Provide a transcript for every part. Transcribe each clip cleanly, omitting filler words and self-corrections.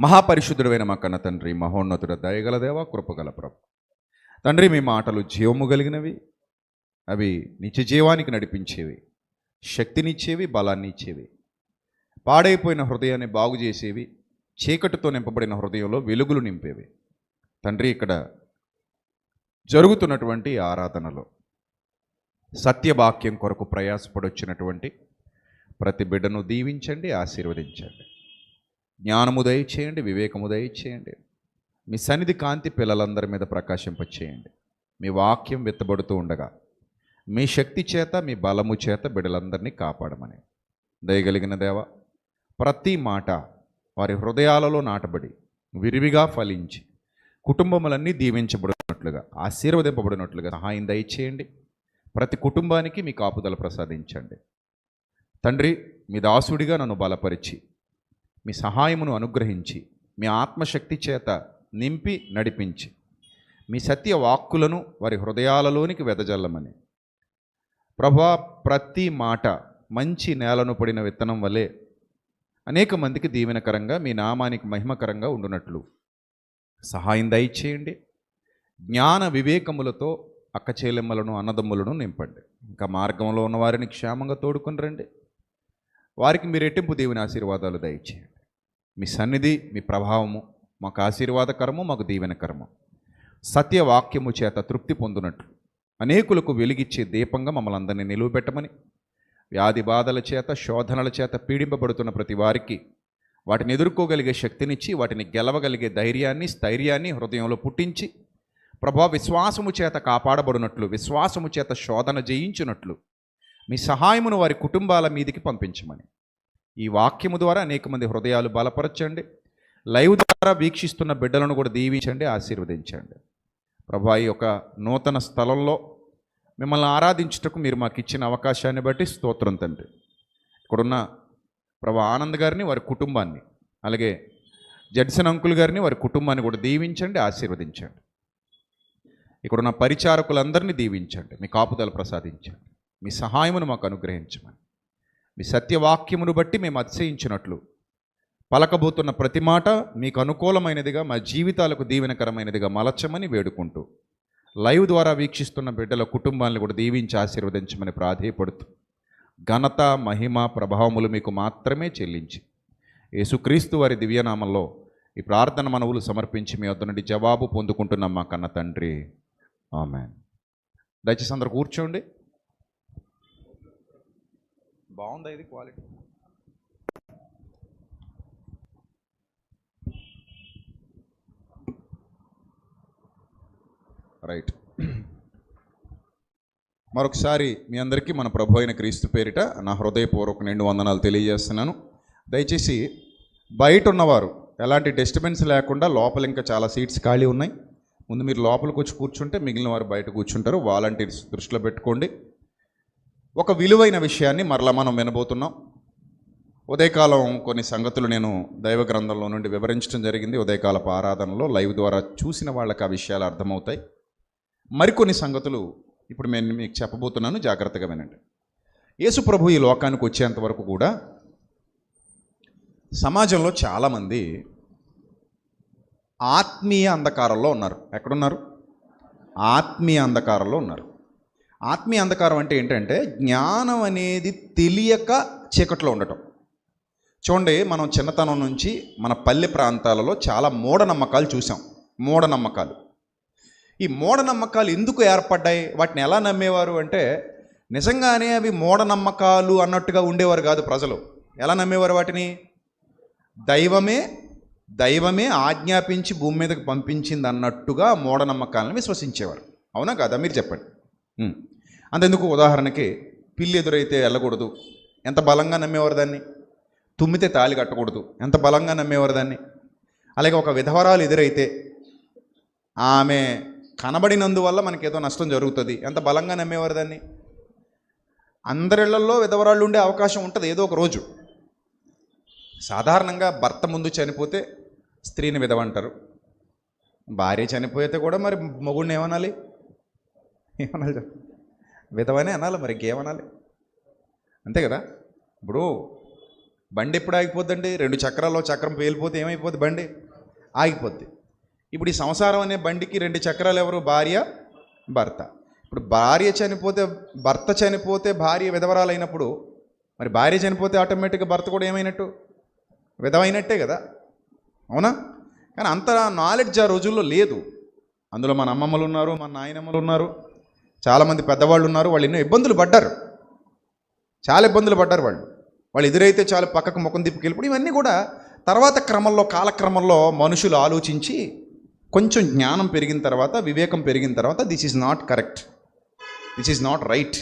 మహాపరిశుద్ధుడైన మా కన్న తండ్రి, మహోన్నతుడ, దయగల దేవ, కృపగల ప్రభు తండ్రి, మీ మాటలు జీవము కలిగినవి, అవి నిత్య జీవానికి నడిపించేవి, శక్తినిచ్చేవి, బలాన్ని ఇచ్చేవి, పాడైపోయిన హృదయాన్ని బాగు చేసేవి, చీకటితో నింపబడిన హృదయంలో వెలుగులు నింపేవి. తండ్రి, ఇక్కడ జరుగుతున్నటువంటి ఆరాధనలో సత్యవాక్యం కొరకు ప్రయాసపడొచ్చినటువంటి ప్రతి బిడ్డను దీవించండి, ఆశీర్వదించండి. జ్ఞానము దయచేయండి, వివేకము దయచేయండి. మీ సన్నిధి కాంతి పిల్లలందరి మీద ప్రకాశింపచేయండి. మీ వాక్యం విత్తబడుతూ ఉండగా మీ శక్తి చేత, మీ బలము చేత బిడ్డలందరినీ కాపాడమని దయగలిగిన దేవ, ప్రతి మాట వారి హృదయాలలో నాటబడి విరివిగా ఫలించి కుటుంబములన్నీ దీవించబడినట్లుగా, ఆశీర్వదింపబడినట్లుగా సహాయం దయచేయండి. ప్రతి కుటుంబానికి మీ కాపుదల ప్రసాదించండి. తండ్రి, మీ దాసుడిగా నన్ను బలపరిచి మీ సహాయమును అనుగ్రహించి మీ ఆత్మశక్తి చేత నింపి నడిపించి మీ సత్య వాక్కులను వారి హృదయాలలోనికి వెదజల్లమని ప్రభువా, ప్రతి మాట మంచి నేలను పడిన విత్తనం వలె అనేక మందికి దీవెనకరంగా, మీ నామానికి మహిమకరంగా ఉండునట్లు సహాయం దయచేయండి. జ్ఞాన వివేకములతో అక్కచెల్లెమ్మలను, అన్నదమ్ములను నింపండి. ఇంకా మార్గంలో ఉన్న వారిని క్షేమంగా తోడుకొని రండి. వారికి మీ రెట్టింపు దేవుని ఆశీర్వాదాలు దయచేయండి. మీ సన్నిధి, మీ ప్రభావము మాకు ఆశీర్వాదకరము, మాకు దీవెనకరము. సత్యవాక్యము చేత తృప్తి పొందినట్లు అనేకులకు వెలిగిచ్చే దీపంగా మమ్మల్ని అందరినీ నిలువబెట్టమని, వ్యాధి బాధల చేత, శోధనల చేత పీడింపబడుతున్న ప్రతి వారికి వాటిని ఎదుర్కోగలిగే శక్తినిచ్చి, వాటిని గెలవగలిగే ధైర్యాన్ని, స్థైర్యాన్ని హృదయంలో పుట్టించి, ప్రభా, విశ్వాసము చేత కాపాడబడినట్లు, విశ్వాసము చేత శోధన జయించినట్లు మీ సహాయమును వారి కుటుంబాల మీదికి పంపించమని ఈ వాక్యము ద్వారా అనేక మంది హృదయాలు బలపరచండి. లైవ్ ద్వారా వీక్షిస్తున్న బిడ్డలను కూడా దీవించండి, ఆశీర్వదించండి. ప్రభా, ఈ యొక్క నూతన స్థలంలో మిమ్మల్ని ఆరాధించుటకు మీరు మాకు ఇచ్చిన అవకాశాన్ని బట్టి స్తోత్రం తండ్రి. ఇక్కడున్న ప్రభా ఆనంద్ గారిని, వారి కుటుంబాన్ని, అలాగే జడ్సన్ అంకుల్ గారిని, వారి కుటుంబాన్ని కూడా దీవించండి, ఆశీర్వదించండి. ఇక్కడున్న పరిచారకులందరినీ దీవించండి, మీ కాపుదల ప్రసాదించండి. మీ సహాయమును మాకు అనుగ్రహించమని, మీ సత్యవాక్యమును బట్టి మేము అతిశయించినట్లు పలకబోతున్న ప్రతి మాట మీకు అనుకూలమైనదిగా, మా జీవితాలకు దీవెనకరమైనదిగా మలచమని వేడుకుంటూ, లైవ్ ద్వారా వీక్షిస్తున్న బిడ్డల కుటుంబాలను కూడా దీవించి ఆశీర్వదించమని ప్రాధేయపడుతూ, ఘనత, మహిమ, ప్రభావములు మీకు మాత్రమే చెల్లించి యేసుక్రీస్తు వారి దివ్యనామంలో ఈ ప్రార్థన మనవులు సమర్పించి మీ వద్ద నుండి జవాబు పొందుకుంటున్నాం మా కన్న తండ్రి, ఆమేన్. దయచేసి అందరూ కూర్చోండి. బాగుందా ఇది క్వాలిటీ? రైట్. మరొకసారి మీ అందరికీ మన ప్రభు అయిన క్రీస్తు పేరిట నా హృదయపూర్వక నిండు వందనాలు తెలియజేస్తున్నాను. దయచేసి బయట ఉన్నవారు ఎలాంటి డిస్టర్బెన్స్ లేకుండా, లోపల ఇంకా చాలా సీట్స్ ఖాళీ ఉన్నాయి, ముందు మీరు లోపలికి వచ్చి కూర్చుంటే మిగిలిన వారు బయట కూర్చుంటారు. వాలంటీర్స్ దృష్టిలో పెట్టుకోండి. ఒక విలువైన విషయాన్ని మరలా మనం వినబోతున్నాం. ఉదయకాలం కొన్ని సంగతులు నేను దైవ గ్రంథంలో నుండి వివరించడం జరిగింది. ఉదయకాలపు ఆరాధనలో లైవ్ ద్వారా చూసిన వాళ్ళకి ఆ విషయాలు అర్థమవుతాయి. మరికొన్ని సంగతులు ఇప్పుడు నేను మీకు చెప్పబోతున్నాను, జాగ్రత్తగా వినండి. యేసు ప్రభు ఈ లోకానికి వచ్చేంత వరకు కూడా సమాజంలో చాలామంది ఆత్మీయ అంధకారంలో ఉన్నారు. ఎక్కడున్నారు? ఆత్మీయ అంధకారంలో ఉన్నారు. ఆత్మీయ అంధకారం అంటే ఏంటంటే జ్ఞానం అనేది తెలియక చీకట్లో ఉండటం. చూడండి, మనం చిన్నతనం నుంచి మన పల్లె ప్రాంతాలలో చాలా మూఢనమ్మకాలు చూసాం. మూఢనమ్మకాలు, ఈ మూఢనమ్మకాలు ఎందుకు ఏర్పడ్డాయి, వాటిని ఎలా నమ్మేవారు అంటే నిజంగానే అవి మూఢనమ్మకాలు అన్నట్టుగా ఉండేవారు కాదు ప్రజలు. ఎలా నమ్మేవారు వాటిని? దైవమే ఆజ్ఞాపించి భూమి మీదకి పంపించింది అన్నట్టుగా మూఢనమ్మకాలను విశ్వసించేవారు. అవునా కాదా? మీరు చెప్పండి. అంతెందుకు, ఉదాహరణకి పిల్లి ఎదురైతే వెళ్ళకూడదు, ఎంత బలంగా నమ్మేవారు దాన్ని. తుమ్మితే తాళి కట్టకూడదు, ఎంత బలంగా నమ్మేవారు దాన్ని. అలాగే ఒక విధవరాలు ఎదురైతే ఆమె కనబడినందువల్ల మనకేదో నష్టం జరుగుతుంది, ఎంత బలంగా నమ్మేవారు దాన్ని. అందరిళ్లలో విధవరాళ్ళు ఉండే అవకాశం ఉంటుంది ఏదో ఒక రోజు. సాధారణంగా భర్త ముందు చనిపోతే స్త్రీని విధవ అంటారు. భార్య చనిపోతే కూడా మరి మొగుడిని ఏమనాలి? విధవనే అనాలి, మరి ఇంకేమనాలి? అంతే కదా. ఇప్పుడు బండి ఎప్పుడు ఆగిపోద్దండి? 2 చక్రాల్లో చక్రం పేలిపోతే ఏమైపోద్ది? బండి ఆగిపోద్ది. ఇప్పుడు ఈ సంసారం అనే బండికి 2 చక్రాలు ఎవరు? భార్య, భర్త. ఇప్పుడు భార్య చనిపోతే, భర్త చనిపోతే భార్య విధవరాలైనప్పుడు, మరి భార్య చనిపోతే ఆటోమేటిక్గా భర్త కూడా ఏమైనట్టు? విధవైనట్టే కదా, అవునా? కానీ అంత నాలెడ్జ్ ఆ రోజుల్లో లేదు. అందులో మన అమ్మమ్మలు ఉన్నారు, మన నాయనమ్మలు ఉన్నారు, చాలామంది పెద్దవాళ్ళు ఉన్నారు. వాళ్ళు ఎన్నో ఇబ్బందులు పడ్డారు, చాలా ఇబ్బందులు పడ్డారు. వాళ్ళు ఎదురైతే చాలు పక్కకు ముఖం తిప్పుకెళ్ళిపోయి. ఇవన్నీ కూడా తర్వాత క్రమంలో, కాలక్రమంలో మనుషులు ఆలోచించి కొంచెం జ్ఞానం పెరిగిన తర్వాత, వివేకం పెరిగిన తర్వాత, this is not correct, this is not right,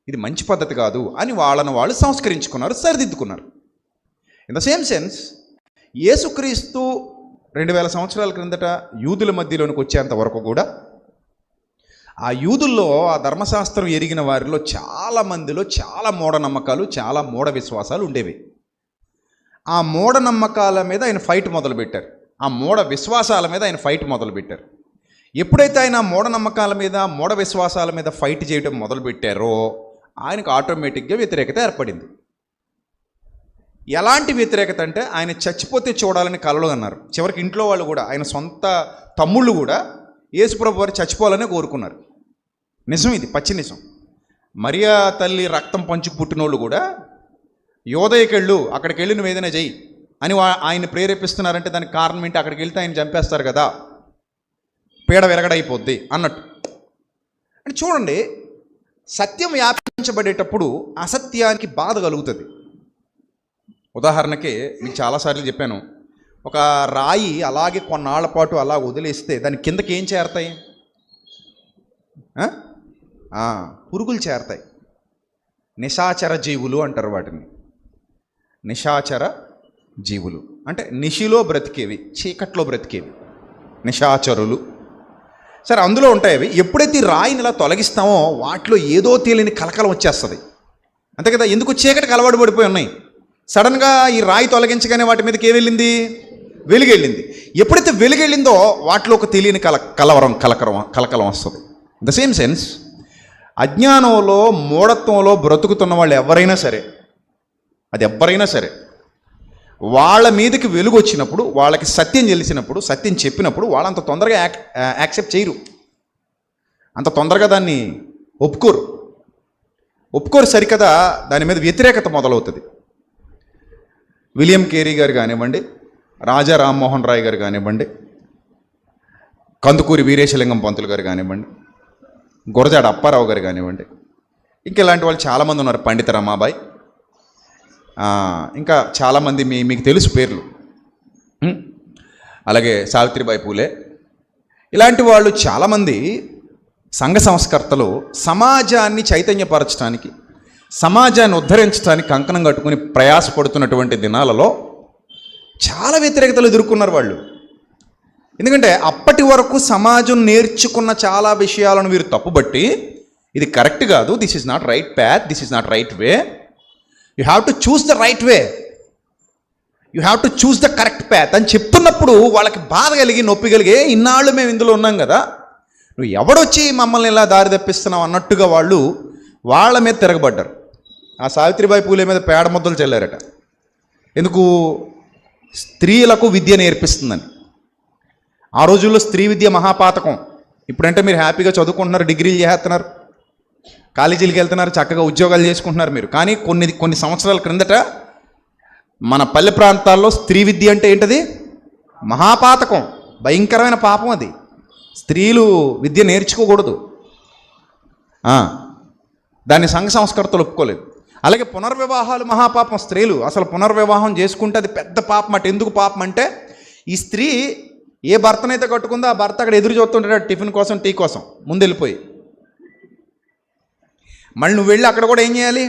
ఇది మంచి పద్ధతి కాదు అని వాళ్ళను వాళ్ళు సంస్కరించుకున్నారు, సరిదిద్దుకున్నారు. ఇన్ ద సేమ్ సెన్స్ యేసుక్రీస్తు 2000 సంవత్సరాల క్రిందట యూదుల మధ్యలోనికి వచ్చేంత వరకు కూడా ఆ యూదుల్లో, ఆ ధర్మశాస్త్రం ఎరిగిన వారిలో చాలా మందిలో చాలా మూఢనమ్మకాలు, చాలా మూఢ విశ్వాసాలు ఉండేవి. ఆ మూఢనమ్మకాల మీద ఆయన ఫైట్ మొదలుపెట్టారు, ఆ మూఢ విశ్వాసాల మీద ఆయన ఫైట్ మొదలుపెట్టారు. ఎప్పుడైతే ఆయన మూఢనమ్మకాల మీద, మూఢ విశ్వాసాల మీద ఫైట్ చేయడం మొదలుపెట్టారో ఆయనకు ఆటోమేటిక్గా వ్యతిరేకత ఏర్పడింది. ఎలాంటి వ్యతిరేకత అంటే, ఆయన చచ్చిపోతే చూడాలని కలలు అన్నారు. చివరికి ఇంట్లో వాళ్ళు కూడా, ఆయన సొంత తమ్ముళ్ళు కూడా యేసుప్రభు వారు చచ్చిపోవాలని కోరుకున్నారు. నిజం, ఇది పచ్చి నిజం. మరియా తల్లి రక్తం పంచుకు పుట్టినోళ్ళు కూడా యోదయకెళ్ళు, అక్కడికి వెళ్ళి నువ్వు ఏదైనా చెయ్యి అని ఆయన ప్రేరేపిస్తున్నారంటే దానికి కారణం ఏంటి? అక్కడికి వెళ్తే ఆయన చంపేస్తారు కదా, పీడ విరగడైపోద్ది అన్నట్టు. అంటే చూడండి, సత్యం వ్యాపించబడేటప్పుడు అసత్యానికి బాధ కలుగుతుంది. ఉదాహరణకి మీకు చాలాసార్లు చెప్పాను, ఒక రాయి అలాగే కొన్నాళ్ల పాటు అలా వదిలేస్తే దాని కిందకి ఏం చేరతాయి? పురుగులు చేరతాయి. నిశాచర జీవులు అంటారు వాటిని. నిశాచర జీవులు అంటే నిశిలో బ్రతికేవి, చీకట్లో బ్రతికేవి నిశాచరులు. సరే, అందులో ఉంటాయి అవి. ఎప్పుడైతే ఈ రాయిని ఇలా తొలగిస్తామో వాటిలో ఏదో తెలియని కలకలం వచ్చేస్తుంది, అంతే కదా. ఎందుకు? చీకటికి అలవాటు పడిపోయి ఉన్నాయి. సడన్గా ఈ రాయి తొలగించగానే వాటి మీదకి ఏం వెళ్ళింది? వెలుగెళ్ళింది. ఎప్పుడైతే వెలుగెళ్ళిందో వాటిలో ఒక తెలియని కలకలం వస్తుంది. ద సేమ్ సెన్స్ అజ్ఞానంలో, మూఢత్వంలో బ్రతుకుతున్న వాళ్ళు ఎవరైనా సరే, అది ఎవరైనా సరే, వాళ్ళ మీదకి వెలుగు వచ్చినప్పుడు, వాళ్ళకి సత్యం తెలిసినప్పుడు, సత్యం చెప్పినప్పుడు వాళ్ళు అంత తొందరగా యాక్సెప్ట్ చేయరు, అంత తొందరగా దాన్ని ఒప్పుకోరు సరికదా. దాని మీద వ్యతిరేకత మొదలవుతుంది. విలియం కేరీ గారు కానివ్వండి, రాజా రామ్మోహన్ రాయ్ గారు కానివ్వండి, కందుకూరి వీరేశలింగం పంతులు గారు కానివ్వండి, గురజాడ అప్పారావు గారు కానివ్వండి, ఇంకా ఇలాంటి వాళ్ళు చాలామంది ఉన్నారు, పండిత రమాబాయ్, ఇంకా చాలామంది మీకు తెలుసు పేర్లు. అలాగే సావిత్రిబాయి పూలే, ఇలాంటి వాళ్ళు చాలామంది సంఘ సంస్కర్తలు సమాజాన్ని చైతన్యపరచడానికి, సమాజాన్ని ఉద్ధరించడానికి కంకణం కట్టుకుని ప్రయాసపడుతున్నటువంటి దినాలలో చాలా వ్యతిరేకతలు ఎదుర్కొన్నారు వాళ్ళు. ఎందుకంటే అప్పటి వరకు సమాజం నేర్చుకున్న చాలా విషయాలను వీరు తప్పుబట్టి, ఇది కరెక్ట్ కాదు, this is not right path, this is not right way, you have to choose the right way, you have to choose the correct path అని చెప్తున్నప్పుడు వాళ్ళకి బాధ కలిగి, నొప్పి కలిగి, ఇన్నాళ్ళు మేము ఇందులో ఉన్నాం కదా, నువ్వు ఎవడొచ్చి మమ్మల్ని ఇలా దారి తప్పిస్తున్నావు అన్నట్టుగా వాళ్ళు వాళ్ళ మీద తిరగబడ్డారు. ఆ సావిత్రిబాయి పూలే మీద పేడ ముద్దలు చల్లారట. ఎందుకు? స్త్రీలకు విద్య నేర్పిస్తుందని. ఆ రోజుల్లో స్త్రీ విద్య మహాపాతకం. ఇప్పుడంటే మీరు హ్యాపీగా చదువుకుంటున్నారు, డిగ్రీలు చేస్తున్నారు, కాలేజీలకు వెళ్తున్నారు, చక్కగా ఉద్యోగాలు చేసుకుంటున్నారు మీరు. కానీ కొన్ని సంవత్సరాల క్రిందట మన పల్లె ప్రాంతాల్లో స్త్రీ విద్య అంటే ఏంటది? మహాపాతకం, భయంకరమైన పాపం అది. స్త్రీలు విద్య నేర్చుకోకూడదు. దాన్ని సంఘ సంస్కర్తలు ఒప్పుకోలేదు. అలాగే పునర్వివాహాలు మహాపాపం. స్త్రీలు అసలు పునర్వివాహం చేసుకుంటే అది పెద్ద పాపం అట. ఎందుకు పాపం అంటే, ఈ స్త్రీ ఏ భర్తనైతే కట్టుకుందో ఆ భర్త అక్కడ ఎదురు చూస్తుంటాడు టిఫిన్ కోసం, టీ కోసం, ముందు వెళ్ళిపోయి. మళ్ళీ నువ్వు వెళ్ళి అక్కడ కూడా ఏం చేయాలి?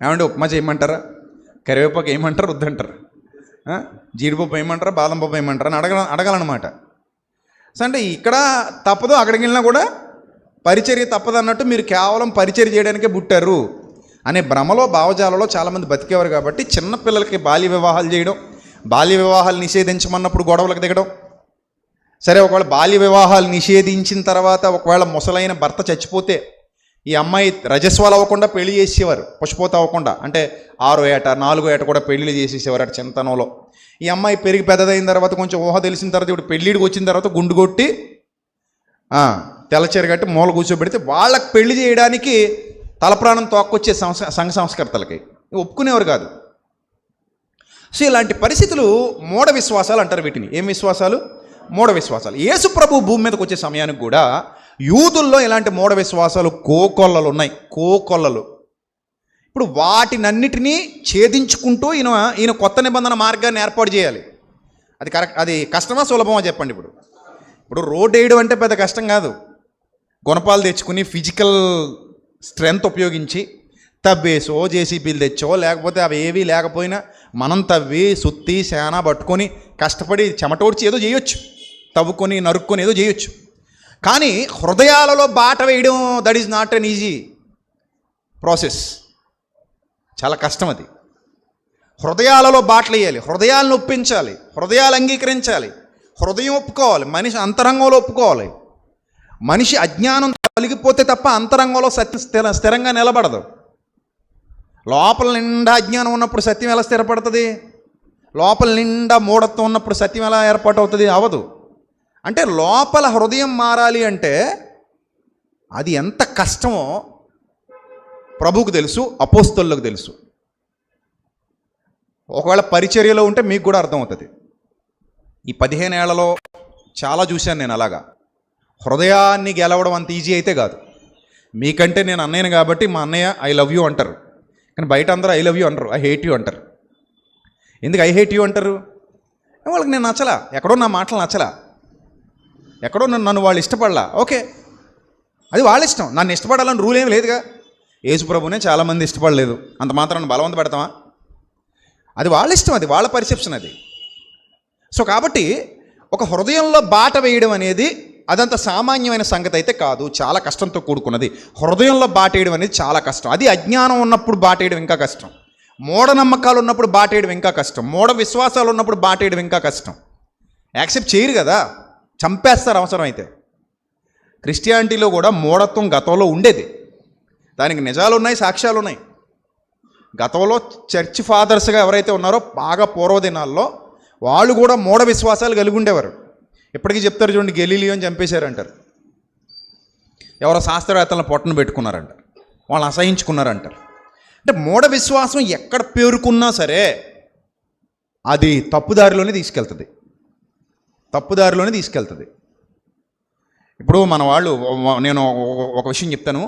ఏమంటే ఉప్మా చేయమంటారా, కరివేపాకు ఏమంటారు, వద్దంటారు, జీడిపప్పు ఏమంటారా, బాదం పప్పు ఏమంటారా అని అడగాలన్నమాట. సో అంటే ఇక్కడ తప్పదు, అక్కడికి వెళ్ళినా కూడా పరిచర్య తప్పదు అన్నట్టు మీరు కేవలం పరిచర్య చేయడానికే పుట్టారు అనే భ్రమలో, భావజాలలో చాలామంది బతికేవారు. కాబట్టి చిన్నపిల్లలకి బాల్య వివాహాలు చేయడం, బాల్య వివాహాలు నిషేధించమన్నప్పుడు గొడవలకు దిగడం. సరే, ఒకవేళ బాల్య వివాహాలు నిషేధించిన తర్వాత ఒకవేళ ముసలైన భర్త చచ్చిపోతే ఈ అమ్మాయి రజస్వాలు అవ్వకుండా పెళ్లి చేసేవారు, పశుపోత అవ్వకుండా, అంటే 6వ ఏట 4వ ఏట కూడా పెళ్లిళ్ళు చేసేసేవారు అటు చిన్నతనంలో. ఈ అమ్మాయి పెరిగి పెద్దదైన తర్వాత కొంచెం ఊహ తెలిసిన తర్వాత ఇప్పుడు పెళ్ళిడికి వచ్చిన తర్వాత గుండు కొట్టి తెల్లచీర కట్టి మూల కూర్చోబెడితే వాళ్ళకి పెళ్లి చేయడానికి తలప్రాణం తోక్కొచ్చే సంఘ సంస్కర్తలకి ఒప్పుకునేవారు కాదు. సో ఇలాంటి పరిస్థితులు మూఢ విశ్వాసాలు అంటారు వీటిని. ఏం విశ్వాసాలు? మూఢ విశ్వాసాలు. యేసు ప్రభు భూమి మీదకి వచ్చే సమయానికి కూడా యూదుల్లో ఇలాంటి మూఢ విశ్వాసాలు కోకొల్లలు ఉన్నాయి, కోకొల్లలు. ఇప్పుడు వాటినన్నిటినీ ఛేదించుకుంటూ ఈయన కొత్త నిబంధన మార్గాన్ని ఏర్పాటు చేయాలి. అది కరెక్ట్, అది కష్టమా సులభమా చెప్పండి? ఇప్పుడు రోడ్ వేయడం అంటే పెద్ద కష్టం కాదు. గుణపాలు తెచ్చుకుని ఫిజికల్ స్ట్రెంగ్త్ ఉపయోగించి తవ్వేసో జేసీబీలు తెచ్చో, లేకపోతే అవి ఏవి లేకపోయినా మనం తవ్వి సుత్తి శానా పట్టుకొని కష్టపడి చెమటోడ్చి ఏదో చేయొచ్చు, తవ్వుకొని నరుక్కొని ఏదో చేయొచ్చు. కానీ హృదయాలలో బాట వేయడం that is not an easy process, చాలా కష్టం అది. హృదయాలలో బాటలు వేయాలి, హృదయాలను ఒప్పించాలి, హృదయాలు అంగీకరించాలి, హృదయం ఒప్పుకోవాలి, మనిషి అంతరంగంలో ఒప్పుకోవాలి. మనిషి అజ్ఞానం కలిగిపోతే తప్ప అంతరంగంలో సత్యం స్థిరంగా నిలబడదు. లోపల నిండా అజ్ఞానం ఉన్నప్పుడు సత్యం ఎలా స్థిరపడుతుంది? లోపల నిండా మూఢత్వం ఉన్నప్పుడు సత్యం ఎలా ఏర్పాటు అవుతుంది? అవదు. అంటే లోపల హృదయం మారాలి అంటే అది ఎంత కష్టమో ప్రభువుకు తెలుసు, అపోస్తలులకు తెలుసు. ఒకవేళ పరిచర్యలో ఉంటే మీకు కూడా అర్థమవుతుంది. ఈ 15 ఏళ్లలో చాలా చూశాను నేను అలాగా. హృదయాన్ని గెలవడం అంత ఈజీ అయితే కాదు. మీకంటే నేను అన్నయ్యను కాబట్టి మా అన్నయ్య ఐ లవ్ యూ అంటారు, కానీ బయట అందరూ ఐ లవ్ యూ అంటారు, ఐ హేట్ యూ అంటారు. ఎందుకు ఐ హేట్ యూ అంటారు? వాళ్ళకి నేను నచ్చలా, ఎక్కడో నా మాటలు నచ్చలా, ఎక్కడో నన్ను వాళ్ళు ఇష్టపడలా. ఓకే, అది వాళ్ళ ఇష్టం. నన్ను ఇష్టపడాలని రూల్ ఏమి లేదుగా. యేసుప్రభునే చాలామంది ఇష్టపడలేదు, అంత మాత్రాన్ని బలవంత పెడతామా? అది వాళ్ళ ఇష్టం, అది వాళ్ళ పర్సెప్షన్ అది. సో కాబట్టి ఒక హృదయంలో బాట వేయడం అనేది అదంత సామాన్యమైన సంగతి అయితే కాదు, చాలా కష్టంతో కూడుకున్నది. హృదయంలో బాట వేయడం అనేది చాలా కష్టం. అది అజ్ఞానం ఉన్నప్పుడు బాట వేయడం ఇంకా కష్టం, మూఢనమ్మకాలు ఉన్నప్పుడు బాట వేయడం ఇంకా కష్టం, మూఢ విశ్వాసాలు ఉన్నప్పుడు బాట వేయడం ఇంకా కష్టం. యాక్సెప్ట్ చేయరు కదా, చంపేస్తారు అవసరం అయితే. క్రిస్టియానిటీలో కూడా మూఢత్వం గతంలో ఉండేది, దానికి నిజాలు ఉన్నాయి, సాక్ష్యాలు ఉన్నాయి. గతంలో చర్చ్ ఫాదర్స్గా ఎవరైతే ఉన్నారో బాగా పూర్వదినాల్లో వాళ్ళు కూడా మూఢ విశ్వాసాలు కలిగి ఉండేవారు. ఇప్పటికీ చెప్తారు చూడండి, గెలీలియోని చంపేశారంటారు, ఎవరో శాస్త్రవేత్తలను పొట్టను పెట్టుకున్నారంటారు, వాళ్ళని అసహించుకున్నారంటారు. అంటే మూఢ విశ్వాసం ఎక్కడ పేరుకున్నా సరే అది తప్పుదారిలోనే తీసుకెళ్తుంది, తప్పుదారిలోనే తీసుకెళ్తుంది. ఇప్పుడు మన వాళ్ళు, నేను ఒక విషయం చెప్తాను.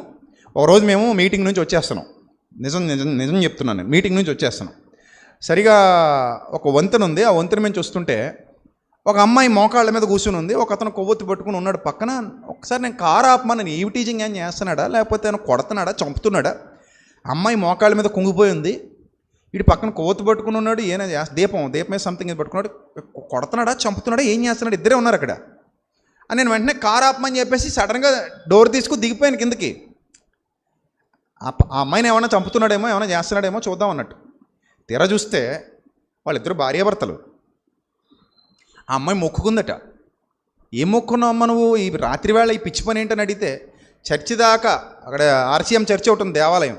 ఒకరోజు మేము మీటింగ్ నుంచి వచ్చేస్తున్నాం, నిజం చెప్తున్నాను, నేను మీటింగ్ నుంచి వచ్చేస్తున్నాం. సరిగా ఒక వంతెన ఉంది, ఆ వంతెన నుంచి వస్తుంటే ఒక అమ్మాయి మోకాళ్ళ మీద కూర్చుని ఉంది, ఒక అతను కొవ్వొత్తి పట్టుకుని ఉన్నాడు పక్కన. ఒకసారి నేను కారు ఆపమని, ఈవ్ టీజింగ్ ఏం చేస్తున్నాడా, లేకపోతే ఆయన కొడుతున్నాడా, చంపుతున్నాడా? అమ్మాయి మోకాళ్ళ మీద కుంగిపోయి ఉంది, వీడి పక్కన కొవ్వొత్తి పట్టుకుని ఉన్నాడు, ఏమైనా దీపం మీద సంథింగ్ పట్టుకున్నాడు, కొడుతున్నాడా చంపుతున్నాడా ఏం చేస్తున్నాడు, ఇద్దరే ఉన్నారు అక్కడ. అని నేను వెంటనే కారు ఆపమని చెప్పేసి సడన్గా డోర్ తీసుకుని దిగిపోయాను కిందకి. ఆ అమ్మాయిని ఏమైనా చంపుతున్నాడేమో, ఏమైనా చేస్తున్నాడేమో చూద్దాం అన్నట్టు. తీరా చూస్తే వాళ్ళిద్దరు భార్యాభర్తలు. ఆ అమ్మాయి మొక్కుకుందట. ఏం మొక్కున్నావు అమ్మ నువ్వు ఈ రాత్రి వేళ, ఈ పిచ్చి పని ఏంటని అడిగితే, చర్చి దాకా, అక్కడ RCM చర్చి ఒకటి ఉంది, దేవాలయం,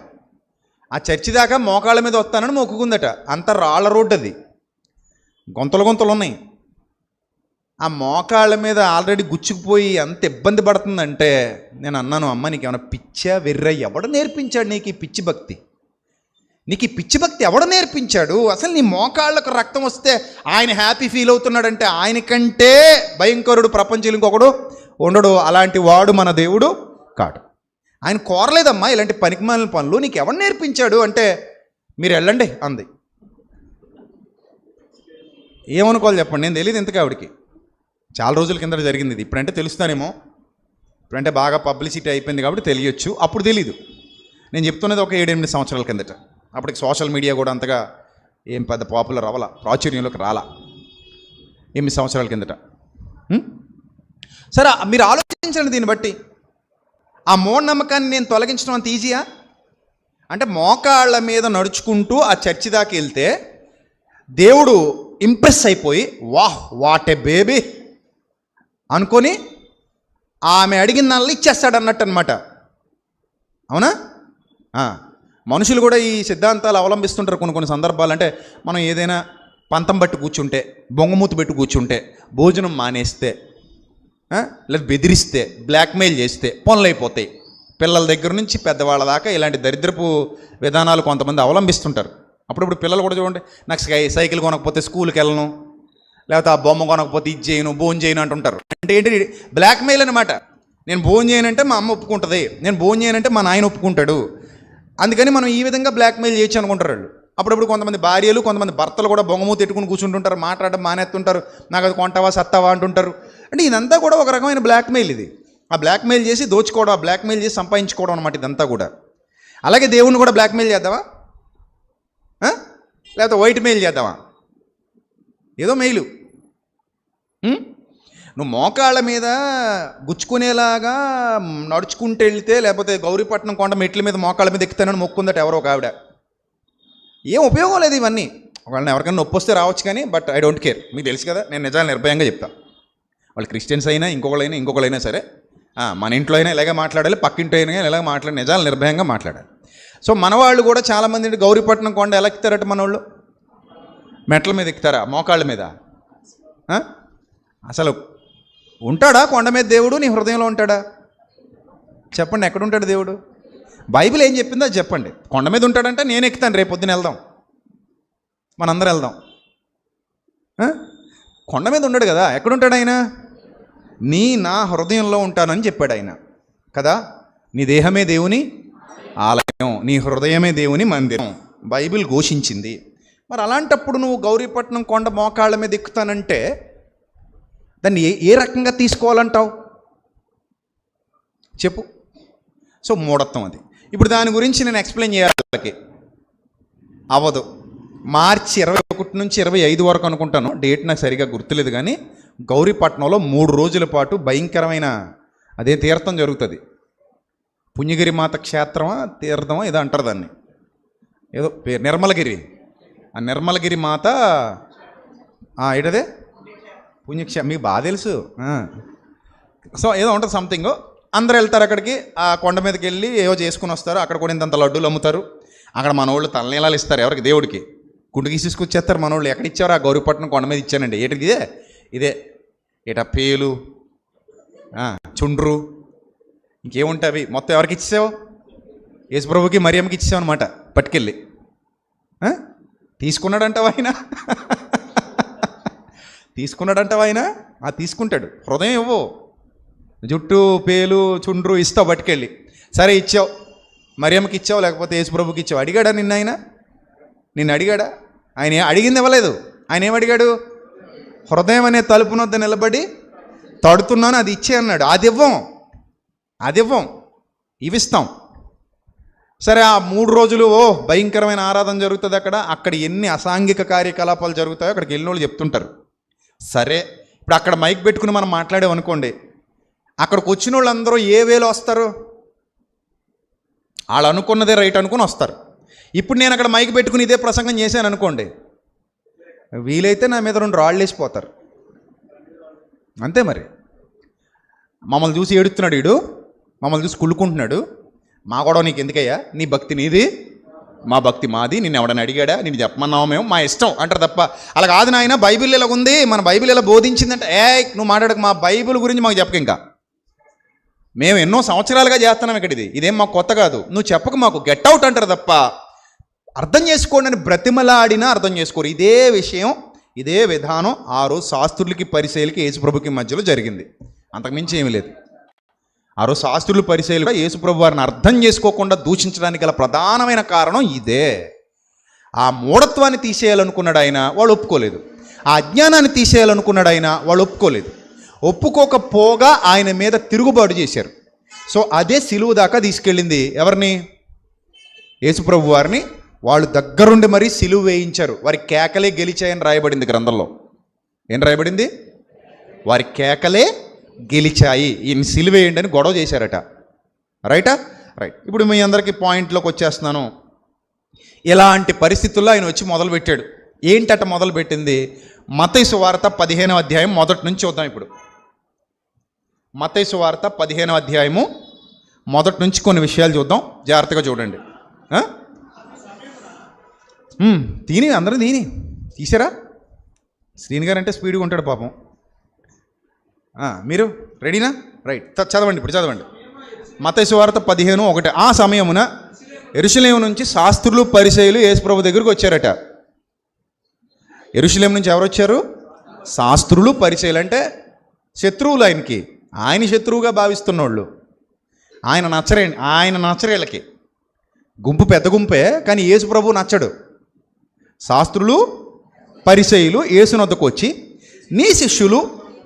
ఆ చర్చి దాకా మోకాళ్ళ మీద వస్తానని మొక్కుకుందట. అంత రాళ్ళ రోడ్డు, అది గుంతలు ఉన్నాయి. ఆ మోకాళ్ళ మీద ఆల్రెడీ గుచ్చుకుపోయి ఎంత ఇబ్బంది పడుతుందంటే నేను అన్నాను, అమ్మ నీకు ఏమైనా పిచ్చా వెర్రా, ఎవడు నేర్పించాడు నీకు ఈ పిచ్చి భక్తి? నీకు ఈ పిచ్చి భక్తి ఎవడు నేర్పించాడు? అసలు నీ మోకాళ్ళకు రక్తం వస్తే ఆయన హ్యాపీ ఫీల్ అవుతున్నాడంటే ఆయనకంటే భయంకరుడు ప్రపంచంలో ఇంకొకడు ఉండడు. అలాంటి వాడు మన దేవుడు కాడు. ఆయన కోరలేదమ్మా ఇలాంటి పనికిమాలిన పనులు, నీకు ఎవడు నేర్పించాడు అంటే మీరు వెళ్ళండి అంది. ఏమనుకోవాలి చెప్పండి? నేను తెలియదు ఇంతకు ఆవిడికి. చాలా రోజుల కింద జరిగింది ఇది. ఇప్పుడంటే తెలుస్తానేమో, ఇప్పుడంటే బాగా పబ్లిసిటీ అయిపోయింది కాబట్టి తెలియచ్చు, అప్పుడు తెలీదు. నేను చెప్తున్నది ఒక 7-8 సంవత్సరాల కిందట. అప్పటికి సోషల్ మీడియా కూడా అంతగా ఏం పెద్ద పాపులర్ అవ్వాల, ప్రాచుర్యంలోకి రాలా, 8 సంవత్సరాల కిందట. సరే మీరు ఆలోచించండి దీన్ని బట్టి. ఆ మూఢనమ్మకాన్ని నేను తొలగించడం అంత ఈజీయా? అంటే మోకాళ్ళ మీద నడుచుకుంటూ ఆ చర్చి దాకా వెళ్తే దేవుడు ఇంప్రెస్ అయిపోయి వాట్ ఏ బేబీ అనుకొని ఆమె అడిగిన నల్లు ఇచ్చేస్తాడు అన్నట్టు అనమాట. అవునా? మనుషులు కూడా ఈ సిద్ధాంతాలు అవలంబిస్తుంటారు కొన్ని సందర్భాలు. అంటే మనం ఏదైనా పంతం బట్టి కూర్చుంటే, బొంగమూతి పెట్టి కూర్చుంటే, భోజనం మానేస్తే, లేదా బెదిరిస్తే, బ్లాక్మెయిల్ చేస్తే పనులు అయిపోతాయి. పిల్లల దగ్గర నుంచి పెద్దవాళ్ళ దాకా ఇలాంటి దరిద్రపు విధానాలు కొంతమంది అవలంబిస్తుంటారు. అప్పుడప్పుడు పిల్లలు కూడా చూడండి, నాకు సైకిల్ కొనకపోతే స్కూల్కి వెళ్ళను, లేకపోతే ఆ బొమ్మ కొనకపోతే ఇది చేయను, భోజనం చేయను అంటుంటారు. అంటే ఏంటి? బ్లాక్మెయిల్ అనమాట. నేను భోజనం చేయనంటే మా అమ్మ ఒప్పుకుంటుంది, నేను భోజనం చేయనంటే మా నాయన ఒప్పుకుంటాడు, అందుకని మనం ఈ విధంగా బ్లాక్మెయిల్ చేయొచ్చు అనుకుంటారు వాళ్ళు. అప్పుడప్పుడు కొంతమంది భార్యలు, కొంతమంది భర్తలు కూడా బొంగమూతి ఎట్టుకుని కూర్చుంటుంటారు, మాట్లాడడం మానేస్తుంటారు, నాకు అది కొంటావా సత్తావా అంటుంటారు. అంటే ఇదంతా కూడా ఒక రకమైన బ్లాక్మెయిల్. ఇది ఆ బ్లాక్మెయిల్ చేసి దోచుకోవడం, ఆ బ్లాక్మెయిల్ చేసి సంపాదించుకోవడం అనమాట ఇదంతా కూడా. అలాగే దేవుణ్ణి కూడా బ్లాక్మెయిల్ చేద్దామా? లేకపోతే వైట్ మెయిల్ చేద్దామా? ఏదో మెయిలు. నువ్వు మోకాళ్ళ మీద గుచ్చుకునేలాగా నడుచుకుంటూ వెళ్తే, లేకపోతే గౌరీపట్నం కొండ మెట్ల మీద మోకాళ్ళ మీద ఎక్కుతానని మొక్కుందట ఎవరో ఒక ఆవిడ. ఏం ఉపయోగం లేదు ఇవన్నీ. వాళ్ళని ఎవరికైనా నొప్పి వస్తే రావచ్చు కానీ, బట్ ఐ డోంట్ కేర్. మీకు తెలుసు కదా, నేను నిజాలు నిర్భయంగా చెప్తాను. వాళ్ళు క్రిస్టియన్స్ అయినా ఇంకొకళ్ళైనా సరే, మన ఇంట్లో అయినా ఇలాగే మాట్లాడాలి, పక్కింట్లో అయినా ఇలాగ మాట్లాడి నిజాలు నిర్భయంగా మాట్లాడాలి. సో మన వాళ్ళు కూడా చాలామంది గౌరీపట్నం కొండ ఎలా ఎక్కుతారట? మన వాళ్ళు మెట్ల మీద ఎక్కుతారా? మోకాళ్ళ మీద? అసలు ఉంటాడా కొండ మీద దేవుడు? నీ హృదయంలో ఉంటాడా? చెప్పండి, ఎక్కడ ఉంటాడు దేవుడు? బైబిల్ ఏం చెప్పిందో అది చెప్పండి. కొండ మీద ఉంటాడంటే నేను ఎక్కుతాను, రేపు పొద్దున వెళ్దాం, మనందరం వెళ్దాం. కొండ మీద ఉండడు కదా, ఎక్కడుంటాడు ఆయన? నా హృదయంలో ఉంటానని చెప్పాడు ఆయన కదా. నీ దేహమే దేవుని ఆలయం, నీ హృదయమే దేవుని మందిరం, బైబిల్ ఘోషించింది. మరి అలాంటప్పుడు నువ్వు గౌరీపట్నం కొండ మోకాళ్ళ మీద ఎక్కుతానంటే దాన్ని ఏ రకంగా తీసుకోవాలంటావు చెప్పు? సో మూఢత్వం అది. ఇప్పుడు దాని గురించి నేను ఎక్స్ప్లెయిన్ చేయాలి, అవ్వదు. మార్చి 21 నుంచి 25 వరకు అనుకుంటాను, డేట్ నాకు సరిగా గుర్తులేదు, కానీ గౌరీపట్నంలో 3 రోజుల పాటు భయంకరమైన అదే తీర్థం జరుగుతుంది. పుణ్యగిరి మాత క్షేత్రమా తీర్థమా ఏదో అంటారు దాన్ని, ఏదో పేరు నిర్మలగిరి. ఆ నిర్మలగిరి మాత ఏంటదే మీకు బాగా తెలుసు. సో ఏదో ఉంటుంది సంథింగ్. అందరూ వెళ్తారు అక్కడికి, ఆ కొండ మీదకి వెళ్ళి ఏవో చేసుకుని వస్తారు. అక్కడ కూడా ఇంతంత లడ్డూలు అమ్ముతారు. అక్కడ మనోళ్ళు తలనీలాలు ఇస్తారు ఎవరికి? దేవుడికి. గుండుకి తీసుకొచ్చేస్తారు మనోళ్ళు. ఎక్కడ ఇచ్చారు? ఆ గౌరీపట్నం కొండ మీద ఇచ్చానండి. ఏంటిది? ఇదే పేలు, చుండ్రు, ఇంకేముంటాయి మొత్తం ఎవరికి ఇచ్చావు? యేసుప్రభుకి మరియమ్మకి ఇచ్చావు అనమాట పట్టుకెళ్ళి. తీసుకున్నాడంటావా ఆయన? తీసుకున్నాడంటావా ఆయన? తీసుకుంటాడు. హృదయం ఇవ్వు, జుట్టు పేలు చుండ్రు ఇస్తావు పట్టుకెళ్ళి. సరే ఇచ్చావు, మరియమ్మకి ఇచ్చావు, లేకపోతే యేసుప్రభుకి ఇచ్చావు. అడిగాడా నిన్న ఆయన? నిన్ను అడిగాడా? ఆయన అడిగింది ఇవ్వలేదు. ఆయన ఏమడిగాడు? హృదయం అనే తలుపునొద్ద నిలబడి తడుతున్నాను, అది ఇచ్చే అన్నాడు. అది ఇవ్వం, ఇవిస్తాం. సరే ఆ 3 రోజులు భయంకరమైన ఆరాధన జరుగుతుంది అక్కడ ఎన్ని అసాంఘిక కార్యకలాపాలు జరుగుతాయో అక్కడికి వెళ్ళిన వాళ్ళు చెప్తుంటారు. సరే ఇప్పుడు అక్కడ మైక్ పెట్టుకుని మనం మాట్లాడామనుకోండి, అక్కడికి వచ్చిన వాళ్ళందరూ ఏ వేలో వస్తారు? వాళ్ళు అనుకున్నదే రైట్ అనుకుని వస్తారు. ఇప్పుడు నేను అక్కడ మైక్ పెట్టుకుని ఇదే ప్రసంగం చేశాను అనుకోండి, వీలైతే నా మీద 2 రాళ్ళు వేసిపోతారు. అంతే మరి. మమ్మల్ని చూసి ఏడుస్తున్నాడు వీడు, మమ్మల్ని చూసి కుళ్ళుకుంటున్నాడు. మా గొడవ నీకు ఎందుకయ్యా? నీ భక్తి నీది, మా భక్తి మాది, నిన్ను ఎవడని అడిగాడా? నేను చెప్పమన్నావు, మేము మా ఇష్టం అంటారు తప్ప, అలా కాదు నాయన బైబిల్ ఇలా ఉంది, మన బైబిల్ ఇలా బోధించిందంటే నువ్వు మాట్లాడక, మా బైబిల్ గురించి మాకు చెప్పక. ఇంకా మేము ఎన్నో సంవత్సరాలుగా చేస్తున్నాం ఇక్కడ, ఇదేం మాకు కొత్త కాదు, నువ్వు చెప్పక మాకు, గెట్ అవుట్ అంటారు తప్ప అర్థం చేసుకోండి అని బ్రతిమలాడినా అర్థం చేసుకోరు. ఇదే విషయం, ఇదే విధానం ఆ రోజు శాస్త్రులకి పరిసయ్యులకి యేసుప్రభుకి మధ్యలో జరిగింది. అంతకుమించి ఏమీ లేదు. ఆ రోజు శాస్త్రులు పరిసయ్యులు యేసుప్రభు వారిని అర్థం చేసుకోకుండా దూషించడానికి గల ప్రధానమైన కారణం ఇదే. ఆ మూఢత్వాన్ని తీసేయాలనుకున్నాడు ఆయన, వాళ్ళు ఒప్పుకోలేదు. ఆ అజ్ఞానాన్ని తీసేయాలనుకున్నాడు ఆయన, వాళ్ళు ఒప్పుకోలేదు. ఒప్పుకోకపోగా ఆయన మీద తిరుగుబాటు చేశారు. సో అదే సిలువ దాకా తీసుకెళ్ళింది ఎవరిని? యేసుప్రభు వారిని. వాళ్ళు దగ్గరుండి మరీ సిలువ వేయించారు. వారి కేకలే గెలిచాయని రాయబడింది గ్రంథంలో. ఏం రాయబడింది? వారి కేకలే గెలిచాయి, ఈయన సిలువ వేయండి అని గొడవ చేశారట. రైట్. ఇప్పుడు మీ అందరికీ పాయింట్లోకి వచ్చేస్తున్నాను. ఇలాంటి పరిస్థితుల్లో ఆయన వచ్చి మొదలుపెట్టాడు. ఏంటట మొదలుపెట్టింది? మత్తయి సువార్త 15వ అధ్యాయం మొదటి నుంచి చూద్దాం. ఇప్పుడు మత్తయి సువార్త 15వ అధ్యాయము మొదటి నుంచి కొన్ని విషయాలు చూద్దాం, జాగ్రత్తగా చూడండి. తీని అందరూ తీసారా? శ్రీని గారు అంటే స్పీడ్గా ఉంటాడు పాపం. మీరు రెడీనా? రైట్, చదవండి, ఇప్పుడు చదవండి. మత్తయి సువార్త 15:1. ఆ సమయమున యెరూషలేము నుంచి శాస్త్రులు పరిసయ్యులు యేసుప్రభు దగ్గరికి వచ్చారట. యెరూషలేము నుంచి ఎవరు వచ్చారు? శాస్త్రులు పరిసయ్యులు. అంటే శత్రువులు, ఆయన శత్రువుగా భావిస్తున్నోళ్ళు. ఆయన నచ్చరేళ్ళకి గుంపు పెద్ద గుంపే, కానీ యేసుప్రభు నచ్చడు. శాస్త్రులు పరిసయ్యులు యేసునొద్దకు వచ్చి, నీ శిష్యులు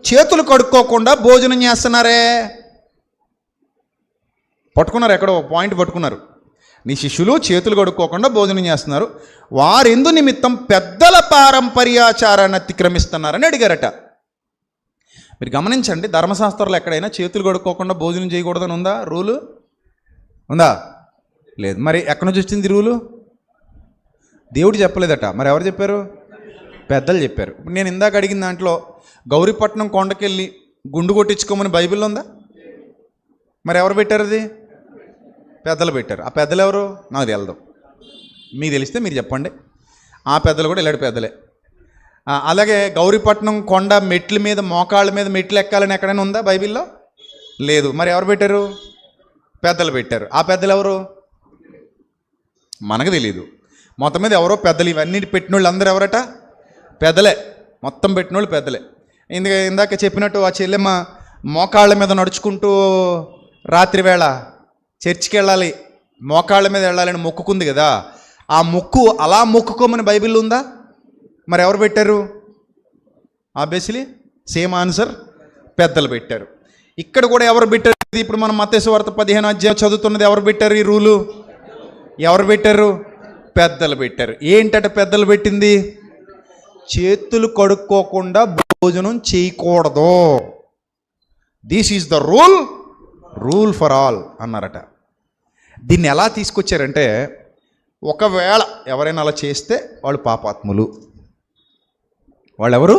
చేతులు కడుక్కోకుండా భోజనం చేస్తున్నారే. పట్టుకున్నారు, ఎక్కడో పాయింట్ పట్టుకున్నారు. నీ శిష్యులు చేతులు కడుక్కోకుండా భోజనం చేస్తున్నారు, వారెందు నిమిత్తం పెద్దల పారంపర్యాచారాన్ని అతిక్రమిస్తున్నారని అడిగారట. మీరు గమనించండి, ధర్మశాస్త్రాలు ఎక్కడైనా చేతులు కడుక్కోకుండా భోజనం చేయకూడదని ఉందా? రూలు ఉందా? లేదు. మరి ఎక్కడి నుంచి వచ్చింది రూలు? దేవుడు చెప్పలేదట, మరి ఎవరు చెప్పారు? పెద్దలు చెప్పారు. ఇప్పుడు నేను ఇందాక అడిగిన దాంట్లో గౌరీపట్నం కొండకెళ్ళి గుండు కొట్టించుకోమని బైబిల్లో ఉందా? మరి ఎవరు పెట్టారు? అది పెద్దలు పెట్టారు. ఆ పెద్దలు ఎవరు? నాకు తెలదు. మీకు తెలిస్తే మీరు చెప్పండి. ఆ పెద్దలు కూడా ఇలాంటి పెద్దలే. అలాగే గౌరీపట్నం కొండ మెట్ల మీద, మోకాళ్ళ మీద మెట్లు ఎక్కాలని ఎక్కడైనా ఉందా బైబిల్లో? లేదు. మరి ఎవరు పెట్టారు? పెద్దలు పెట్టారు. ఆ పెద్దలు ఎవరు? మనకు తెలీదు. మొత్తం మీద ఎవరో పెద్దలు. ఇవన్నీ పెట్టినోళ్ళు అందరూ ఎవరట? పెద్దలే. మొత్తం పెట్టినోళ్ళు పెద్దలే. ఇందాక చెప్పినట్టు ఆ చెల్లెమ్మ మోకాళ్ళ మీద నడుచుకుంటూ రాత్రి వేళ చర్చికి వెళ్ళాలి, మోకాళ్ళ మీద వెళ్ళాలని మొక్కుకుంది కదా. ఆ మొక్కు అలా మొక్కుకోమని బైబిల్లో ఉందా? మరి ఎవరు పెట్టారు? ఆబ్వియస్లీ సేమ్ ఆన్సర్, పెద్దలు పెట్టారు. ఇక్కడ కూడా ఎవరు పెట్టారు? ఇప్పుడు మనం మత్తయి సువార్త 15 అధ్యాయం చదువుతున్నది. ఎవరు పెట్టారు ఈ రూలు? ఎవరు పెట్టారు? పెద్దలు పెట్టారు. ఏంటంటే పెద్దలు పెట్టింది? చేతులు కడుక్కోకుండా భోజనం చేయకూడదు. This is the rule for all అన్నారట. దీన్ని ఎలా తీసుకొచ్చారంటే, ఒకవేళ ఎవరైనా అలా చేస్తే వాళ్ళు పాపాత్ములు. వాళ్ళెవరు?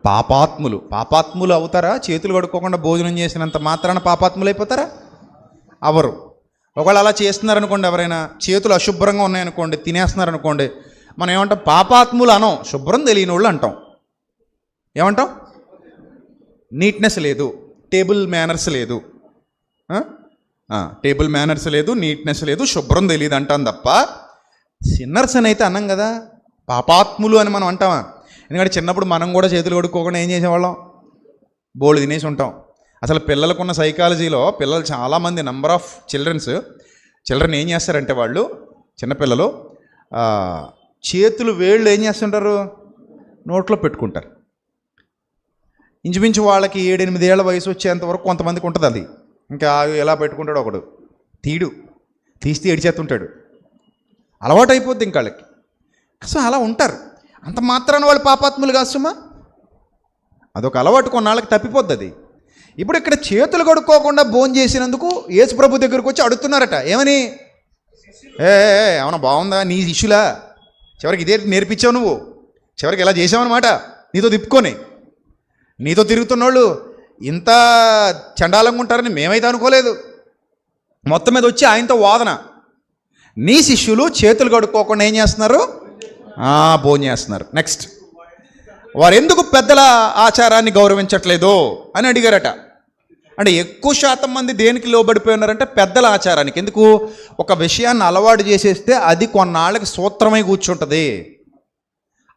పాపాత్ములు అవుతారా? చేతులు కడుక్కోకుండా భోజనం చేసినంత మాత్రాన పాపాత్ములు అయిపోతారా? అవరు. ఒకవేళ అలా చేస్తున్నారనుకోండి, ఎవరైనా చేతులు అశుభ్రంగా ఉన్నాయనుకోండి, తినేస్తున్నారనుకోండి, మనం ఏమంటాం? పాపాత్ములు అనం, శుభ్రం తెలియని వాళ్ళు అంటాం. ఏమంటాం? నీట్నెస్ లేదు, టేబుల్ మేనర్స్ లేదు, టేబుల్ మేనర్స్ లేదు, నీట్నెస్ లేదు, శుభ్రం తెలియదు అంటాం తప్ప సిన్నర్స్ అని అయితే అన్నాం కదా. పాపాత్ములు అని మనం అంటామా? ఎందుకంటే చిన్నప్పుడు మనం కూడా చేతులు కడుక్కోకుండా ఏం చేసేవాళ్ళం? బోల్డ్ తినేసి ఉంటాం. అసలు పిల్లలకున్న సైకాలజీలో పిల్లలు చాలామంది, నెంబర్ ఆఫ్ చిల్డ్రన్ ఏం చేస్తారంటే, వాళ్ళు చిన్నపిల్లలు చేతులు వేళ్ళు ఏం చేస్తుంటారు? నోట్లో పెట్టుకుంటారు. ఇంచుమించు వాళ్ళకి 7-8 ఏళ్ల వయసు వచ్చేంత వరకు కొంతమందికి ఉంటుంది అది. ఇంకా ఎలా పెట్టుకుంటాడు ఒకడు, తీస్తే ఏడిచేస్తుంటాడు. అలవాటు అయిపోద్ది ఇంక వాళ్ళకి. సో అలా ఉంటారు. అంత మాత్రాన వాళ్ళు పాపాత్ములు కాదు సుమా. అదొక అలవాటు, కొన్నాళ్ళకి తప్పిపోద్ది అది. ఇప్పుడు ఇక్కడ చేతులు కడుక్కోకుండా భోజనం చేసినందుకు యేసు ప్రభు దగ్గరకు వచ్చి అడుగుతున్నారట. ఏమని? ఏమన్నా బాగుందా? నీ శిష్యులా? చివరికి ఇదే నేర్పించావు నువ్వు, చివరికి ఇలా చేసావన్నమాట. నీతో తిప్పుకొని, నీతో తిరుగుతున్నోళ్ళు ఇంత చండాలంగా ఉంటారని మేమైతే అనుకోలేదు. మొత్తం మీద వచ్చి ఆయనతో వాదన. నీ శిష్యులు చేతులు కడుక్కోకుండా ఏం చేస్తున్నారు? భోజనం చేస్తున్నారు. నెక్స్ట్, వారు ఎందుకు పెద్దల ఆచారాన్ని గౌరవించట్లేదు అని అడిగారట. అంటే ఎక్కువ శాతం మంది దేనికి లోబడిపోయి ఉన్నారంటే? పెద్దల ఆచారానికి. ఎందుకు? ఒక విషయాన్ని అలవాటు చేసేస్తే అది కొన్నాళ్ళకి సూత్రమై కూర్చుంటుంది.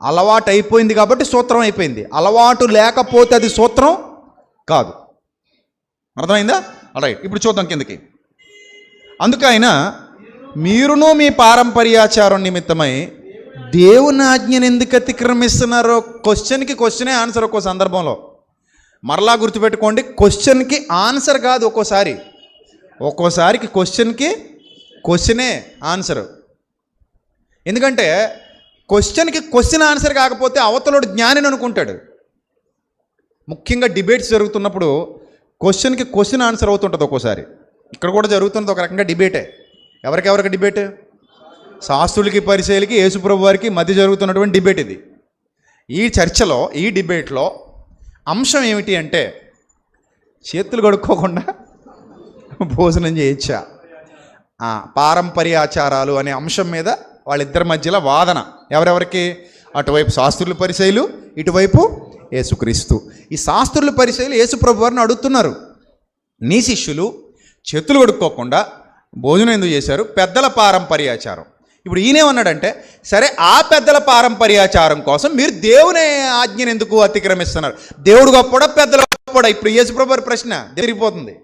అలవాటు అయిపోయింది కాబట్టి సూత్రం అయిపోయింది. అలవాటు లేకపోతే అది సూత్రం కాదు. అర్థమైందా? రైట్, ఇప్పుడు చూద్దాం కిందకి. అందుకైనా మీరును మీ పారంపర్యాచారం నిమిత్తమై దేవుని ఆజ్ఞను ఎందుకు అతిక్రమిస్తున్నారో? క్వశ్చన్కి క్వశ్చనే ఆన్సర్. ఒక్కో సందర్భంలో మరలా గుర్తుపెట్టుకోండి, క్వశ్చన్కి ఆన్సర్ కాదు ఒక్కోసారికి క్వశ్చన్కి క్వశ్చనే ఆన్సర్. ఎందుకంటే క్వశ్చన్కి క్వశ్చన్ ఆన్సర్ కాకపోతే అవతలోడు జ్ఞానిని అనుకుంటాడు. ముఖ్యంగా డిబేట్స్ జరుగుతున్నప్పుడు క్వశ్చన్కి క్వశ్చన్ ఆన్సర్ అవుతుంటుంది ఒక్కోసారి. ఇక్కడ కూడా జరుగుతున్నది ఒక రకంగా డిబేటే. ఎవరికి డిబేట్? శాస్త్రులకి పరిచయులకి యేసుప్రభు వారికి మధ్య జరుగుతున్నటువంటి డిబేట్ ఇది. ఈ చర్చలో, ఈ డిబేట్లో అంశం ఏమిటి అంటే, చేతులు కడుక్కోకుండా భోజనం చేయొచ్చా? పారంపర్యాచారాలు అనే అంశం మీద వాళ్ళిద్దరి మధ్యలో వాదన. ఎవరెవరికి? అటువైపు శాస్త్రులు పరిసయ్యులు, ఇటువైపు యేసుక్రీస్తు. ఈ శాస్త్రులు పరిసయ్యులు యేసు ప్రభు వారిని అడుగుతున్నారు, నీ శిష్యులు చేతులు కడుక్కోకుండా భోజనం ఎందుకు చేశారు? పెద్దల పారంపర్యాచారం. ఇప్పుడు ఈయనేమన్నాడంటే, సరే ఆ పెద్దల పారంపర్యాచారం కోసం మీరు దేవుని ఆజ్ఞను ఎందుకు అతిక్రమిస్తున్నారు? దేవుడు గొప్పడా పెద్దలు గొప్పడా? ఇప్పుడు యేసు ప్రభు వారి ప్రశ్న తిరిగిపోతుంది.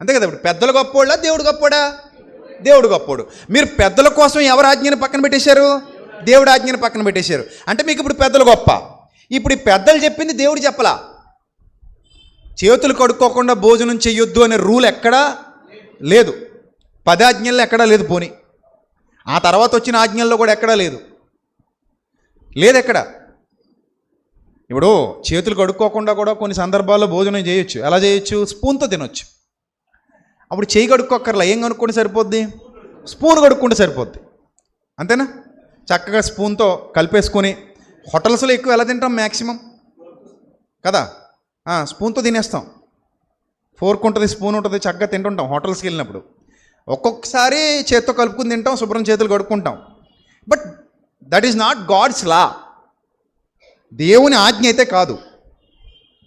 అంతే కదా. ఇప్పుడు పెద్దలు గొప్పోడా దేవుడు గొప్పోడా? దేవుడు గొప్పోడు. మీరు పెద్దల కోసం ఎవరి ఆజ్ఞను పక్కన పెట్టేశారు? దేవుడి ఆజ్ఞను పక్కన పెట్టేశారు. అంటే మీకు ఇప్పుడు పెద్దలు గొప్ప. ఇప్పుడు ఈ పెద్దలు చెప్పింది దేవుడు చెప్పలా. చేతులు కడుక్కోకుండా భోజనం చెయ్యొద్దు అనే రూల్ ఎక్కడా లేదు. 10 ఆజ్ఞల్లో ఎక్కడా లేదు. పోనీ ఆ తర్వాత వచ్చిన ఆజ్ఞల్లో కూడా ఎక్కడా లేదు. ఎక్కడ. ఇప్పుడు చేతులు కడుక్కోకుండా కూడా కొన్ని సందర్భాల్లో భోజనం చేయొచ్చు. ఎలా చేయొచ్చు? స్పూన్తో తినొచ్చు. అప్పుడు చేయి కడుక్కోక్కర్లా, ఏం కనుక్కుంటే సరిపోద్ది? స్పూన్ కడుక్కుంటే సరిపోద్ది. అంతేనా? చక్కగా స్పూన్తో కలిపేసుకొని, హోటల్స్లో ఎక్కువ ఎలా తింటాం? మ్యాక్సిమం కదా, స్పూన్తో తినేస్తాం. ఫోర్క్ ఉంటుంది, స్పూన్ ఉంటుంది, చక్కగా తింటుంటాం హోటల్స్కి వెళ్ళినప్పుడు. ఒక్కొక్కసారి చేత్తో కలుపుకుని తింటాం, శుభ్రం చేతులు కడుక్కుంటాం. But that is not God's law. దేవుని ఆజ్ఞ అయితే కాదు.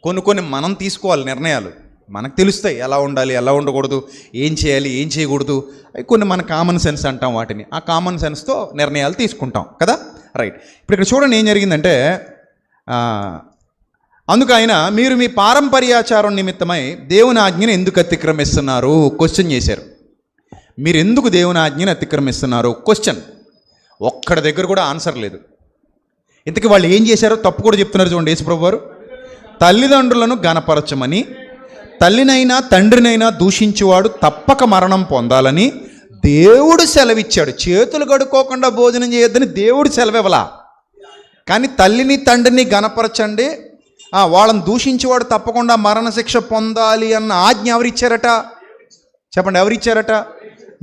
కొన్ని మనం తీసుకోవాలి నిర్ణయాలు. మనకు తెలుస్తాయి ఎలా ఉండాలి, ఎలా ఉండకూడదు, ఏం చేయాలి, ఏం చేయకూడదు. కొన్ని మన కామన్ సెన్స్ అంటాం వాటిని. ఆ కామన్ సెన్స్తో నిర్ణయాలు తీసుకుంటాం కదా. రైట్. ఇప్పుడు ఇక్కడ చూడండి ఏం జరిగిందంటే, అందుకు ఆయన, మీరు మీ పారంపర్యాచారం నిమిత్తమై దేవుని ఆజ్ఞను ఎందుకు అతిక్రమిస్తున్నారు? క్వశ్చన్ చేశారు. మీరు ఎందుకు దేవుని ఆజ్ఞను అతిక్రమిస్తున్నారు? క్వశ్చన్. ఒక్కడి దగ్గర కూడా ఆన్సర్ లేదు. ఇంతకీ వాళ్ళు ఏం చేశారో తప్పు కూడా చెప్తున్నారు. చూడండి యేసుప్రభు వారు, తల్లిదండ్రులను గణపరచమని తల్లినైనా తండ్రినైనా దూషించేవాడు తప్పక మరణం పొందాలని దేవుడు సెలవిచ్చాడు. చేతులు కడుక్కోకుండా భోజనం చేయొద్దని దేవుడు సెలవివ్వలా. కానీ తల్లిని తండ్రిని గణపరచండి, వాళ్ళని దూషించేవాడు తప్పకుండా మరణశిక్ష పొందాలి అన్న ఆజ్ఞ ఎవరిచ్చారట? చెప్పండి, ఎవరిచ్చారట?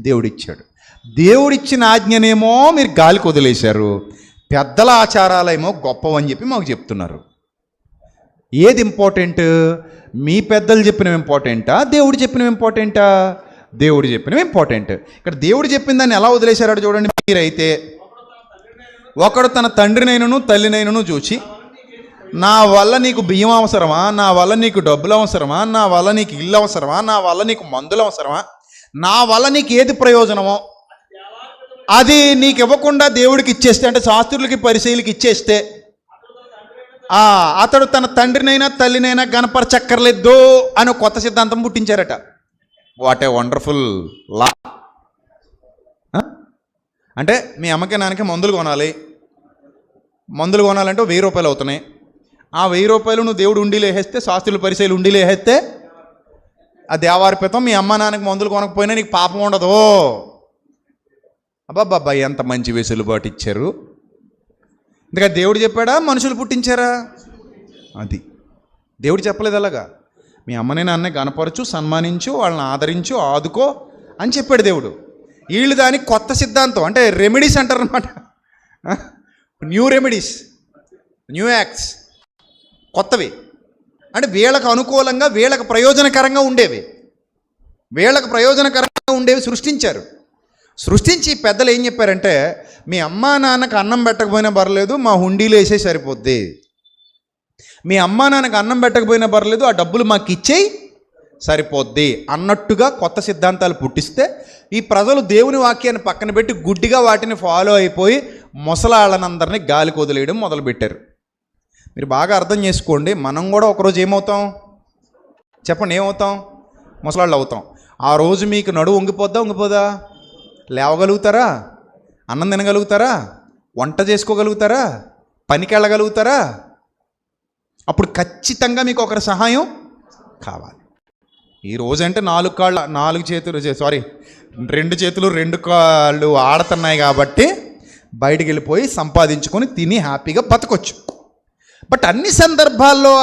దేవుడిచ్చాడు. దేవుడిచ్చిన ఆజ్ఞనేమో మీరు గాలికి వదిలేశారు. పెద్దల ఆచారాలేమో గొప్పవని చెప్పి మాకు చెప్తున్నారు. ఏది ఇంపార్టెంట్? మీ పెద్దలు చెప్పినవి ఇంపార్టెంటా, దేవుడు చెప్పినవి ఇంపార్టెంటా? దేవుడు చెప్పినవి ఇంపార్టెంట్. ఇక్కడ దేవుడు చెప్పిన దాన్ని ఎలా వదిలేశారో చూడండి. మీరైతే ఒకడు తన తండ్రినైనను తల్లినైనను చూచి, నా వల్ల నీకు బియ్యం అవసరమా, నా వల్ల నీకు డబ్బులు అవసరమా, నా వల్ల నీకు ఇల్లు అవసరమా, నా వల్ల నీకు మందులు అవసరమా, నా వల్ల నీకు ఏది ప్రయోజనమో అది నీకు ఇవ్వకుండా దేవుడికి ఇచ్చేస్తే, అంటే శాస్త్రులకి పరిచయులకి ఇచ్చేస్తే, అతడు తన తండ్రినైనా తల్లినైనా గణపరచక్కర్లేదు అని కొత్త సిద్ధాంతం పుట్టించారట. వాట్ ఏ వండర్ఫుల్ లా. అంటే మీ అమ్మకి నాన్నకి మందులు కొనాలి. మందులు కొనాలంటే 1000 రూపాయలు అవుతున్నాయి. ఆ 1000 రూపాయలు నువ్వు దేవుడు ఉండి లేసేస్తే, శాస్త్రుల పరిచయులు ఉండి లేసేస్తే, ఆ దేవార్పితం మీ అమ్మ నాన్నకి మందులు కొనకపోయినా నీకు పాపం ఉండదు. అబ్బాబ్బా, ఎంత మంచి వెసులుబాటు ఇచ్చారు. ఇందుక దేవుడు చెప్పాడా, మనుషులు పుట్టించారా? అది దేవుడు చెప్పలేదు. అలాగా మీ అమ్మని నాన్నే గణపరచు, సన్మానించు, వాళ్ళని ఆదరించు, ఆదుకో అని చెప్పాడు దేవుడు. వీళ్ళు దానికి కొత్త సిద్ధాంతం, అంటే రెమెడీస్ అంటారు అనమాట. న్యూ రెమెడీస్, న్యూ యాక్ట్స్, కొత్తవి. అంటే వీళ్ళకు అనుకూలంగా, వీళ్ళకు ప్రయోజనకరంగా ఉండేవి, సృష్టించారు. సృష్టించి పెద్దలు ఏం చెప్పారంటే, మీ అమ్మా నాన్నకు అన్నం పెట్టకపోయినా పర్లేదు, మా హుండీలో వేసే సరిపోద్ది. మీ అమ్మా నాన్నకు అన్నం పెట్టకపోయినా పర్లేదు, ఆ డబ్బులు మాకు ఇచ్చేయి సరిపోద్ది అన్నట్టుగా కొత్త సిద్ధాంతాలు పుట్టిస్తే, ఈ ప్రజలు దేవుని వాక్యాన్ని పక్కన పెట్టి గుడ్డిగా వాటిని ఫాలో అయిపోయి ముసలాళ్ళనందరినీ గాలికి వదిలేయడం మొదలుపెట్టారు. మీరు బాగా అర్థం చేసుకోండి. మనం కూడా ఒకరోజు ఏమవుతాం చెప్పండి? ఏమవుతాం? ముసలాళ్ళు అవుతాం. ఆ రోజు మీకు నడువు వంగిపోద్దా? లేవగలుగుతారా? అన్నం తినగలుగుతారా? వంట చేసుకోగలుగుతారా? పనికి వెళ్ళగలుగుతారా? అప్పుడు ఖచ్చితంగా మీకు ఒకరి సహాయం కావాలి. ఈ రోజంటే 2 చేతులు 2 కాళ్ళు ఆడుతున్నాయి కాబట్టి బయటికి వెళ్ళిపోయి సంపాదించుకొని తిని హ్యాపీగా బతకొచ్చు. బట్ అన్ని సందర్భాల్లో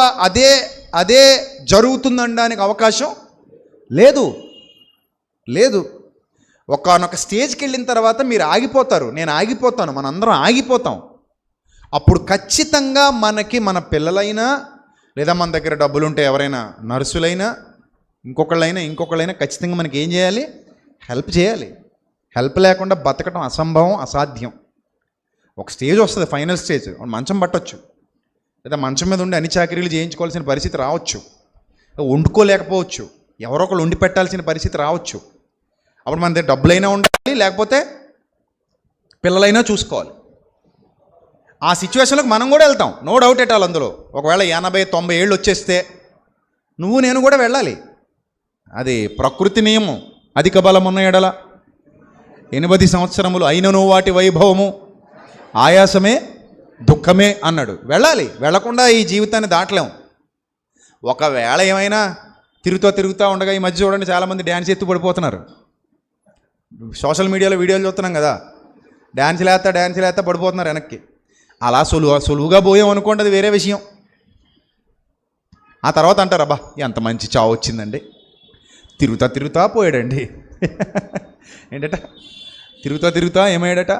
అదే జరుగుతుందనడానికి అవకాశం లేదు. ఒకానొక స్టేజ్కి వెళ్ళిన తర్వాత మీరు ఆగిపోతారు, నేను ఆగిపోతాను, మనందరం ఆగిపోతాం. అప్పుడు ఖచ్చితంగా మనకి మన పిల్లలైనా, లేదా మన దగ్గర డబ్బులుంటే ఎవరైనా నర్సులైనా, ఇంకొకళ్ళైనా ఖచ్చితంగా మనకి ఏం చేయాలి? హెల్ప్ చేయాలి. హెల్ప్ లేకుండా బతకడం అసంభవం, అసాధ్యం. ఒక స్టేజ్ వస్తుంది, ఫైనల్ స్టేజ్. మంచం పట్టొచ్చు, లేదా మంచం మీద ఉండి అన్ని చాకరీలు చేయించుకోవాల్సిన పరిస్థితి రావచ్చు, వండుకోలేకపోవచ్చు, ఎవరో ఒకళ్ళు వండి పెట్టాల్సిన పరిస్థితి రావచ్చు. అప్పుడు మన దగ్గర డబ్బులైనా ఉండాలి, లేకపోతే పిల్లలైనా చూసుకోవాలి. ఆ సిచ్యువేషన్లోకి మనం కూడా వెళ్తాం, నో డౌట్ ఎట్ ఆల్. అందులో ఒకవేళ 80-90 ఏళ్ళు వచ్చేస్తే నువ్వు నేను కూడా వెళ్ళాలి. అది ప్రకృతి నియమం. అధిక బలం ఉన్న ఎడల 80 సంవత్సరములు అయినను వాటి వైభవము ఆయాసమే దుఃఖమే అన్నాడు. వెళ్ళాలి, వెళ్లకుండా ఈ జీవితాన్ని దాటలేము. ఒకవేళ ఏమైనా తిరుగుతూ ఉండగా ఈ మధ్య చూడండి చాలామంది డ్యాన్స్ ఎత్తు పడిపోతున్నారు. సోషల్ మీడియాలో వీడియోలు చూస్తున్నాం కదా, డ్యాన్స్లు వేస్తా పడిపోతున్నారు వెనక్కి. అలా సులువుగా పోయాం అనుకోండి, అది వేరే విషయం. ఆ తర్వాత అంటారు, అబ్బా ఎంత మంచి చావు వచ్చిందండి, తిరుగుతా పోయాడండి. ఏంటట? తిరుగుతా ఏమయ్యాడట?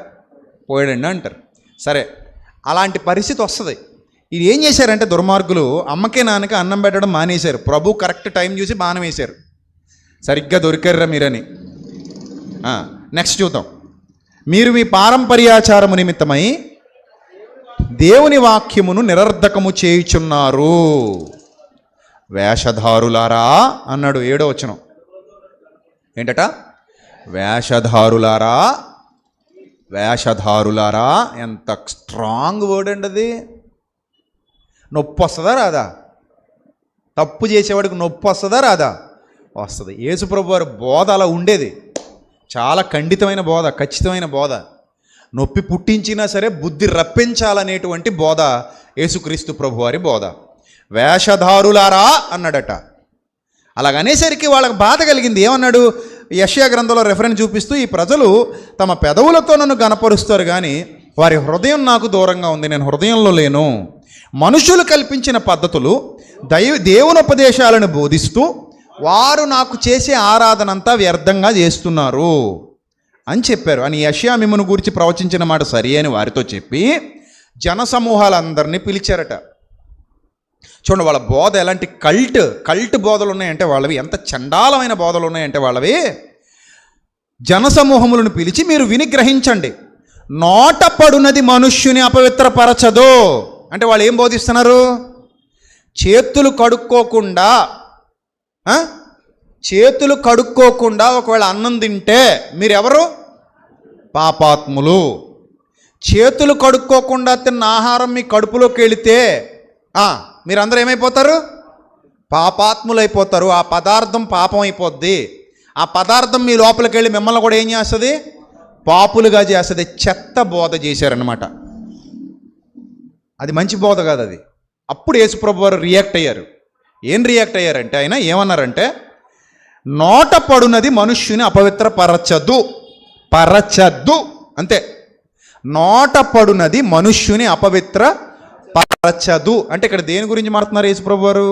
పోయాడండి అంటారు. సరే, అలాంటి పరిస్థితి వస్తుంది. ఇది ఏం చేశారంటే దుర్మార్గులు అమ్మకే నాన్నకి అన్నం పెట్టడం మానేశారు. ప్రభు కరెక్ట్ టైం చూసి బాణం వేశారు. సరిగ్గా దొరికారా మీరని. నెక్స్ట్ చూద్దాం. మీరు మీ పారంపర్యాచారము నిమిత్తమై దేవుని వాక్యమును నిరర్ధకము చేయుచున్నారు. వేషధారులారా అన్నాడు 7వ వచనం. ఏంటట? వేషధారులారా. ఎంత స్ట్రాంగ్ వర్డ్ అండి అది. నొప్పి వస్తుందా రాదా? తప్పు చేసేవాడికి నొప్పి వస్తుందా రాదా? వస్తుంది. యేసుప్రభు వారి బోధ అలా ఉండేది. చాలా ఖండితమైన బోధ, ఖచ్చితమైన బోధ. నొప్పి పుట్టించినా సరే బుద్ధి రప్పించాలనేటువంటి బోధ యేసుక్రీస్తు ప్రభు వారి బోధ. వేషధారులారా అన్నాడట. అలాగనేసరికి వాళ్ళకి బాధ కలిగింది. ఏమన్నాడు? యెషయా గ్రంథంలో రెఫరెన్స్ చూపిస్తూ, ఈ ప్రజలు తమ పెదవులతో నన్ను గనపరుస్తారు కానీ వారి హృదయం నాకు దూరంగా ఉంది, నేను హృదయంలో లేను. మనుషులు కల్పించిన పద్ధతులు దేవునోపదేశాలను బోధిస్తూ వారు నాకు చేసే ఆరాధనంతా వ్యర్థంగా చేస్తున్నారు అని చెప్పారు అని యెషయా మిమ్మును గురించి ప్రవచించిన మాట సరి అని వారితో చెప్పి జనసమూహాలందరినీ పిలిచారట. చూడండి వాళ్ళ బోధ ఎలాంటి కల్ట్ బోధలు ఉన్నాయంటే వాళ్ళవి, ఎంత చండాలమైన బోధలు ఉన్నాయంటే వాళ్ళవి. జనసమూహములను పిలిచి మీరు విని గ్రహించండి. నోట పడునది మనుష్యుని అపవిత్రపరచదు. అంటే వాళ్ళు ఏం బోధిస్తున్నారు? చేతులు కడుక్కోకుండా ఒకవేళ అన్నం తింటే మీరెవరు? పాపాత్ములు. చేతులు కడుక్కోకుండా తిన్న ఆహారం మీ కడుపులోకి వెళితే మీరందరూ ఏమైపోతారు? పాపాత్ములు అయిపోతారు. ఆ పదార్థం పాపం అయిపోద్ది. ఆ పదార్థం మీ లోపలికి వెళ్ళి మిమ్మల్ని కూడా ఏం చేస్తుంది? పాపులుగా చేస్తుంది. చెత్త బోధ చేశారనమాట. అది మంచి బోధ కాదు అది. అప్పుడు యేసుప్రభు వారు రియాక్ట్ అయ్యారు. ఏం రియాక్ట్ అయ్యారంటే, ఆయన ఏమన్నారంటే, నోట పడునది మనుష్యుని అపవిత్రపరచదు. అంతే. నోట పడునది మనుష్యుని అపవిత్రపరచదు అంటే ఇక్కడ దేని గురించి మాట్లాడుతున్నారు యేసుప్రభు వారు?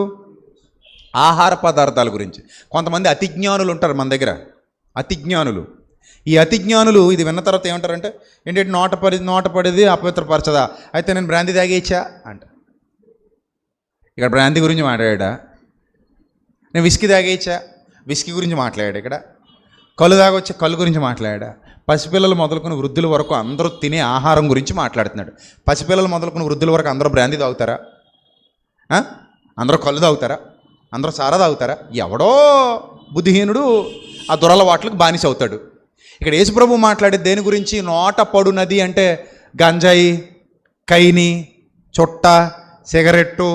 ఆహార పదార్థాల గురించి. కొంతమంది అతిజ్ఞానులు ఉంటారు మన దగ్గర, అతిజ్ఞానులు. ఈ అతిజ్ఞానులు ఇది విన్న తర్వాత ఏమంటారంటే, ఏంటంటే నోట పడేది అపవిత్రపరచదా, అయితే నేను బ్రాంతి తాగేయచ్చా అంట. ఇక్కడ బ్రాంతి గురించి మాట్లాడా. నేను విస్కీ తాగేయచ్చా, విస్కీ గురించి మాట్లాడా. ఇక్కడ కళ్ళు తాగొచ్చా, కళ్ళు గురించి మాట్లాడా. పసిపిల్లలు మొదలుకొని వృద్ధుల వరకు అందరూ తినే ఆహారం గురించి మాట్లాడుతున్నాడు. పసిపిల్లలు మొదలుకొని వృద్ధుల వరకు అందరూ బ్రాంతి తాగుతారా? అందరూ కళ్ళు తాగుతారా? అందరూ సారా తాగుతారా? ఎవడో బుద్ధిహీనుడు ఆ దురలవాట్లకు బానిస అవుతాడు. ఇక్కడ యేసుప్రభు మాట్లాడేది దేని గురించి? నోట పడునది అంటే గంజాయి, కైని, చుట్ట, cigarette,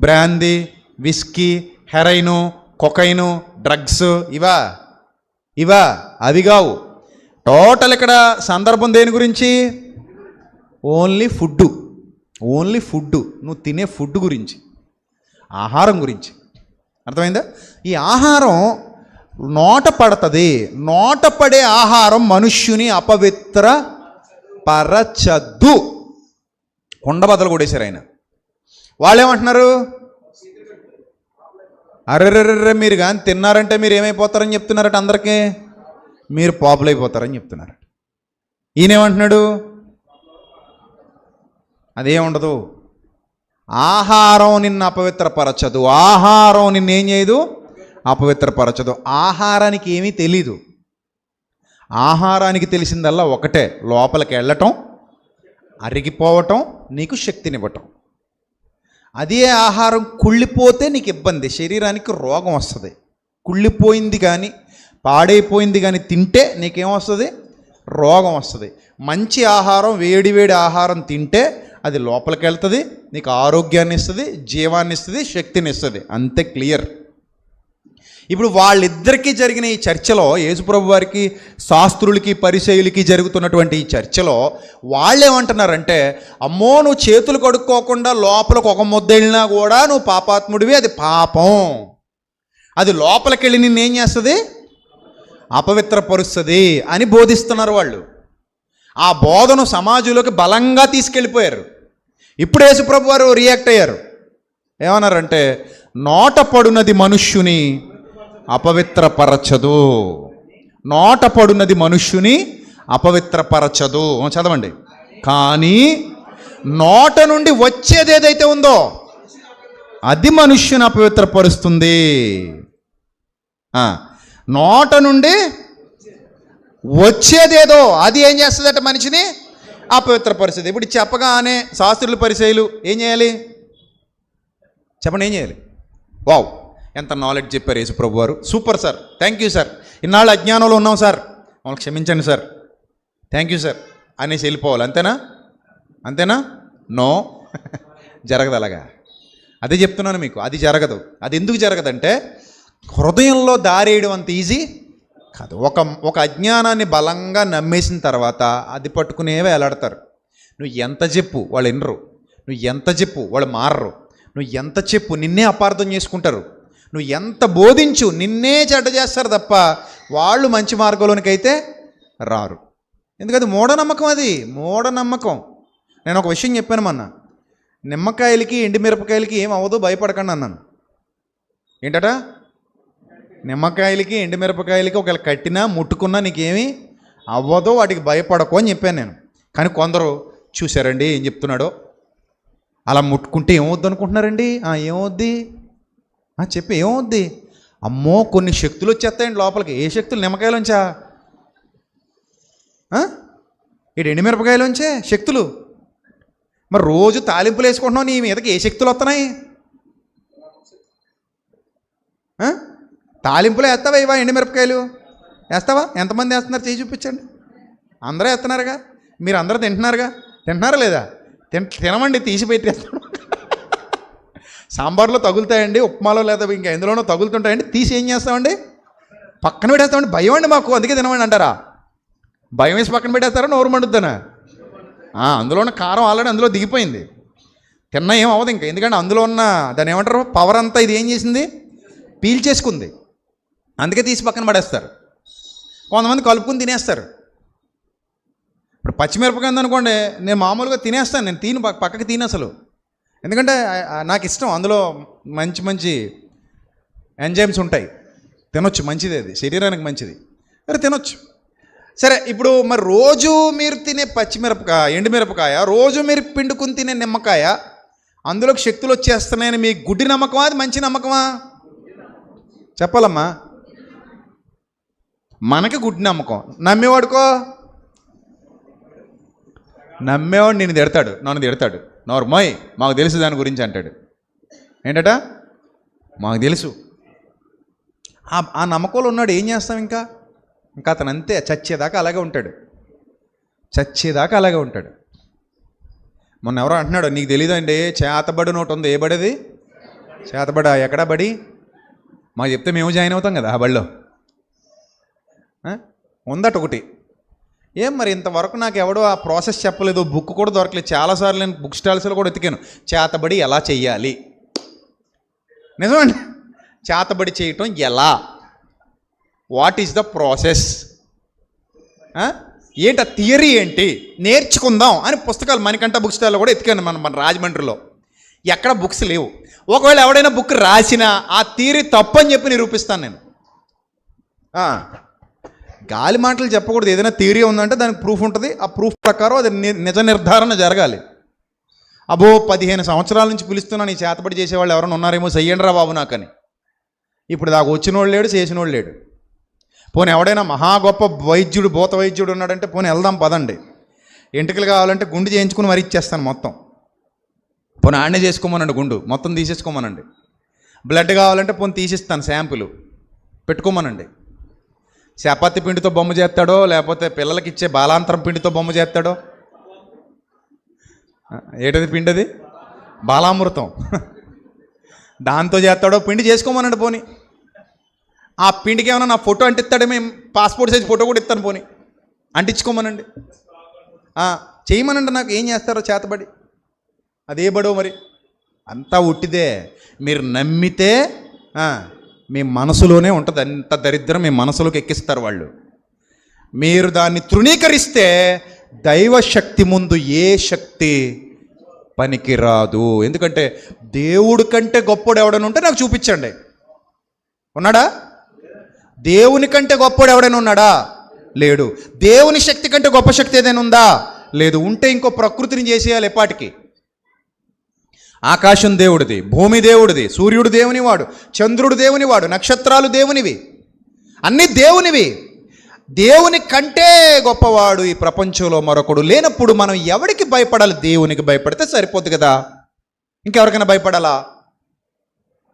brandy, whisky, హెరైను, cocaine, drugs, ఇవా అవి కావు. టోటల్ ఇక్కడ సందర్భం దేని గురించి? Only food. నువ్వు తినే ఫుడ్ గురించి, ఆహారం గురించి. అర్థమైందా? ఈ ఆహారం నోట పడుతుంది. నోట పడే ఆహారం మనుష్యుని అపవిత్ర పరచదు. కొండబద్దలు కొడేశారు ఆయన. వాళ్ళు ఏమంటున్నారు? అర్రెర్రెర్రె మీరు కానీ తిన్నారంటే మీరు ఏమైపోతారని చెప్తున్నారట అందరికీ? మీరు పాపులైపోతారని చెప్తున్నారట. ఈయనేమంటున్నాడు? అదేముండదు. ఆహారం నిన్ను అపవిత్రపరచదు. ఆహారం నిన్నేం చేయదు? అపవిత్రపరచదు. ఆహారానికి ఏమీ తెలీదు. ఆహారానికి తెలిసిందల్లా ఒకటే, లోపలికి వెళ్ళటం, అరిగిపోవటం, నీకు శక్తినివ్వటం. అదే ఆహారం కుళ్ళిపోతే నీకు ఇబ్బంది, శరీరానికి రోగం వస్తుంది. కుళ్ళిపోయింది కానీ పాడైపోయింది కానీ తింటే నీకేమొస్తుంది? రోగం వస్తుంది. మంచి ఆహారం, వేడి వేడి ఆహారం తింటే అది లోపలికి వెళ్తుంది, నీకు ఆరోగ్యాన్ని ఇస్తుంది, జీవాన్ని ఇస్తుంది, శక్తిని ఇస్తుంది. అంతే, క్లియర్. ఇప్పుడు వాళ్ళిద్దరికీ జరిగిన ఈ చర్చలో, యేసుప్రభు వారికి శాస్త్రులకి పరిసయ్యులకి జరుగుతున్నటువంటి ఈ చర్చలో వాళ్ళేమంటున్నారంటే, అమ్మో నువ్వు చేతులు కడుక్కోకుండా లోపలికి ఒక ముద్ద వెళ్ళినా కూడా నువ్వు పాపాత్ముడివి, అది పాపం, అది లోపలికి వెళ్ళి నిన్నేం చేస్తుంది? అపవిత్రపరుస్తుంది అని బోధిస్తున్నారు వాళ్ళు. ఆ బోధను సమాజంలోకి బలంగా తీసుకెళ్ళిపోయారు. ఇప్పుడు యేసుప్రభు వారు రియాక్ట్ అయ్యారు. ఏమన్నారంటే, నోట పడునది మనుష్యుని అపవిత్రపరచదు, నోట పడునది మనుష్యుని అపవిత్రపరచదు. చదవండి. కానీ నోట నుండి వచ్చేది ఏదైతే ఉందో అది మనుష్యుని అపవిత్రపరుస్తుంది. నోట నుండి వచ్చేదేదో అది ఏం చేస్తుందట? మనిషిని అపవిత్రపరుస్తుంది. ఇప్పుడు చెప్పగానే శాస్త్రులు పరిసయ్యులు ఏం చేయాలి? చెప్పండి, ఏం చేయాలి? వావ్, ఎంత నాలెడ్జ్ చెప్పారు యేసుప్రభు వారు, super sir, thank you sir, ఇన్నాళ్ళు అజ్ఞానంలో ఉన్నాం సార్, మమ్మల్ని క్షమించండి సార్, థ్యాంక్ యూ సార్ అనేసి వెళ్ళిపోవాలి. అంతేనా? అంతేనా? నో, జరగదు అలాగా. అదే చెప్తున్నాను మీకు, అది జరగదు. అది ఎందుకు జరగదంటే, హృదయంలో దారేయడం అంత ఈజీ కాదు. ఒక అజ్ఞానాన్ని బలంగా నమ్మేసిన తర్వాత అది పట్టుకునేవే ఎలాడతారు. నువ్వు ఎంత చెప్పు వాళ్ళు వినరు, నువ్వు ఎంత చెప్పు వాళ్ళు మారరు, నువ్వు ఎంత చెప్పు నిన్నే అపార్థం చేసుకుంటారు, నువ్వు ఎంత బోధించు నిన్నే చెడ్డ చేస్తారు తప్ప వాళ్ళు మంచి మార్గంలోనికి అయితే రారు. ఎందుకంటే మూఢనమ్మకం, అది మూఢనమ్మకం. నేను ఒక విషయం చెప్పాను మొన్న, నిమ్మకాయలకి ఎండుమిరపకాయలకి ఏం అవ్వదు, భయపడకండి అన్నాను. ఏంటట? నిమ్మకాయలకి ఎండుమిరపకాయలకి ఒకవేళ కట్టినా ముట్టుకున్నా నీకేమీ అవ్వదో, వాటికి భయపడకు అని చెప్పాను నేను. కానీ కొందరు చూశారండి ఏం చెప్తున్నాడో, అలా ముట్టుకుంటే ఏమవుద్ది అనుకుంటున్నారండి? ఏమవుద్ది చెప్పి, ఏమవుద్ది? అమ్మో కొన్ని శక్తులు వచ్చేస్తాయండి లోపలికి. ఏ శక్తులు? నిమ్మకాయలోంచా? ఇటు ఎండుమిరపకాయలోంచే శక్తులు. మరి రోజు తాలింపులు వేసుకుంటున్నావు, నీ మీదకి ఏ శక్తులు వస్తున్నాయి? తాలింపులు వేస్తావా? ఇవా ఎండుమిరపకాయలు వేస్తావా? ఎంతమంది వేస్తున్నారు? చేసి చూపించండి. అందరూ వేస్తున్నారుగా, మీరు అందరూ తింటున్నారా లేదా? తినమండి, తీసి పెట్టేస్తాం. సాంబార్లో తగులుతాయండి, ఉప్మాలో లేదా ఇంకా ఎందులోనో తగులుతుంటాయండి, తీసి ఏం చేస్తామండి? పక్కన పెట్టేస్తామండి. భయం అండి మాకు, అందుకే తినమండి అంటారా? భయం వేసి పక్కన పెట్టేస్తారా? నోరు మండుద్దనా? అందులోనే కారం ఆల్రెడీ అందులో దిగిపోయింది, తిన్నా ఏం అవ్వదు ఇంకా. ఎందుకంటే అందులో ఉన్న దాన్ని ఏమంటారు, పవర్ అంతా ఇది ఏం చేసింది? పీల్చేసుకుంది. అందుకే తీసి పక్కన పడేస్తారు. కొంతమంది కలుపుకుని తినేస్తారు. ఇప్పుడు పచ్చిమిరపకాయ ఉందనుకోండి, నేను మామూలుగా తినేస్తాను, నేను పక్కకి తిని అసలు. ఎందుకంటే నాకు ఇష్టం, అందులో మంచి మంచి ఎంజైమ్స్ ఉంటాయి, తినొచ్చు, మంచిది, అది శరీరానికి మంచిది, మరి తినొచ్చు. సరే, ఇప్పుడు మరి రోజు మీరు తినే పచ్చిమిరపకాయ, ఎండుమిరపకాయ, రోజు మీరు పిండుకుని తినే నిమ్మకాయ, అందులోకి శక్తులు వచ్చేస్తున్నాయని మీ గుడ్డి నమ్మకమా, అది మంచి నమ్మకమా? చెప్పాలమ్మా. మనకి గుడ్డి నమ్మకం. నమ్మేవాడుకో, నమ్మేవాడు నేను తిడతాడు, నన్ను తిడతాడు, నోర్మోయ్ మాకు తెలుసు దాని గురించి అంటాడు. ఏంటట? మాకు తెలుసు. ఆ నమ్మకంలో ఉన్నాడు, ఏం చేస్తాం? ఇంకా అతను అంతే, చచ్చేదాకా అలాగే ఉంటాడు, చచ్చేదాకా అలాగే ఉంటాడు. మొన్న ఎవరో అంటున్నాడు, నీకు తెలీదండి చేతబడి నోటు ఉంది. ఏ బడిది? చేతబడా? ఎక్కడా బడి? మాకు చెప్తే మేము జాయిన్ అవుతాం కదా ఆ బడిలో. ఉందట ఒకటి. ఏం మరి ఇంతవరకు నాకు ఎవడో ఆ ప్రాసెస్ చెప్పలేదు, బుక్ కూడా దొరకలేదు. చాలాసార్లు నేను బుక్ స్టాల్స్లో కూడా ఎతికాను, చేతబడి ఎలా చెయ్యాలి. నిజమండి, చేతబడి చేయటం ఎలా, వాట్ ఈజ్ ద ప్రాసెస్, ఏంటి ఆ థియరీ ఏంటి, నేర్చుకుందాం అని పుస్తకాలు మణికంఠ బుక్ స్టాల్లో కూడా ఎతికాను. మన రాజమండ్రిలో ఎక్కడ బుక్స్ లేవు. ఒకవేళ ఎవడైనా బుక్ రాసినా ఆ థియరీ తప్పని చెప్పి నిరూపిస్తాను నేను. గాలి మాటలు చెప్పకూడదు. ఏదైనా థియరీ ఉందంటే దానికి ప్రూఫ్ ఉంటుంది, ఆ ప్రూఫ్ ప్రకారం అది నిజ నిర్ధారణ జరగాలి. అబ్బో 15 సంవత్సరాల నుంచి పిలుస్తున్నాను ఈ చేతబడి చేసేవాళ్ళు ఎవరైనా ఉన్నారేమో, చెయ్యండి రా బాబు నాకని. ఇప్పుడు దాకా వచ్చినోడు లేడు, చేసినోడు లేడు. పోనీ ఎవడైనా మహా గొప్ప వైద్యుడు, భూత వైద్యుడు ఉన్నాడంటే పోనీ వెళ్దాం పదండి. ఎంటుకలు కావాలంటే గుండు చేయించుకుని మరి ఇచ్చేస్తాను మొత్తం. పోనీ ఆడనే చేసుకోమనండి, గుండు మొత్తం తీసేసుకోమనండి. బ్లడ్ కావాలంటే పోనీ తీసిస్తాను, శాంపుల్ పెట్టుకోమనండి. చపాతి పిండితో బొమ్మ చేస్తాడో లేకపోతే పిల్లలకి ఇచ్చే బాలాంతరం పిండితో బొమ్మ చేస్తాడో. ఏంటది పిండి? అది బాలామృతం. దాంతో చేస్తాడో పిండి చేసుకోమనండి. పోనీ ఆ పిండికి ఏమైనా నా ఫోటో అంటిస్తాడే, మేము పాస్పోర్ట్ సైజ్ ఫోటో కూడా ఇస్తాను, పోనీ అంటించుకోమనండి. చేయమనండి, నాకు ఏం చేస్తారో చేతబడి. అదే బడో మరి అంతా ఉట్టిదే. మీరు నమ్మితే మీ మనసులోనే ఉంటుంది. అంత దరిద్రం మీ మనసులోకి ఎక్కిస్తారు వాళ్ళు. మీరు దాన్ని తృణీకరిస్తే దైవశక్తి ముందు ఏ శక్తి పనికిరాదు. ఎందుకంటే దేవుడి కంటే గొప్పోడు ఎవడైనా ఉంటే నాకు చూపించండి. ఉన్నాడా? దేవుని కంటే గొప్పోడు ఎవడైనా ఉన్నాడా? లేడు. దేవుని శక్తి కంటే గొప్ప శక్తి ఏదైనా ఉందా? లేదు. ఉంటే ఇంకో ప్రకృతిని చేసేయాలి ఎప్పటికి. ఆకాశం దేవుడిది, భూమి దేవుడిది, సూర్యుడు దేవునివాడు, చంద్రుడు దేవునివాడు, నక్షత్రాలు దేవునివి, అన్నీ దేవునివి. దేవుని కంటే గొప్పవాడు ఈ ప్రపంచంలో మరొకడు లేనప్పుడు మనం ఎవరికి భయపడాలి? దేవునికి భయపడితే సరిపోద్ది కదా. ఇంకెవరికైనా భయపడాలా?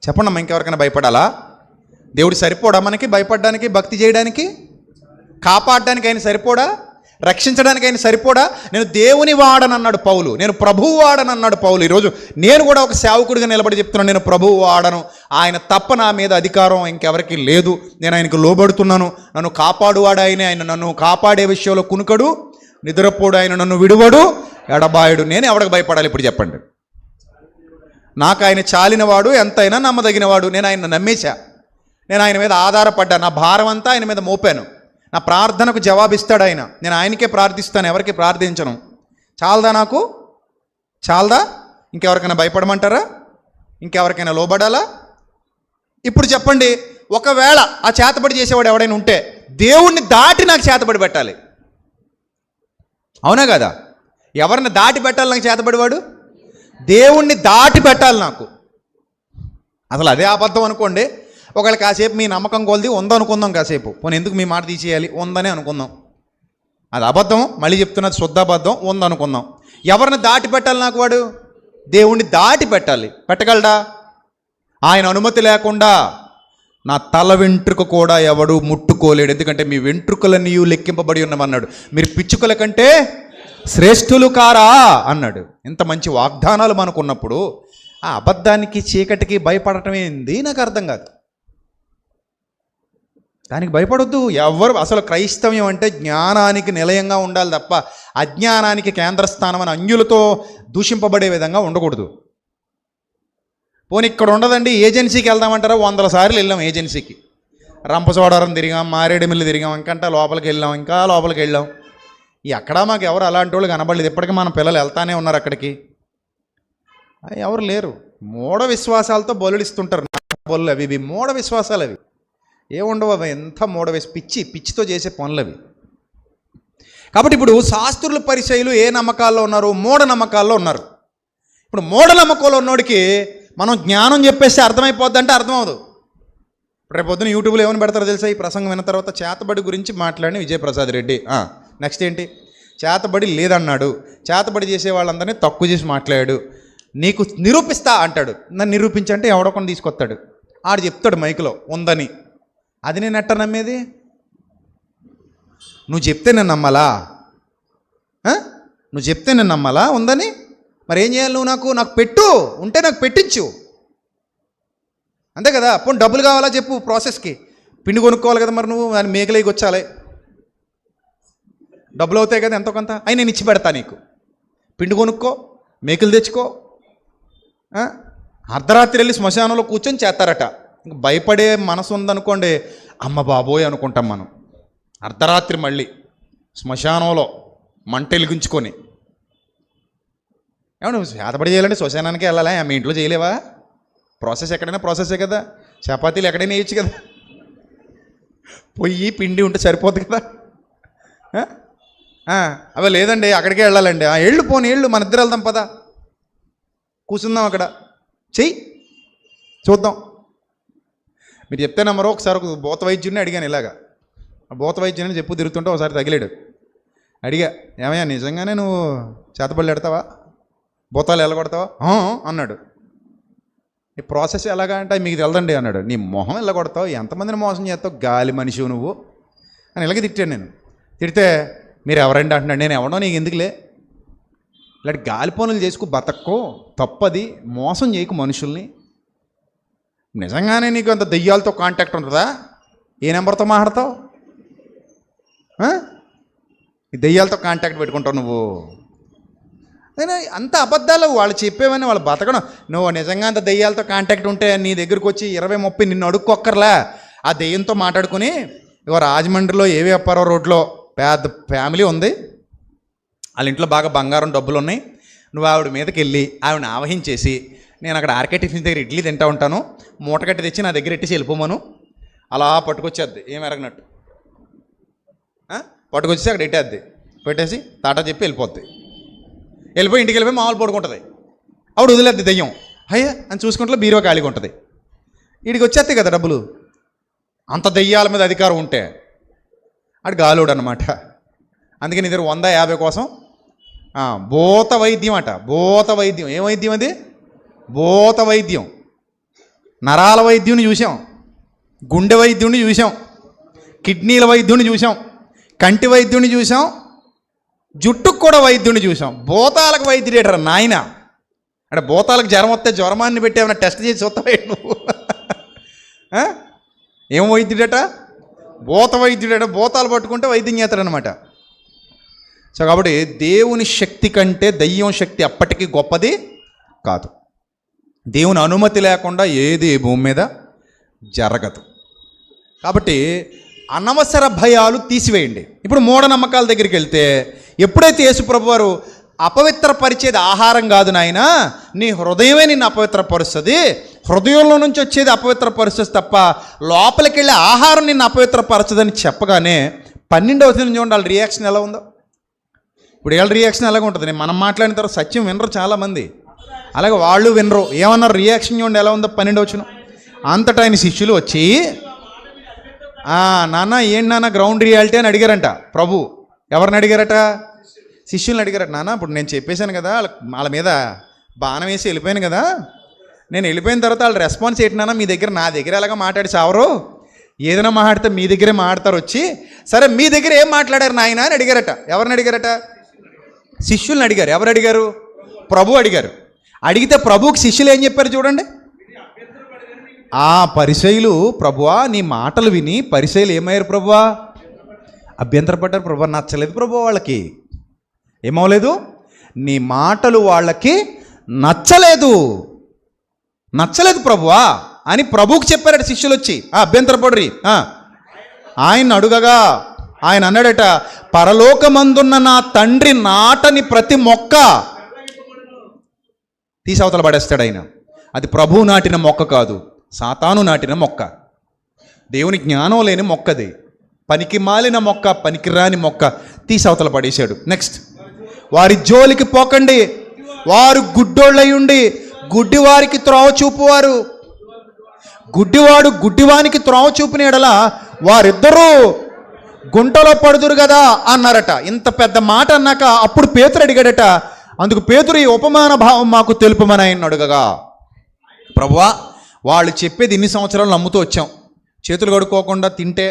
చెప్పండమ్మా, ఇంకెవరికైనా భయపడాలా? దేవుడు సరిపోడా మనకి భయపడడానికి, భక్తి చేయడానికి, కాపాడడానికి? ఆయన సరిపోడా? రక్షించడానికి ఆయన సరిపోడా? నేను దేవుని వాడనన్నాడు పౌలు, నేను ప్రభువు వాడనన్నాడు పౌలు. ఈరోజు నేను కూడా ఒక సేవకుడిగా నిలబడి చెప్తున్నాను, నేను ప్రభువు వాడను. ఆయన తప్ప నా మీద అధికారం ఇంకెవరికి లేదు. నేను ఆయనకు లోబడుతున్నాను. నన్ను కాపాడువాడు ఆయనే. ఆయన నన్ను కాపాడే విషయంలో కునుకడు, నిద్రపోడు. ఆయన నన్ను విడువడు, ఎడబాయుడు. నేను ఎవరికి భయపడాలి ఇప్పుడు చెప్పండి? నాకు ఆయన చాలినవాడు, ఎంతైనా నమ్మదగినవాడు. నేను ఆయన నమ్మేశా, నేను ఆయన మీద ఆధారపడ్డా, నా భారం అంతా ఆయన మీద మోపాను. నా ప్రార్థనకు జవాబిస్తాడు ఆయన. నేను ఆయనకే ప్రార్థిస్తాను, ఎవరికి ప్రార్థించను. చాలదా నాకు? చాలదా? ఇంకెవరికైనా భయపడమంటారా? ఇంకెవరికైనా లోబడాలా? ఇప్పుడు చెప్పండి, ఒకవేళ ఆ చేతబడి చేసేవాడు ఎవడైనా ఉంటే దేవుణ్ణి దాటి నాకు చేతబడి పెట్టాలి. అవునా కదా? ఎవరిని దాటి పెట్టాలి నాకు చేతబడివాడు? దేవుణ్ణి దాటి పెట్టాలి నాకు. అసలు అదే అబద్ధం అనుకోండి. ఒకవేళ కాసేపు మీ నమ్మకం కొలిది ఉందనుకుందాం, కాసేపు పోనీ ఎందుకు మీ మాట తీసేయాలి, ఉందని అనుకుందాం. అది అబద్ధం, మళ్ళీ చెప్తున్నది శుద్ధ అబద్ధం. ఉందనుకుందాం. ఎవరిని దాటి పెట్టాలి నాకు వాడు? దేవుణ్ణి దాటి పెట్టాలి. పెట్టగలడా? ఆయన అనుమతి లేకుండా నా తల వెంట్రుక కూడా ఎవడు ముట్టుకోలేడు. ఎందుకంటే మీ వెంట్రుకలన్నీ లెక్కింపబడి ఉన్నవన్నాడు. మీరు పిచ్చుకల కంటే శ్రేష్ఠులు కారా అన్నాడు. ఇంత మంచి వాగ్దానాలు మనకున్నప్పుడు ఆ అబద్ధానికి, చీకటికి భయపడటం ఏంది నాకు అర్థం కాదు. దానికి భయపడొద్దు ఎవరు. అసలు క్రైస్తవ్యం అంటే జ్ఞానానికి నిలయంగా ఉండాలి తప్ప అజ్ఞానానికి కేంద్రస్థానం అని అంగులతో దూషింపబడే విధంగా ఉండకూడదు. పోనీ ఇక్కడ ఉండదండి, ఏజెన్సీకి వెళ్దామంటారా? 100 సార్లు వెళ్ళాం ఏజెన్సీకి. రంపచోడవరం తిరిగాం, మారేడుమిల్లి తిరిగాం, ఇంకంటే లోపలికి వెళ్ళాం, ఇంకా లోపలికి వెళ్ళాం. ఎక్కడ మాకు ఎవరు అలాంటి వాళ్ళు కనబడలేదు. ఇప్పటికీ మన పిల్లలు వెళ్తానే ఉన్నారు అక్కడికి. ఎవరు లేరు. మూఢ విశ్వాసాలతో బలుడిస్తుంటారు. బలు అవి మూఢ విశ్వాసాలు. అవి ఏముండవు. అవి ఎంత పిచ్చితో చేసే పనులు అవి. కాబట్టి ఇప్పుడు శాస్త్రుల పరిచయులు ఏ నమ్మకాల్లో ఉన్నారు? మూఢనమ్మకాల్లో ఉన్నారు. ఇప్పుడు మూఢనమ్మకంలో ఉన్నోడికి మనం జ్ఞానం చెప్పేస్తే అర్థమైపోద్ది అంటే అర్థం అవ్వదు. రేపు పొద్దున యూట్యూబ్లో ఏమని పెడతారో తెలుసా? ఈ ప్రసంగం విన్న తర్వాత చేతబడి గురించి మాట్లాడిన విజయప్రసాద్ రెడ్డి. నెక్స్ట్ ఏంటి? చేతబడి లేదన్నాడు, చేతబడి చేసే వాళ్ళందరినీ తక్కువ చేసి మాట్లాడాడు, నీకు నిరూపిస్తా అంటాడు. నన్ను నిరూపించంటే ఎవడొకని తీసుకొస్తాడు, ఆడు చెప్తాడు మైకులో ఉందని. అది నేను ఎట్ట నమ్మేది? నువ్వు చెప్తే నేను నమ్మాలా? నువ్వు చెప్తే నేను నమ్మాలా ఉందని? మరి ఏం చేయాలి? నువ్వు నాకు పెట్టు, ఉంటే నాకు పెట్టించు, అంతే కదా. పోనీ డబ్బులు కావాలా చెప్పు, ప్రాసెస్కి పిండి కొనుక్కోవాలి కదా. మరి నువ్వు దాన్ని మేకలేకి వచ్చాలి, డబ్బులు అవుతాయి కదా ఎంతో కొంత. అయి నేను ఇచ్చి పెడతా నీకు. పిండి కొనుక్కో, మేకలు తెచ్చుకో. అర్ధరాత్రి వెళ్ళి శ్మశానంలో కూర్చొని చేస్తారట. ఇంక భయపడే మనసు ఉందనుకోండి, అమ్మ బాబోయ్ అనుకుంటాం మనం. అర్ధరాత్రి మళ్ళీ శ్మశానంలో మంట వెలిగించుకొని. ఏమన్నా చేతబడి చేయాలంటే శ్మశానానికి వెళ్ళాలా? మీ ఇంట్లో చేయలేవా? ప్రాసెస్ ఎక్కడైనా ప్రాసెసే కదా. చపాతీలు ఎక్కడైనా వేయచ్చు కదా. పొయ్యి పిండి ఉంటే సరిపోద్ది కదా. అవి లేదండి అక్కడికే వెళ్ళాలండి. ఎళ్ళు పోనీ ఎళ్ళు, మన ఇద్దరు వెళ్దాం పదా, కూర్చుందాం అక్కడ, చెయ్యి చూద్దాం. మీరు చెప్తే నమ్మరు. ఒకసారి ఒక భూత వైద్యుడిని అడిగాను ఇలాగా. ఆ భూత వైద్యుని చెప్పు తిరుగుతుంటే ఒకసారి తగిలాడు. అడిగా, ఏమయ్యా నిజంగానే నువ్వు చేతబడులు ఎడతావా, భూతాలు ఎల్లగొడతావా అన్నాడు. ఈ ప్రాసెస్ ఎలాగా అంటే మీకు తెలదండి అన్నాడు. నీ మొహం ఎల్లగొడతావు, ఎంతమందిని మోసం చేస్తావు, గాలి మనిషి నువ్వు అని ఇలాగే తిట్టాను నేను. తిడితే మీరు ఎవరండి అంటున్నాడు. నేను ఎవడో నీకు ఎందుకులే, ఇలాంటి గాలి పనులు చేసుకు బతక్కో, తప్పది, మోసం చేయకు మనుషుల్ని. నిజంగానే నీకు అంత దెయ్యాలతో కాంటాక్ట్ ఉంటుందా, ఏ నెంబర్తో మాట్లాడతావు, ఈ దెయ్యాలతో కాంటాక్ట్ పెట్టుకుంటావు నువ్వు. అంత అబద్ధాలు వాళ్ళు చెప్పేవని వాళ్ళు బతకడం. నువ్వు నిజంగా అంత దెయ్యాలతో కాంటాక్ట్ ఉంటే నీ దగ్గరికి వచ్చి 20-30 నిన్ను అడుక్కొక్కర్లా, ఆ దెయ్యంతో మాట్లాడుకుని. ఇగో రాజమండ్రిలో ఏవి అప్పారో రోడ్లో పెద్ద ఫ్యామిలీ ఉంది, వాళ్ళ ఇంట్లో బాగా బంగారం డబ్బులు ఉన్నాయి. నువ్వు ఆవిడ మీదకి వెళ్ళి ఆవిడని ఆవహించేసి, నేను అక్కడ ఆర్కే టిఫిన్ దగ్గర ఇడ్లీ తింటా ఉంటాను, మూటగట్టి తెచ్చి నా దగ్గర ఎట్టేసి వెళ్ళిపోమను. అలా పట్టుకొచ్చేద్ది ఏం ఎరగనట్టు, పట్టుకొచ్చేసి అక్కడ పెట్టేద్ది, పెట్టేసి తాటా చెప్పి వెళ్ళిపోద్ది. వెళ్ళిపోయి ఇంటికి వెళ్ళిపోయి మామూలు పడుకుంటుంది. ఆవిడ వదిలేద్ది దెయ్యం. అయ్యా అని చూసుకుంటే బీరువా ఖాళీగా ఉంటుంది. వీడికి వచ్చేస్తాయి కదా డబ్బులు. అంత దెయ్యాల మీద అధికారం ఉంటే ఆడు గాలుడు అనమాట. అందుకని ఇద్దరు 100-50 కోసం భూత వైద్యం అట. భూత వైద్యం. ఏం వైద్యం అది? భూత వైద్యం. నరాల వైద్యుని చూసాం, గుండె వైద్యుని చూసాం, కిడ్నీల వైద్యుని చూసాం, కంటి వైద్యుని చూసాం, జుట్టుకు కూడా వైద్యుని చూసాం. భూతాలకు వైద్యుడేటరా నాయన. అంటే భూతాలకు జ్వరం వస్తే జ్వరమాన్ని పెట్టి ఏమైనా టెస్ట్ చేసి చూస్తావే నువ్వు? ఏం వైద్యుడట? భూత వైద్యుడట. భూతాలు పట్టుకుంటే వైద్యం చేస్తాడనమాట. సో కాబట్టి దేవుని శక్తి కంటే దయ్యం శక్తి అప్పటికీ గొప్పది కాదు. దేవుని అనుమతి లేకుండా ఏది భూమి మీద జరగదు. కాబట్టి అనవసర భయాలు తీసివేయండి. ఇప్పుడు మూఢనమ్మకాల దగ్గరికి వెళ్తే, ఎప్పుడైతే యేసుప్రభు వారు అపవిత్రపరిచేది ఆహారం కాదు నాయనా, నీ హృదయమే నిన్ను అపవిత్రపరుస్తుంది, హృదయంలో నుంచి వచ్చేది అపవిత్రపరుస్తుంది తప్ప లోపలికి వెళ్ళే ఆహారం నిన్ను అపవిత్రపరచదని చెప్పగానే 12వ వచనం చూడండి వాళ్ళ రియాక్షన్ ఎలా ఉందో. ఇప్పుడు వీళ్ళ రియాక్షన్ ఎలాగ ఉంటుంది? మనం మాట్లాడిన తర్వాత సత్యం వినరు చాలామంది, అలాగే వాళ్ళు వినరు. ఏమన్నారు రియాక్షన్ చూడండి ఎలా ఉందో 12వ వచనం. అంతటా ఆయన శిష్యులు వచ్చి, నాన్న ఏంటి నాన్న గ్రౌండ్ రియాలిటీ అని అడిగారంట ప్రభు. ఎవరిని అడిగారట? శిష్యుల్ని అడిగారట. నాన్న ఇప్పుడు నేను చెప్పేశాను కదా, వాళ్ళ మీద బాణం వేసి వెళ్ళిపోయాను కదా, నేను వెళ్ళిపోయిన తర్వాత వాళ్ళ రెస్పాన్స్ ఏంటి నాన్న? మీ దగ్గర నా దగ్గర ఎలాగ మాట్లాడి చావరు, ఏదైనా మాట్లాడితే మీ దగ్గరే మాట్లాడతారు వచ్చి. సరే మీ దగ్గర ఏం మాట్లాడారు నాయన అని అడిగారట. ఎవరిని అడిగారట? శిష్యుల్ని అడిగారు. ఎవరు అడిగారు? ప్రభు అడిగారు. అడిగితే ప్రభువుకి శిష్యులు ఏం చెప్పారు చూడండి. పరిసయ్యులు, ప్రభువా నీ మాటలు విని పరిసయ్యులు ఏమయ్యారు ప్రభువా? అభ్యంతరపడ్డారు. ప్రభువా నచ్చలేదు ప్రభువా, వాళ్ళకి ఏమవలేదు, నీ మాటలు వాళ్ళకి నచ్చలేదు ప్రభువా అని ప్రభువుకి చెప్పారట శిష్యులు వచ్చి. అభ్యంతరపడ్రి. ఆయన అడుగగా ఆయన అన్నాడట, పరలోకమందున్న నా తండ్రి నాటని ప్రతి మొక్క తీసి అవతల పడేస్తాడు ఆయన. అది ప్రభువు నాటిన మొక్క కాదు, సాతాను నాటిన మొక్క. దేవుని జ్ఞానం లేని మొక్కది, పనికి మాలిన మొక్క, పనికిరాని మొక్క తీసి అవతల పడేశాడు. నెక్స్ట్, వారి జోలికి పోకండి, వారు గుడ్డోళ్ళయుండి గుడ్డి వారికి త్రోవ చూపువారు. గుడ్డివాడు గుడ్డివానికి త్రోవ చూపిన ఎడల వారిద్దరూ గుంటలో పడుదురు కదా అన్నారట. ఇంత పెద్ద మాట అన్నాక అప్పుడు పేతురు అడిగాడట. అందుకు పేతురు ఈ ఉపమాన భావం మాకు తెలుపమని ఆయన అడుగగా, ప్రభువా వాళ్ళు చెప్పేది ఇన్ని సంవత్సరాలు నమ్ముతూ వచ్చాం, చేతులు కడుక్కోకుండా తింటే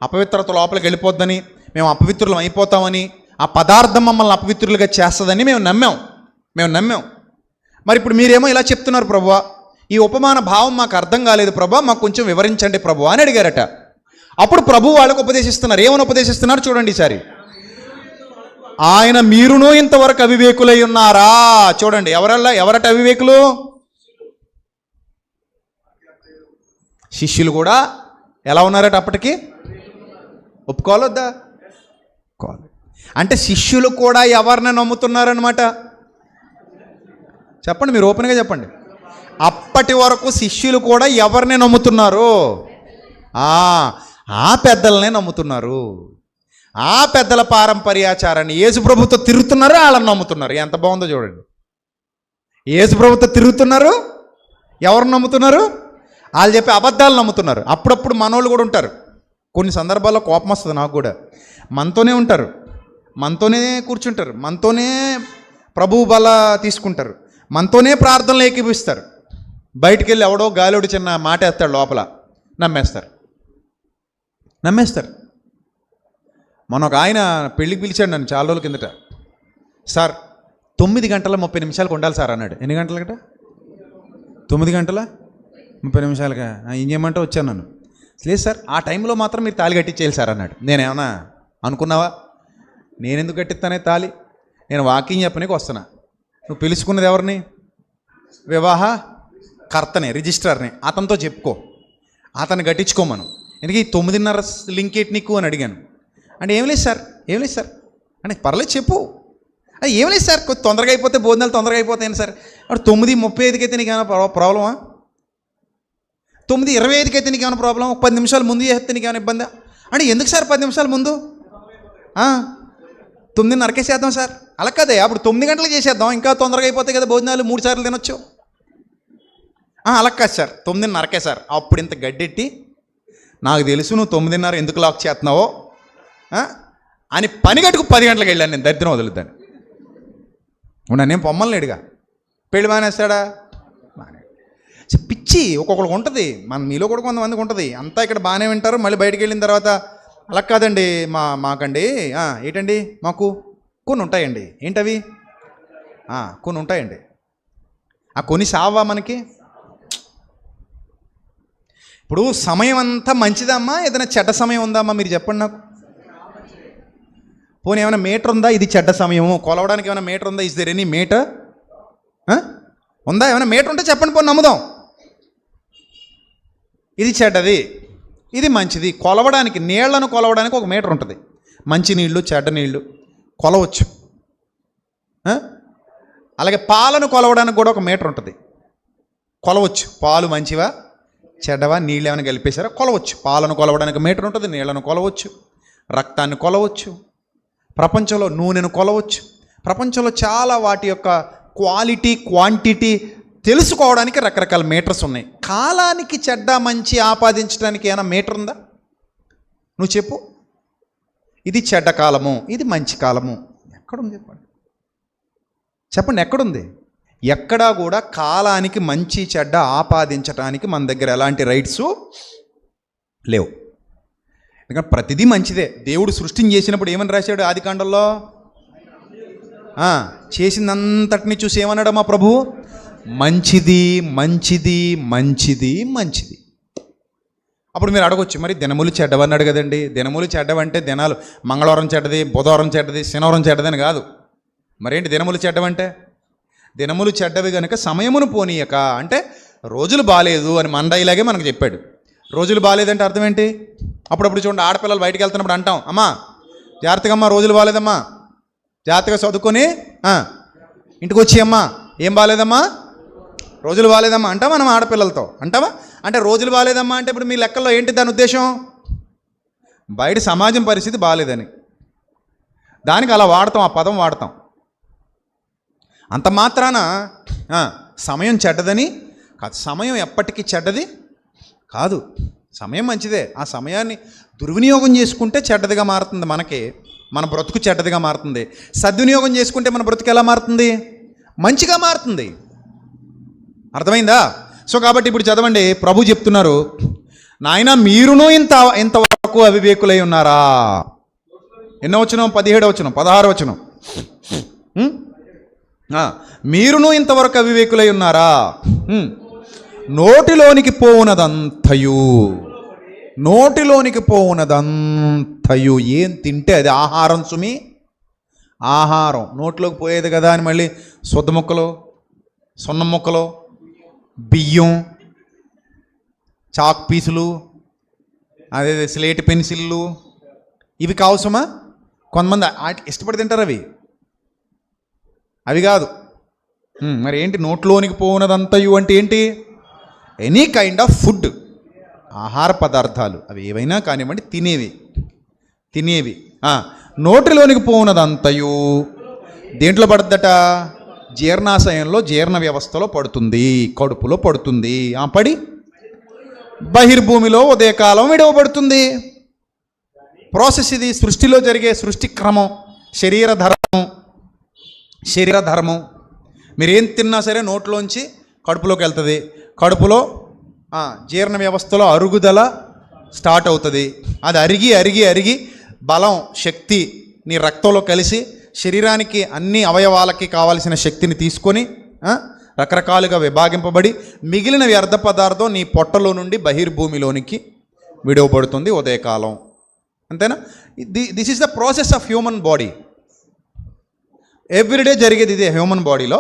అపవిత్రత లోపలికి వెళ్ళిపోద్దని, మేము అపవిత్రులం అయిపోతామని, ఆ పదార్థం మమ్మల్ని అపవిత్రులుగా చేస్తుందని మేము నమ్మాం. మరి ఇప్పుడు మీరేమో ఇలా చెప్తున్నారు ప్రభువా, ఈ ఉపమాన భావం మాకు అర్థం కాలేదు ప్రభువా, మాకు కొంచెం వివరించండి ప్రభువా అని అడిగారట. అప్పుడు ప్రభు వాళ్ళకు ఉపదేశిస్తున్నారు. ఏమని ఉపదేశిస్తున్నారు చూడండి ఈసారి. ఆయన మీరును ఇంతవరకు అవివేకులై ఉన్నారా? చూడండి, ఎవరట అవివేకులు? శిష్యులు కూడా ఎలా ఉన్నారట అప్పటికి? ఒప్పుకోవాలొద్దా? అంటే శిష్యులు కూడా ఎవరిని నమ్ముతున్నారనమాట? చెప్పండి, మీరు ఓపెన్గా చెప్పండి. అప్పటి వరకు శిష్యులు కూడా ఎవరిని నమ్ముతున్నారు? ఆ పెద్దలనే నమ్ముతున్నారు. ఆ పెద్దల పారంపర్యాచారాన్ని యేసుప్రభుతో తిరుగుతున్నారు, వాళ్ళని నమ్ముతున్నారు. ఎంత బాగుందో చూడండి. యేసుప్రభుతో తిరుగుతున్నారు, ఎవరిని నమ్ముతున్నారు? వాళ్ళు చెప్పే అబద్ధాలు నమ్ముతున్నారు. అప్పుడప్పుడు మనోళ్ళు కూడా ఉంటారు. కొన్ని సందర్భాల్లో కోపం వస్తుంది నాకు కూడా. మనతోనే ఉంటారు, మనతోనే కూర్చుంటారు, మనతోనే ప్రభువు బల తీసుకుంటారు, మనతోనే ప్రార్థనలు ఏకీపిస్తారు. బయటికి వెళ్ళి ఎవడో గాలిోడి చిన్న మాట వేస్తాడు, లోపల నమ్మేస్తారు. మొన్న ఒక ఆయన పెళ్ళికి పిలిచాడు నన్ను చాలా రోజుల కిందట. సార్ 9 గంటల 30 నిమిషాలకు ఉండాలి సార్ అన్నాడు. ఎన్ని గంటలకట? 9 గంటల 30 నిమిషాలుగా. ఏం చేయమంటే వచ్చాను నన్ను. లేదు సార్, ఆ టైంలో మాత్రం మీరు తాళి కట్టించేయాలి సార్ అన్నాడు. నేనేమన్నా అనుకున్నావా? నేను ఎందుకు కట్టిస్తానే తాళి? నేను వాకింగ్ చెప్పనీకి వస్తున్నా. నువ్వు పిలుచుకున్నది ఎవరిని? వివాహ కర్తనే, రిజిస్ట్రార్ని. అతనితో చెప్పుకో, అతన్ని కట్టించుకోమను. ఎందుకు ఈ 9:30 లింక్ ఏంటి నీకు అని అడిగాను. అంటే ఏం లేదు సార్ అంటే పర్లేదు చెప్పు. అది ఏం లేదు సార్, కొంచెం తొందరగా అయిపోతే భోజనాలు తొందరగా అయిపోతాయని సార్. అప్పుడు 9:35కి అయితే నీకేమైనా ప్రాబ్లమా? 9:25కి అయితే నీకేమైనా ప్రాబ్లం? ఒక 10 నిమిషాలు ముందు చేస్తే నీకేమైనా ఇబ్బందా? అంటే ఎందుకు సార్ 10 నిమిషాలు ముందు? 9:30కే చేద్దాం సార్. అలా కదే, అప్పుడు 9 గంటలకు చేసేద్దాం, ఇంకా తొందరగా అయిపోతాయి కదా భోజనాలు, 3 సార్లు తినొచ్చు. అలా కాదు సార్, 9:30కే సార్. అప్పుడు ఇంత గడ్డెట్టి, నాకు తెలుసు నువ్వు 9:30 ఎందుకు లాక్ చేస్తున్నావో అని పని గట్టుకు 10 గంటలకు వెళ్ళాను నేను. దరిద్రం వదులుతాను ఉన్నా. నేను పొమ్మల్ని లేడుగా. పెళ్ళి మానేస్తాడా? పిచ్చి ఒక్కొక్కరికి ఉంటుంది. మీలో కూడా కొంతమందికి ఉంటుంది. అంతా ఇక్కడ బాగానే వింటారు, మళ్ళీ బయటికి వెళ్ళిన తర్వాత అలా కాదండి మాకండి ఏంటండి మాకు కొన్ని ఉంటాయండి. ఏంటవి? కొన్ని ఉంటాయండి. ఆ కొన్ని సావా మనకి? ఇప్పుడు సమయం అంతా మంచిదమ్మా, ఏదైనా చెడ్డ సమయం ఉందమ్మా? మీరు చెప్పండి నాకు. పోనీ ఏమైనా మీటర్ ఉందా? ఇది చెడ్డ సమయము కొలవడానికి ఏమైనా మీటర్ ఉందా? Is there any meter? ఉందా? ఏమైనా మీటర్ ఉంటే చెప్పండి, పోనీ నమ్ముదాం. ఇది చెడ్డది, ఇది మంచిది కొలవడానికి, నీళ్లను కొలవడానికి ఒక మీటర్ ఉంటుంది. మంచి నీళ్ళు, చెడ్డ నీళ్ళు కొలవచ్చు. అలాగే పాలను కొలవడానికి కూడా ఒక మీటర్ ఉంటుంది, కొలవచ్చు. పాలు మంచివా చెడ్డవా, నీళ్ళు ఏమైనా కలిపేశారా కొలవచ్చు. పాలను కొలవడానికి మీటర్ ఉంటుంది, నీళ్లను కొలవచ్చు, రక్తాన్ని కొలవచ్చు, ప్రపంచంలో నూనెను కొలవచ్చు. ప్రపంచంలో చాలా వాటి యొక్క క్వాలిటీ క్వాంటిటీ తెలుసుకోవడానికి రకరకాల మీటర్స్ ఉన్నాయి. కాలానికి చెడ్డ మంచి ఆపాదించడానికి ఏమైనా మీటర్ ఉందా? నువ్వు చెప్పు. ఇది చెడ్డ కాలము, ఇది మంచి కాలము ఎక్కడుంది? చెప్పండి ఎక్కడుంది? ఎక్కడా కూడా కాలానికి మంచి చెడ్డ ఆపాదించడానికి మన దగ్గర ఎలాంటి రైట్సు లేవు. ఎందుకంటే ప్రతిదీ మంచిదే. దేవుడు సృష్టిని చేసినప్పుడు ఏమని రాశాడు? ఆదికాండంలో చేసిందంతటిని చూసి ఏమన్నాడు మా ప్రభువు? మంచిది మంచిది మంచిది మంచిది. అప్పుడు మీరు అడగొచ్చు, మరి దినములు చెడ్డవన్నాడు కదండి. దినములు చెడ్డవంటే దినాలు మంగళవారం చెడ్డది, బుధవారం చెడ్డది, శనివారం చెడ్డదని కాదు. మరేంటి దినములు చెడ్డవంటే? దినములు చెడ్డవి కనుక సమయమును పోనీయక, అంటే రోజులు బాగాలేదు అని మన డైలాగే మనకు చెప్పాడు. రోజులు బాగాలేదంటే అర్థం ఏంటి? అప్పుడప్పుడు చూడండి, ఆడపిల్లలు బయటికి వెళ్తున్నప్పుడు అంటాం, అమ్మా జాగ్రత్తగా అమ్మా, రోజులు బాగాలేదమ్మా, జాగ్రత్తగా చదువుకొని ఇంటికి వచ్చి అమ్మా ఏం బాగాలేదమ్మా, రోజులు బాగాలేదమ్మా అంటాం మనం ఆడపిల్లలతో. అంటావా? అంటే రోజులు బాగాలేదమ్మా అంటే ఇప్పుడు మీ లెక్కల్లో ఏంటి దాని ఉద్దేశం? బయట సమాజం పరిస్థితి బాగాలేదని, దానికి అలా వాడతాం, ఆ పదం వాడతాం. అంత మాత్రాన సమయం చెడ్డదని కాదు. సమయం ఎప్పటికీ చెడ్డది కాదు, సమయం మంచిదే. ఆ సమయాన్ని దుర్వినియోగం చేసుకుంటే చెడ్డదిగా మారుతుంది, మనకి మన బ్రతుకు చెడ్డదిగా మారుతుంది. సద్వినియోగం చేసుకుంటే మన బ్రతుకు ఎలా మారుతుంది? మంచిగా మారుతుంది. అర్థమైందా? సో కాబట్టి ఇప్పుడు చదవండి, ప్రభు చెప్తున్నారు, నాయన మీరును ఇంతవరకు అవివేకులై ఉన్నారా? ఎన్నో వచనం? 17వ వచనం, 16వ వచనం. మీరును ఇంతవరకు అవివేకులై ఉన్నారా? నోటిలోనికి పోవునదంతయు ఏం తింటే అది ఆహారం సుమి. ఆహారం నోట్లోకి పోయేది కదా అని మళ్ళీ శుద్ధ ముక్కలు, సున్నం ముక్కలు, బియ్యం, చాక్ పీసులు, అదే స్లేట్ పెన్సిళ్ళు, ఇవి కావసమా? కొంతమంది ఇష్టపడి తింటారు అవి కాదు. మరి ఏంటి నోట్లోనికి పోవునదంతయు అంటే ఏంటి? ఎనీ కైండ్ ఆఫ్ ఫుడ్, ఆహార పదార్థాలు, అవి ఏవైనా కానివ్వండి, తినేవి. నోటిలోనికి పోవునదంతయు దేంట్లో పడుద్దట? జీర్ణాశయంలో, జీర్ణ వ్యవస్థలో పడుతుంది, కడుపులో పడుతుంది. పడి బహిర్భూమిలో ఉదయకాలం విడవబడుతుంది. ప్రాసెస్ ఇది, సృష్టిలో జరిగే సృష్టి క్రమం, శరీర ధర్మం. మీరేం తిన్నా సరే నోట్లోంచి కడుపులోకి వెళ్తుంది. కడుపులో జీర్ణ వ్యవస్థలో అరుగుదల స్టార్ట్ అవుతుంది. అది అరిగి బలం, శక్తి నీ రక్తంలో కలిసి శరీరానికి అన్ని అవయవాలకి కావాల్సిన శక్తిని తీసుకొని రకరకాలుగా విభాగింపబడి మిగిలిన వ్యర్థ పదార్థం నీ పొట్టలో నుండి బహిర్భూమిలోనికి విడవబడుతుంది ఉదయకాలం. అంతేనా? This is the process of human body. Everyday జరిగేది ఇదే హ్యూమన్ బాడీలో.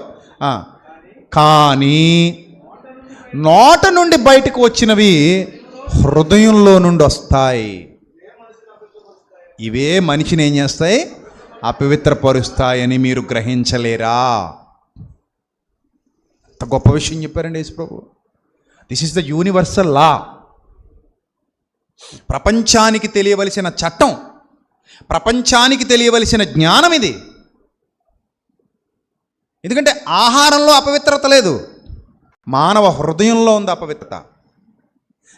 కానీ నోట నుండి బయటకు వచ్చినవి హృదయంలో నుండి వస్తాయి. ఇవే మనిషిని ఏం చేస్తాయి? అపవిత్రపరుస్తాయని మీరు గ్రహించలేరా? అంత గొప్ప విషయం చెప్పారండి యేసు ప్రభు. This is the universal law. ప్రపంచానికి తెలియవలసిన చట్టం, ప్రపంచానికి తెలియవలసిన జ్ఞానం ఇది. ఎందుకంటే ఆహారంలో అపవిత్రత లేదు, మానవ హృదయంలో ఉంది అపవిత్రత.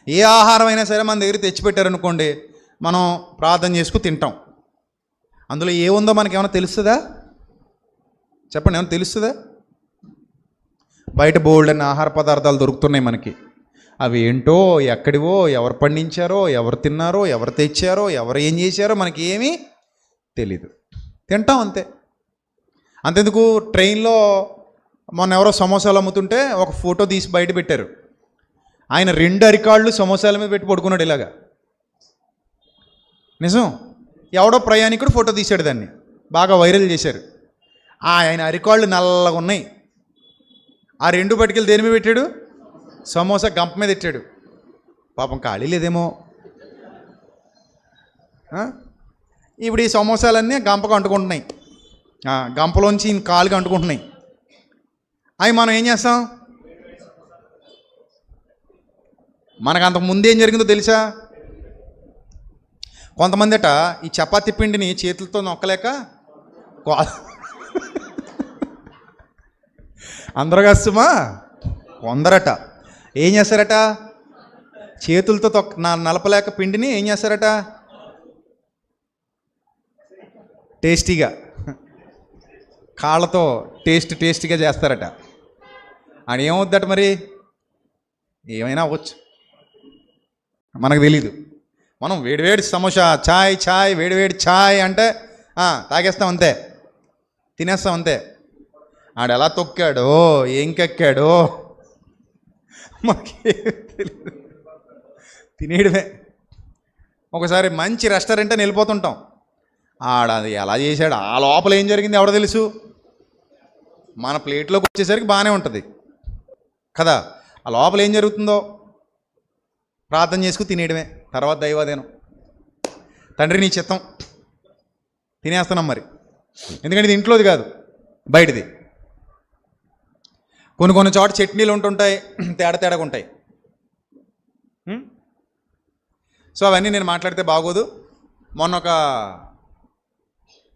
ఏ ఆహారం అయినా సరే మన దగ్గర తెచ్చిపెట్టారనుకోండి, మనం ప్రార్థన చేసుకు తింటాం. అందులో ఏముందో మనకేమైనా తెలుస్తుందా? చెప్పండి, ఏమైనా తెలుస్తుందా? బయట బోల్డ్ అనే ఆహార పదార్థాలు దొరుకుతున్నాయి మనకి. అవి ఏంటో, ఎక్కడివో, ఎవరు పండించారో, ఎవరు తిన్నారో, ఎవరు తెచ్చారో, ఎవరు ఏం చేశారో మనకి ఏమీ తెలీదు. తింటాం అంతే. అంతెందుకు, ట్రైన్లో మొన్న ఎవరో సమోసాలు అమ్ముతుంటే ఒక ఫోటో తీసి బయట పెట్టారు. ఆయన 2 అరికాళ్ళు సమోసాల మీద పెట్టి పడుకున్నాడు ఇలాగా. నిజం. ఎవడో ప్రయాణికుడు ఫోటో తీశాడు, దాన్ని బాగా వైరల్ చేశారు. ఆయన అరికాళ్ళు నల్లగా ఉన్నాయి. ఆ 2 పట్టుకెళ్ళి దేని మీద పెట్టాడు? సమోసా గంప మీద పెట్టాడు. పాపం ఖాళీ లేదేమో. ఇప్పుడు ఈ సమోసాలన్నీ గంపకు అంటుకుంటున్నాయి, గంపలోంచి కాలుగా అంటుకుంటున్నాయి. అవి మనం ఏం చేస్తాం? మనకు అంతకు ముందు ఏం జరిగిందో తెలుసా? కొంతమంది అట ఈ చపాతీ పిండిని చేతులతో నొక్కలేక అందరూ కష్టమా కొందరట ఏం చేస్తారట, చేతులతో నలపలేక పిండిని ఏం చేస్తారట, టేస్టీగా కాళ్ళతో టేస్టీగా చేస్తారట. అని ఏమవుద్దట మరి? ఏమైనా అవ్వచ్చు, మనకు తెలీదు. మనం వేడివేడి సమోసా, ఛాయ్ వేడివేడి ఛాయ్ అంటే తాగేస్తాం అంతే, తినేస్తాం అంతే. ఆడు ఎలా తొక్కాడో, ఏం కక్కాడో మనకి తెలియదు, తినేయడమే. ఒకసారి మంచి రెస్టారెంట్ అని వెళ్ళిపోతుంటాం, అది ఎలా చేశాడు, ఆ లోపల ఏం జరిగింది ఎవడో తెలుసు. మన ప్లేట్లోకి వచ్చేసరికి బాగానే ఉంటుంది కదా, ఆ లోపల ఏం జరుగుతుందో ప్రార్థన చేసుకుని తినేయడమే. తర్వాత దైవాదేనం, తండ్రి నీ చిత్తం, తినేస్తున్నాం మరి. ఎందుకంటే ఇది ఇంట్లోది కాదు, బయటిది. కొన్ని చోట చట్నీలు ఉంటుంటాయి, తేడాగా ఉంటాయి. సో అవన్నీ నేను మాట్లాడితే బాగోదు. మొన్న ఒక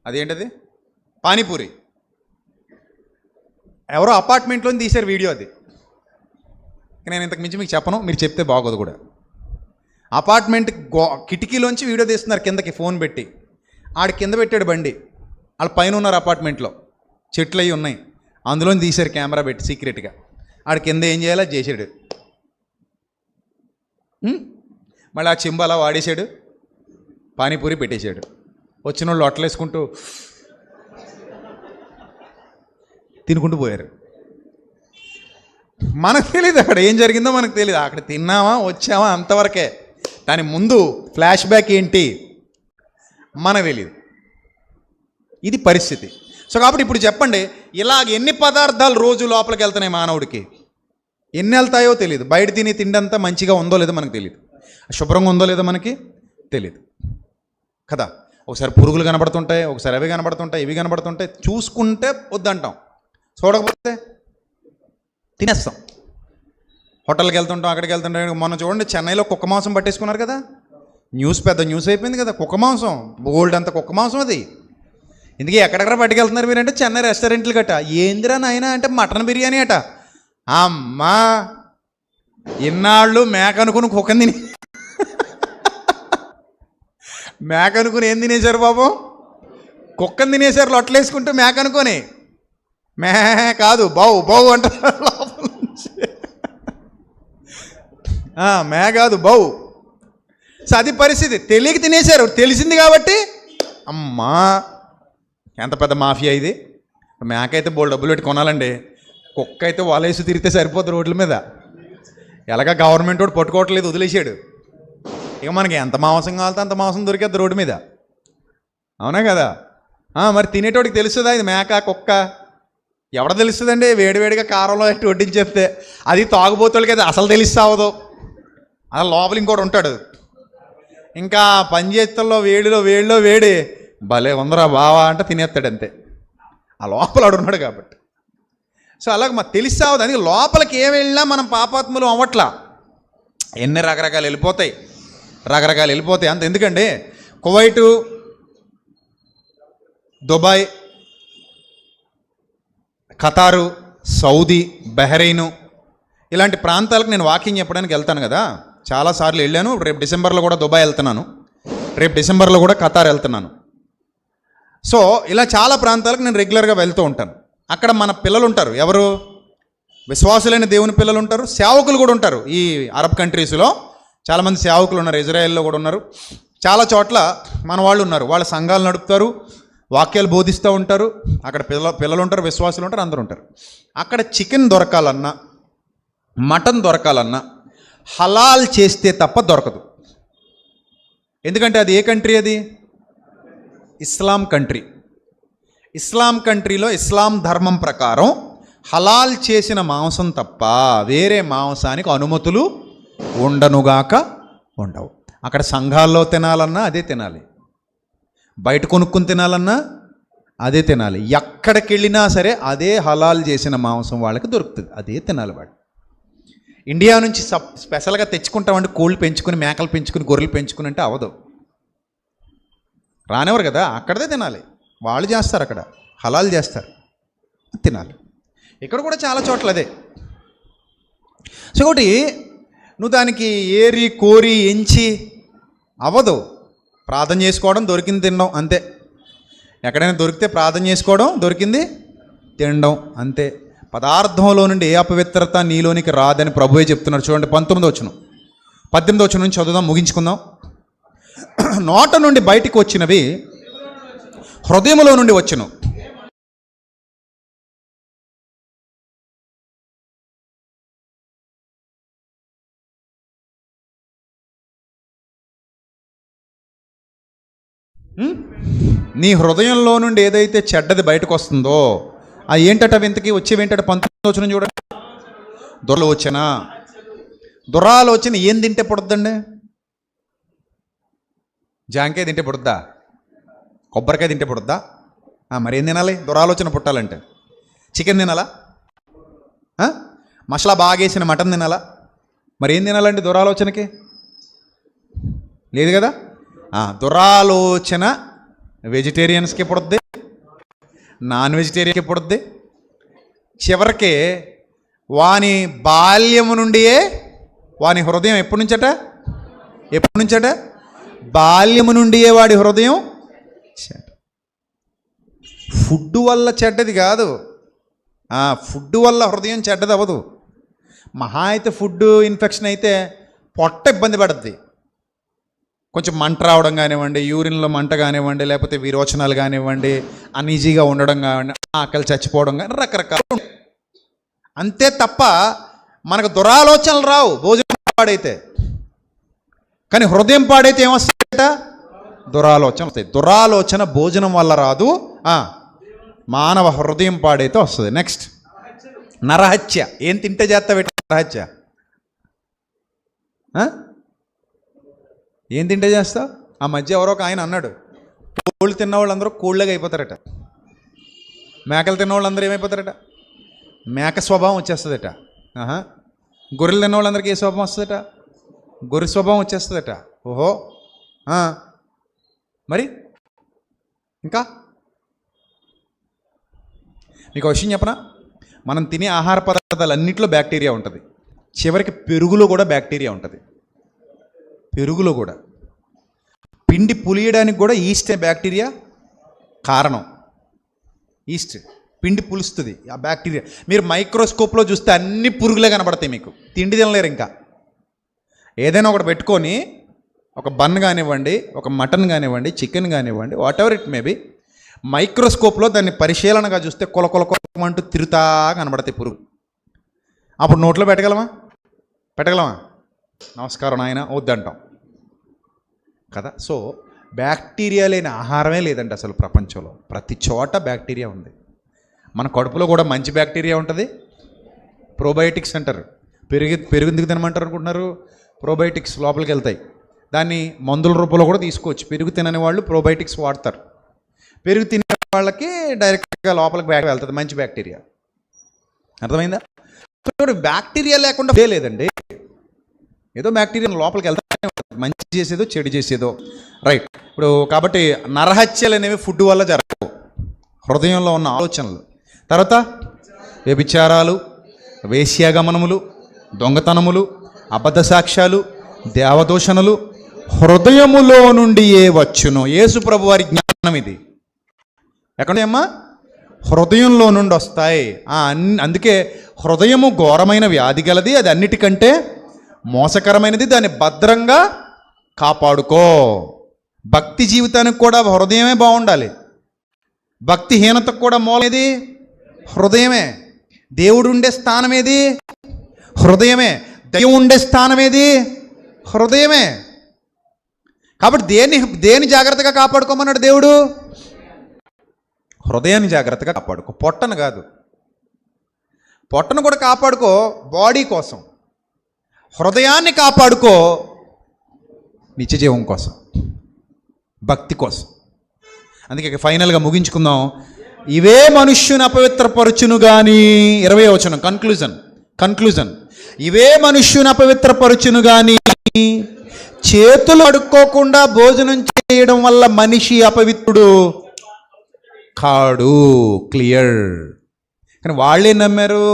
అదేంటది పానీపూరి ఎవరో అపార్ట్మెంట్లో తీశారు వీడియో. అది నేను ఇంతకు మించి మీకు చెప్పను, మీరు చెప్తే బాగోదు కూడా. అపార్ట్మెంట్ కిటికీలోంచి వీడియో తీస్తున్నారు కిందకి ఫోన్ పెట్టి. ఆడు కింద పెట్టాడు బండి, వాళ్ళు పైన ఉన్నారు అపార్ట్మెంట్లో, చెట్లు అవి ఉన్నాయి, అందులో తీశారు కెమెరా పెట్టి సీక్రెట్గా. ఆడు కింద ఏం చేయాలో అది చేశాడు. మళ్ళీ ఆ చెంబు అలా వాడేశాడు, పానీపూరి పెట్టేశాడు. వచ్చిన వాళ్ళు అట్లేసుకుంటూ తినుకుంటూ పోయారు. మనకు తెలియదు అక్కడ ఏం జరిగిందో, మనకు తెలియదు. అక్కడ తిన్నామా వచ్చామా అంతవరకే. దాని ముందు ఫ్లాష్ బ్యాక్ ఏంటి మనకు తెలియదు. ఇది పరిస్థితి. సో కాబట్టి ఇప్పుడు చెప్పండి, ఇలాగ ఎన్ని పదార్థాలు రోజు లోపలికి వెళ్తున్నాయి మానవుడికి? ఎన్ని వెళ్తాయో తెలియదు. బయట తిని తిండంతా మంచిగా ఉందో లేదో మనకు తెలియదు, శుభ్రంగా ఉందో లేదో మనకి తెలియదు కదా. ఒకసారి పురుగులు కనబడుతుంటాయి, ఒకసారి అవి కనబడుతుంటాయి, ఇవి కనబడుతుంటాయి. చూసుకుంటే వద్దంటాం, చూడకపోతే తినేస్తాం. హోటల్కి వెళ్తుంటాం, అక్కడికి వెళ్తుంటాం. మొన్న చూడండి, చెన్నైలో కుక్క మాంసం పట్టేసుకున్నారు కదా, పెద్ద న్యూస్ అయిపోయింది కదా. కుక్క మాంసం, బోల్డ్ అంత కుక్క మాంసం అది. ఇందుకే ఎక్కడెక్కడ పట్టుకెళ్తున్నారు మీరంటే చెన్నై రెస్టారెంట్లు గట్ట. ఏందిరా నాయన అంటే మటన్ బిర్యానీ అట. అమ్మా ఇన్నాళ్ళు మేక అనుకుని కుక్కని తిని మేక అనుకుని ఏం తినేశారు బాబు? కుక్కని తినేశారు లొట్టలేసుకుంటూ మేక అనుకొని. మే కాదు బౌ బౌ అంటారు లోపల నుంచి. మే కాదు బౌ. సో అది పరిస్థితి. తెలియక తినేశారు, తెలిసింది కాబట్టి అమ్మా ఎంత పెద్ద మాఫియా ఇది. మేక అయితే బోల్ డబ్బులు పెట్టి కొనాలండి, కుక్క అయితే వాలేసి తిరిగితే సరిపోతుంది రోడ్ల మీద. ఎలాగ గవర్నమెంట్ వాడు పట్టుకోవట్లేదు, వదిలేసాడు. ఇక మనకి ఎంత మాంసం కావాలితే అంత మాంసం దొరికేది రోడ్డు మీద, అవునా కదా? మరి తినేటోడికి తెలుస్తుందా ఇది మేక కుక్క? ఎవడ తెలుస్తుందండి? వేడివేడిగా కారంలో ఎట్టి వడ్డించేస్తే. అది తాగుబోతులకి అయితే అసలు తెలుస్తావదు. అలా లోపల ఇంకోటి ఉంటాడు, ఇంకా పంచేతుల్లో వేడిలో వేడి భలే ఉందరా బావా అంటే తినేస్తాడు అంతే. ఆ లోపల ఉన్నాడు కాబట్టి. సో అలాగ మాకు తెలిస్తావద్దు. అందుకే లోపలికి ఏం వెళ్ళినా మనం పాపాత్ములు అవ్వట్లా. ఎన్ని రకరకాలు వెళ్ళిపోతాయి, అంత ఎందుకండి. కువైటు, దుబాయ్, ఖతారు, సౌదీ, బహ్రెయిను ఇలాంటి ప్రాంతాలకు నేను వాకింగ్ చెప్పడానికి వెళ్తాను కదా, చాలాసార్లు వెళ్ళాను. రేపు డిసెంబర్లో కూడా దుబాయ్ వెళ్తున్నాను, రేపు డిసెంబర్లో కూడా ఖతార్ వెళ్తున్నాను. సో ఇలా చాలా ప్రాంతాలకు నేను రెగ్యులర్గా వెళ్తూ ఉంటాను. అక్కడ మన పిల్లలు ఉంటారు, ఎవరు? విశ్వాసులైన దేవుని పిల్లలు ఉంటారు, సేవకులు కూడా ఉంటారు. ఈ అరబ్ కంట్రీస్లో చాలామంది సేవకులు ఉన్నారు, ఇజ్రాయెల్లో కూడా ఉన్నారు, చాలా చోట్ల మన వాళ్ళు ఉన్నారు. వాళ్ళ సంఘాలు నడుపుతారు, వాక్యాలు బోధిస్తూ ఉంటారు. అక్కడ పిల్లలు ఉంటారు, విశ్వాసులు ఉంటారు, అందరూ ఉంటారు. అక్కడ చికెన్ దొరకాలన్నా, మటన్ దొరకాలన్నా హలాల్ చేస్తే తప్ప దొరకదు. ఎందుకంటే అది ఏ కంట్రీ? అది ఇస్లాం కంట్రీ. ఇస్లాం కంట్రీలో ఇస్లాం ధర్మం ప్రకారం హలాల్ చేసిన మాంసం తప్ప వేరే మాంసానికి అనుమతులు ఉండవు. అక్కడ సంఘాల్లో తినాలన్నా అదే తినాలి, బయట కొనుక్కుని తినాలన్నా అదే తినాలి. ఎక్కడికి వెళ్ళినా సరే అదే హలాల్ చేసిన మాంసం వాళ్ళకి దొరుకుతుంది, అదే తినాలి వాడు. ఇండియా నుంచి స్పెషల్గా తెచ్చుకుంటామంటే కోళ్ళు పెంచుకుని, మేకలు పెంచుకుని, గొర్రెలు పెంచుకుని అంటే అవ్వదు, రానివ్వరు కదా. అక్కడదే తినాలి, వాళ్ళు చేస్తారు, అక్కడ హలాల్ చేస్తారు, తినాలి. ఇక్కడ కూడా చాలా చోట్ల అదే. సో ఒకటి నువ్వు దానికి ఏరి కోరి ఎంచి అవ్వదు. ప్రార్థన చేసుకోవడం, దొరికింది తినడం అంతే. ఎక్కడైనా దొరికితే ప్రార్థన చేసుకోవడం, దొరికింది తినడం అంతే. పదార్థంలో నుండి ఏ అపవిత్రత నీలోనికి రాదని ప్రభువే చెప్తున్నారు. చూడండి 19వ వచనం, 18వ వచనం నుంచి చదువుదాం, ముగించుకుందాం. నోట నుండి బయటికి వచ్చినవి హృదయములో నుండి వచ్చును. నీ హృదయంలో నుండి ఏదైతే చెడ్డది బయటకు వస్తుందో ఆ ఏంటట వింతకి వచ్చేవేంటట? 19వ వచనం చూడండి. దురాలోచన ఏం తింటే పుడద్దండి? జాంకాయ తింటే పుడద్దా? కొబ్బరికాయ తింటే పుడద్దా? మరేం తినాలి దురాలోచన పుట్టాలంటే? చికెన్ తినాలా? మసాలా బాగేసిన మటన్ తినాలా? మరేం తినాలండి దురాలోచనకి? లేదు కదా. దురాలోచన వెజిటేరియన్స్కి పుడుద్ది, నాన్ వెజిటేరియన్కి పుడుద్ది. చివరికి వాని బాల్యము నుండియే వాని హృదయం ఎప్పటి నుంచట? బాల్యము నుండియే వాడి హృదయం ఫుడ్ వల్ల చెడ్డది కాదు. ఫుడ్ వల్ల హృదయం చెడ్డది అవ్వదు. మహా అయితే ఫుడ్ ఇన్ఫెక్షన్ అయితే పొట్ట ఇబ్బంది పడుద్ది, కొంచెం మంట రావడం కానివ్వండి, యూరిన్లో మంట కానివ్వండి, లేకపోతే విరోచనాలు కానివ్వండి, అన్ఈజీగా ఉండడం కానివ్వండి, ఆకలి చచ్చిపోవడం కానీ రకరకాలు అంతే తప్ప మనకు దురాలోచనలు రావు భోజనం పాడైతే. కానీ హృదయం పాడైతే ఏమొస్తాయట? దురాలోచన వస్తాయి. దురాలోచన భోజనం వల్ల రాదు, మానవ హృదయం పాడైతే వస్తుంది. నెక్స్ట్ నరహత్య. ఏం తింటే చేస్తా పెట్ట నరహత్య? ఏం తింటే చేస్తావు? ఆ మధ్య ఎవరో ఒక ఆయన అన్నాడు, కోళ్ళు తిన్న వాళ్ళందరూ కోళ్ళగా అయిపోతారట, మేకలు తిన్న వాళ్ళందరూ ఏమైపోతారట? మేక స్వభావం వచ్చేస్తుందట. గొర్రెలు తిన్న వాళ్ళందరికీ ఏ స్వభావం వస్తుందట? గొర్రె స్వభావం వచ్చేస్తుందట. ఓహో, మరి ఇంకా మీకు విషయం చెప్పనా? మనం తినే ఆహార పదార్థాలన్నింటిలో బ్యాక్టీరియా ఉంటుంది. చివరికి పెరుగులో కూడా బ్యాక్టీరియా ఉంటుంది. పెరుగులో కూడా పిండి పులియడానికి కూడా ఈస్ట్ బ్యాక్టీరియా కారణం. ఈస్ట్ పిండి పులుస్తుంది ఆ బ్యాక్టీరియా. మీరు మైక్రోస్కోప్లో చూస్తే అన్ని పురుగులే కనబడతాయి మీకు. తిండి తినలేరు. ఇంకా ఏదైనా ఒకటి పెట్టుకొని ఒక బన్ కానివ్వండి, ఒక మటన్ కానివ్వండి, చికెన్ కానివ్వండి, వాట్ ఎవర్ ఇట్ మేబీ, మైక్రోస్కోప్లో దాన్ని పరిశీలనగా చూస్తే కొలకొలకొలమంటూ తిరుగుతా కనబడతాయి పురుగు. అప్పుడు నోట్లో పెట్టగలమా? నమస్కారం నాయన వద్దంటాం కదా. సో బ్యాక్టీరియా లేని ఆహారమే లేదండి అసలు ప్రపంచంలో. ప్రతి చోట బ్యాక్టీరియా ఉంది. మన కడుపులో కూడా మంచి బ్యాక్టీరియా ఉంటుంది. ప్రోబయోటిక్స్ అంటారు. పెరుగు ఎందుకు తినమంటారు అనుకుంటున్నారు? ప్రోబయోటిక్స్ లోపలికి వెళ్తాయి. దాన్ని మందుల రూపంలో కూడా తీసుకోవచ్చు. పెరుగు తినని వాళ్ళు ప్రోబయోటిక్స్ వాడతారు. పెరుగు తినే వాళ్ళకి డైరెక్ట్గా లోపలికి వెళ్తుంది మంచి బ్యాక్టీరియా. అర్థమైందా? బ్యాక్టీరియా లేకుండా లేదండి. ఏదో బ్యాక్టీరియా లోపలికి వెళ్తానే ఉంటుంది, మంచి చేసేదో చెడు చేసేదో. రైట్. ఇప్పుడు కాబట్టి నరహత్యలు అనేవి ఫుడ్ వల్ల జరగవు. హృదయంలో ఉన్న ఆలోచనలు. తర్వాత వ్యభిచారాలు, వేశ్యాగమనములు, దొంగతనములు, అబద్ధ సాక్ష్యాలు, దేవదూషణలు హృదయములో నుండి వచ్చును. యేసు ప్రభు వారి జ్ఞానం ఇది. ఎక్కడమ్మా? హృదయంలో నుండి వస్తాయి. అందుకే హృదయము ఘోరమైన వ్యాధి గలది, అది అన్నిటికంటే మోసకరమైనది, దాన్ని భద్రంగా కాపాడుకో. భక్తి జీవితానికి కూడా హృదయమే బాగుండాలి. భక్తిహీనతకు కూడా మూలమేది? హృదయమే. దేవుడు ఉండే స్థానం ఏది? హృదయమే. దైవం ఉండే స్థానం ఏది? హృదయమే. కాబట్టి దేని జాగ్రత్తగా కాపాడుకోమన్నాడు దేవుడు? హృదయాన్ని జాగ్రత్తగా కాపాడుకో. పొట్టను కాదు, పొట్టను కూడా కాపాడుకో బాడీ కోసం. హృదయాన్ని కాపాడుకో నిత్యజీవం కోసం, భక్తి కోసం. అందుకే ఫైనల్గా ముగించుకుందాం. ఇవే మనుష్యుని అపవిత్రపరచును కానీ, 20వ వచనం కన్క్లూజన్. ఇవే మనుష్యుని అపవిత్రపరచును కానీ, చేతులు అడుక్కోకుండా భోజనం చేయడం వల్ల మనిషి అపవిత్రుడు కాడు. క్లియర్. కానీ వాళ్ళే నమ్మారు.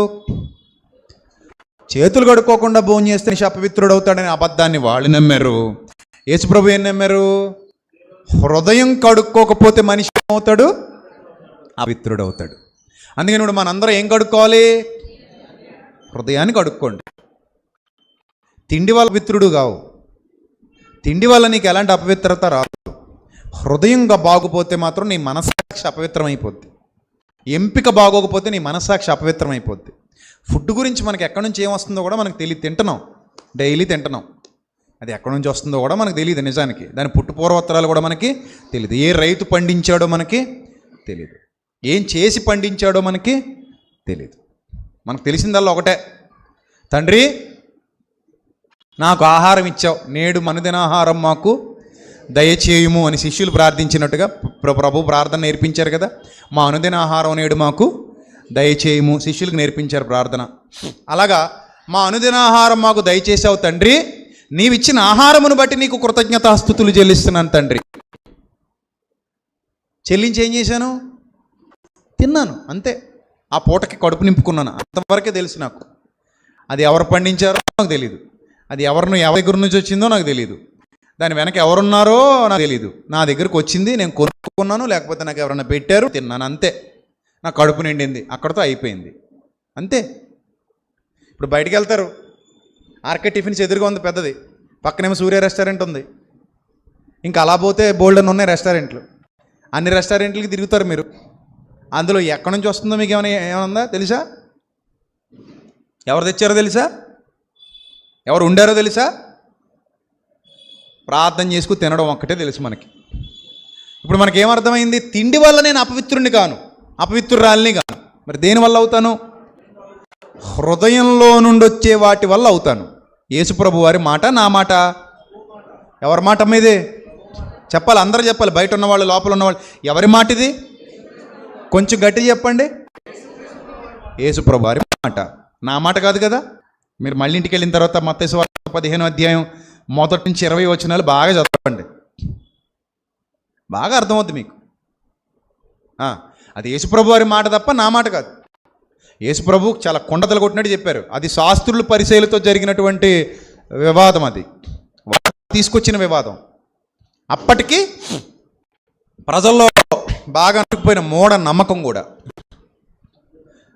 చేతులు కడుక్కోకుండా భోజనం చేస్తే మనిషి అపవిత్రుడు అవుతాడని అబద్ధాన్ని వాళ్ళు నమ్మారు. యేసుప్రభు ఏం నమ్మారు? హృదయం కడుక్కోకపోతే మనిషి ఏమవుతాడు? అపవిత్రుడు అవుతాడు. అందుకని ఇప్పుడు మనందరం ఏం కడుక్కోవాలి? హృదయాన్ని కడుక్కోండి. తిండి వల్ల పవిత్రుడు కావు. తిండి వల్ల నీకు ఎలాంటి అపవిత్రత రాదు. హృదయంగా బాగుపోతే మాత్రం నీ మనస్సాక్షి అపవిత్రమైపోద్ది. ఎంపిక బాగోకపోతే నీ మనస్సాక్షి అపవిత్రమైపోద్ది. ఫుడ్ గురించి మనకి ఎక్కడి నుంచి ఏమొస్తుందో కూడా మనకు తెలియదు. తింటున్నాం, డైలీ తింటున్నాం. అది ఎక్కడి నుంచి వస్తుందో కూడా మనకు తెలియదు. నిజానికి దాని పుట్టుపూర్వోత్తరాలు కూడా మనకి తెలియదు. ఏ రైతు పండించాడో మనకి తెలియదు. ఏం చేసి పండించాడో మనకి తెలియదు. మనకు తెలిసిందల్లా ఒకటే, తండ్రి నాకు ఆహారం ఇచ్చావు, నేడు అనుదినాహారం మాకు దయచేయుము అని శిష్యులు ప్రార్థించినట్టుగా ప్రభు ప్రార్థన నేర్పించారు కదా. మా అనుదినాహారం నేడు మాకు దయచేయుము శిష్యులకు నేర్పించారు ప్రార్థన. అలాగా మా అనుదినాహారం మాకు దయచేసావు తండ్రి, నీవిచ్చిన ఆహారమును బట్టి నీకు కృతజ్ఞతాస్తుతులు చెల్లిస్తున్నాను తండ్రి. చెల్లించి ఏం చేశాను? తిన్నాను, అంతే. ఆ పూటకి కడుపు నింపుకున్నాను, అంతవరకే తెలుసు నాకు. అది ఎవరు పండించారో నాకు తెలియదు, అది ఎవరి దగ్గర నుంచి వచ్చిందో నాకు తెలియదు, దాని వెనక ఎవరున్నారో నాకు తెలియదు. నా దగ్గరకు వచ్చింది, నేను కొనుక్కున్నాను, లేకపోతే నాకు ఎవరైనా పెట్టారు, తిన్నాను, అంతే. నా కడుపు నిండింది, అక్కడితో అయిపోయింది, అంతే. ఇప్పుడు బయటికి వెళ్తారు, ఆర్కే టిఫిన్స్ ఎదురుగా ఉంది పెద్దది, పక్కనేమో సూర్య రెస్టారెంట్ ఉంది, ఇంకా అలా పోతే బోల్డెన్ ఉన్నాయి రెస్టారెంట్లు. అన్ని రెస్టారెంట్లకి తిరుగుతారు మీరు. అందులో ఎక్కడి నుంచి వస్తుందో మీకు ఏమన్నా తెలుసా? ఎవరు తెచ్చారో తెలుసా? ఎవరు ఉండారో తెలుసా? ప్రార్థన చేసుకుని తినడం ఒక్కటే తెలుసు మనకి. ఇప్పుడు మనకేమర్థమైంది? తిండి వల్ల నేను అపవిత్రుడిని కాను, అపవిత్రురాలిని కాను. మరి దేనివల్ల అవుతాను? హృదయంలో నుండి వచ్చే వాటి వల్ల అవుతాను. యేసుప్రభు వారి మాట, నా మాట, ఎవరి మాట మీదే చెప్పాలి, అందరూ చెప్పాలి, బయట ఉన్నవాళ్ళు లోపల ఉన్నవాళ్ళు. ఎవరి మాట ఇది? కొంచెం గట్టిగా చెప్పండి. యేసుప్రభు వారి మాట, నా మాట కాదు కదా. మీరు మళ్ళీ ఇంటికి వెళ్ళిన తర్వాత మత్తయి సువార్త 15వ అధ్యాయం మొదటి నుంచి 20 వచనాలు బాగా చదవండి, బాగా అర్థమవుద్ది మీకు. అది యేసుప్రభు వారి మాట తప్ప నా మాట కాదు. యేసు ప్రభు చాలా కొండతలు కొట్టినట్టు చెప్పారు. అది శాస్త్రులు పరిచయులతో జరిగినటువంటి వివాదం, అది తీసుకొచ్చిన వివాదం. అప్పటికి ప్రజల్లో బాగా అనుకుపోయిన మూఢ నమ్మకం కూడా.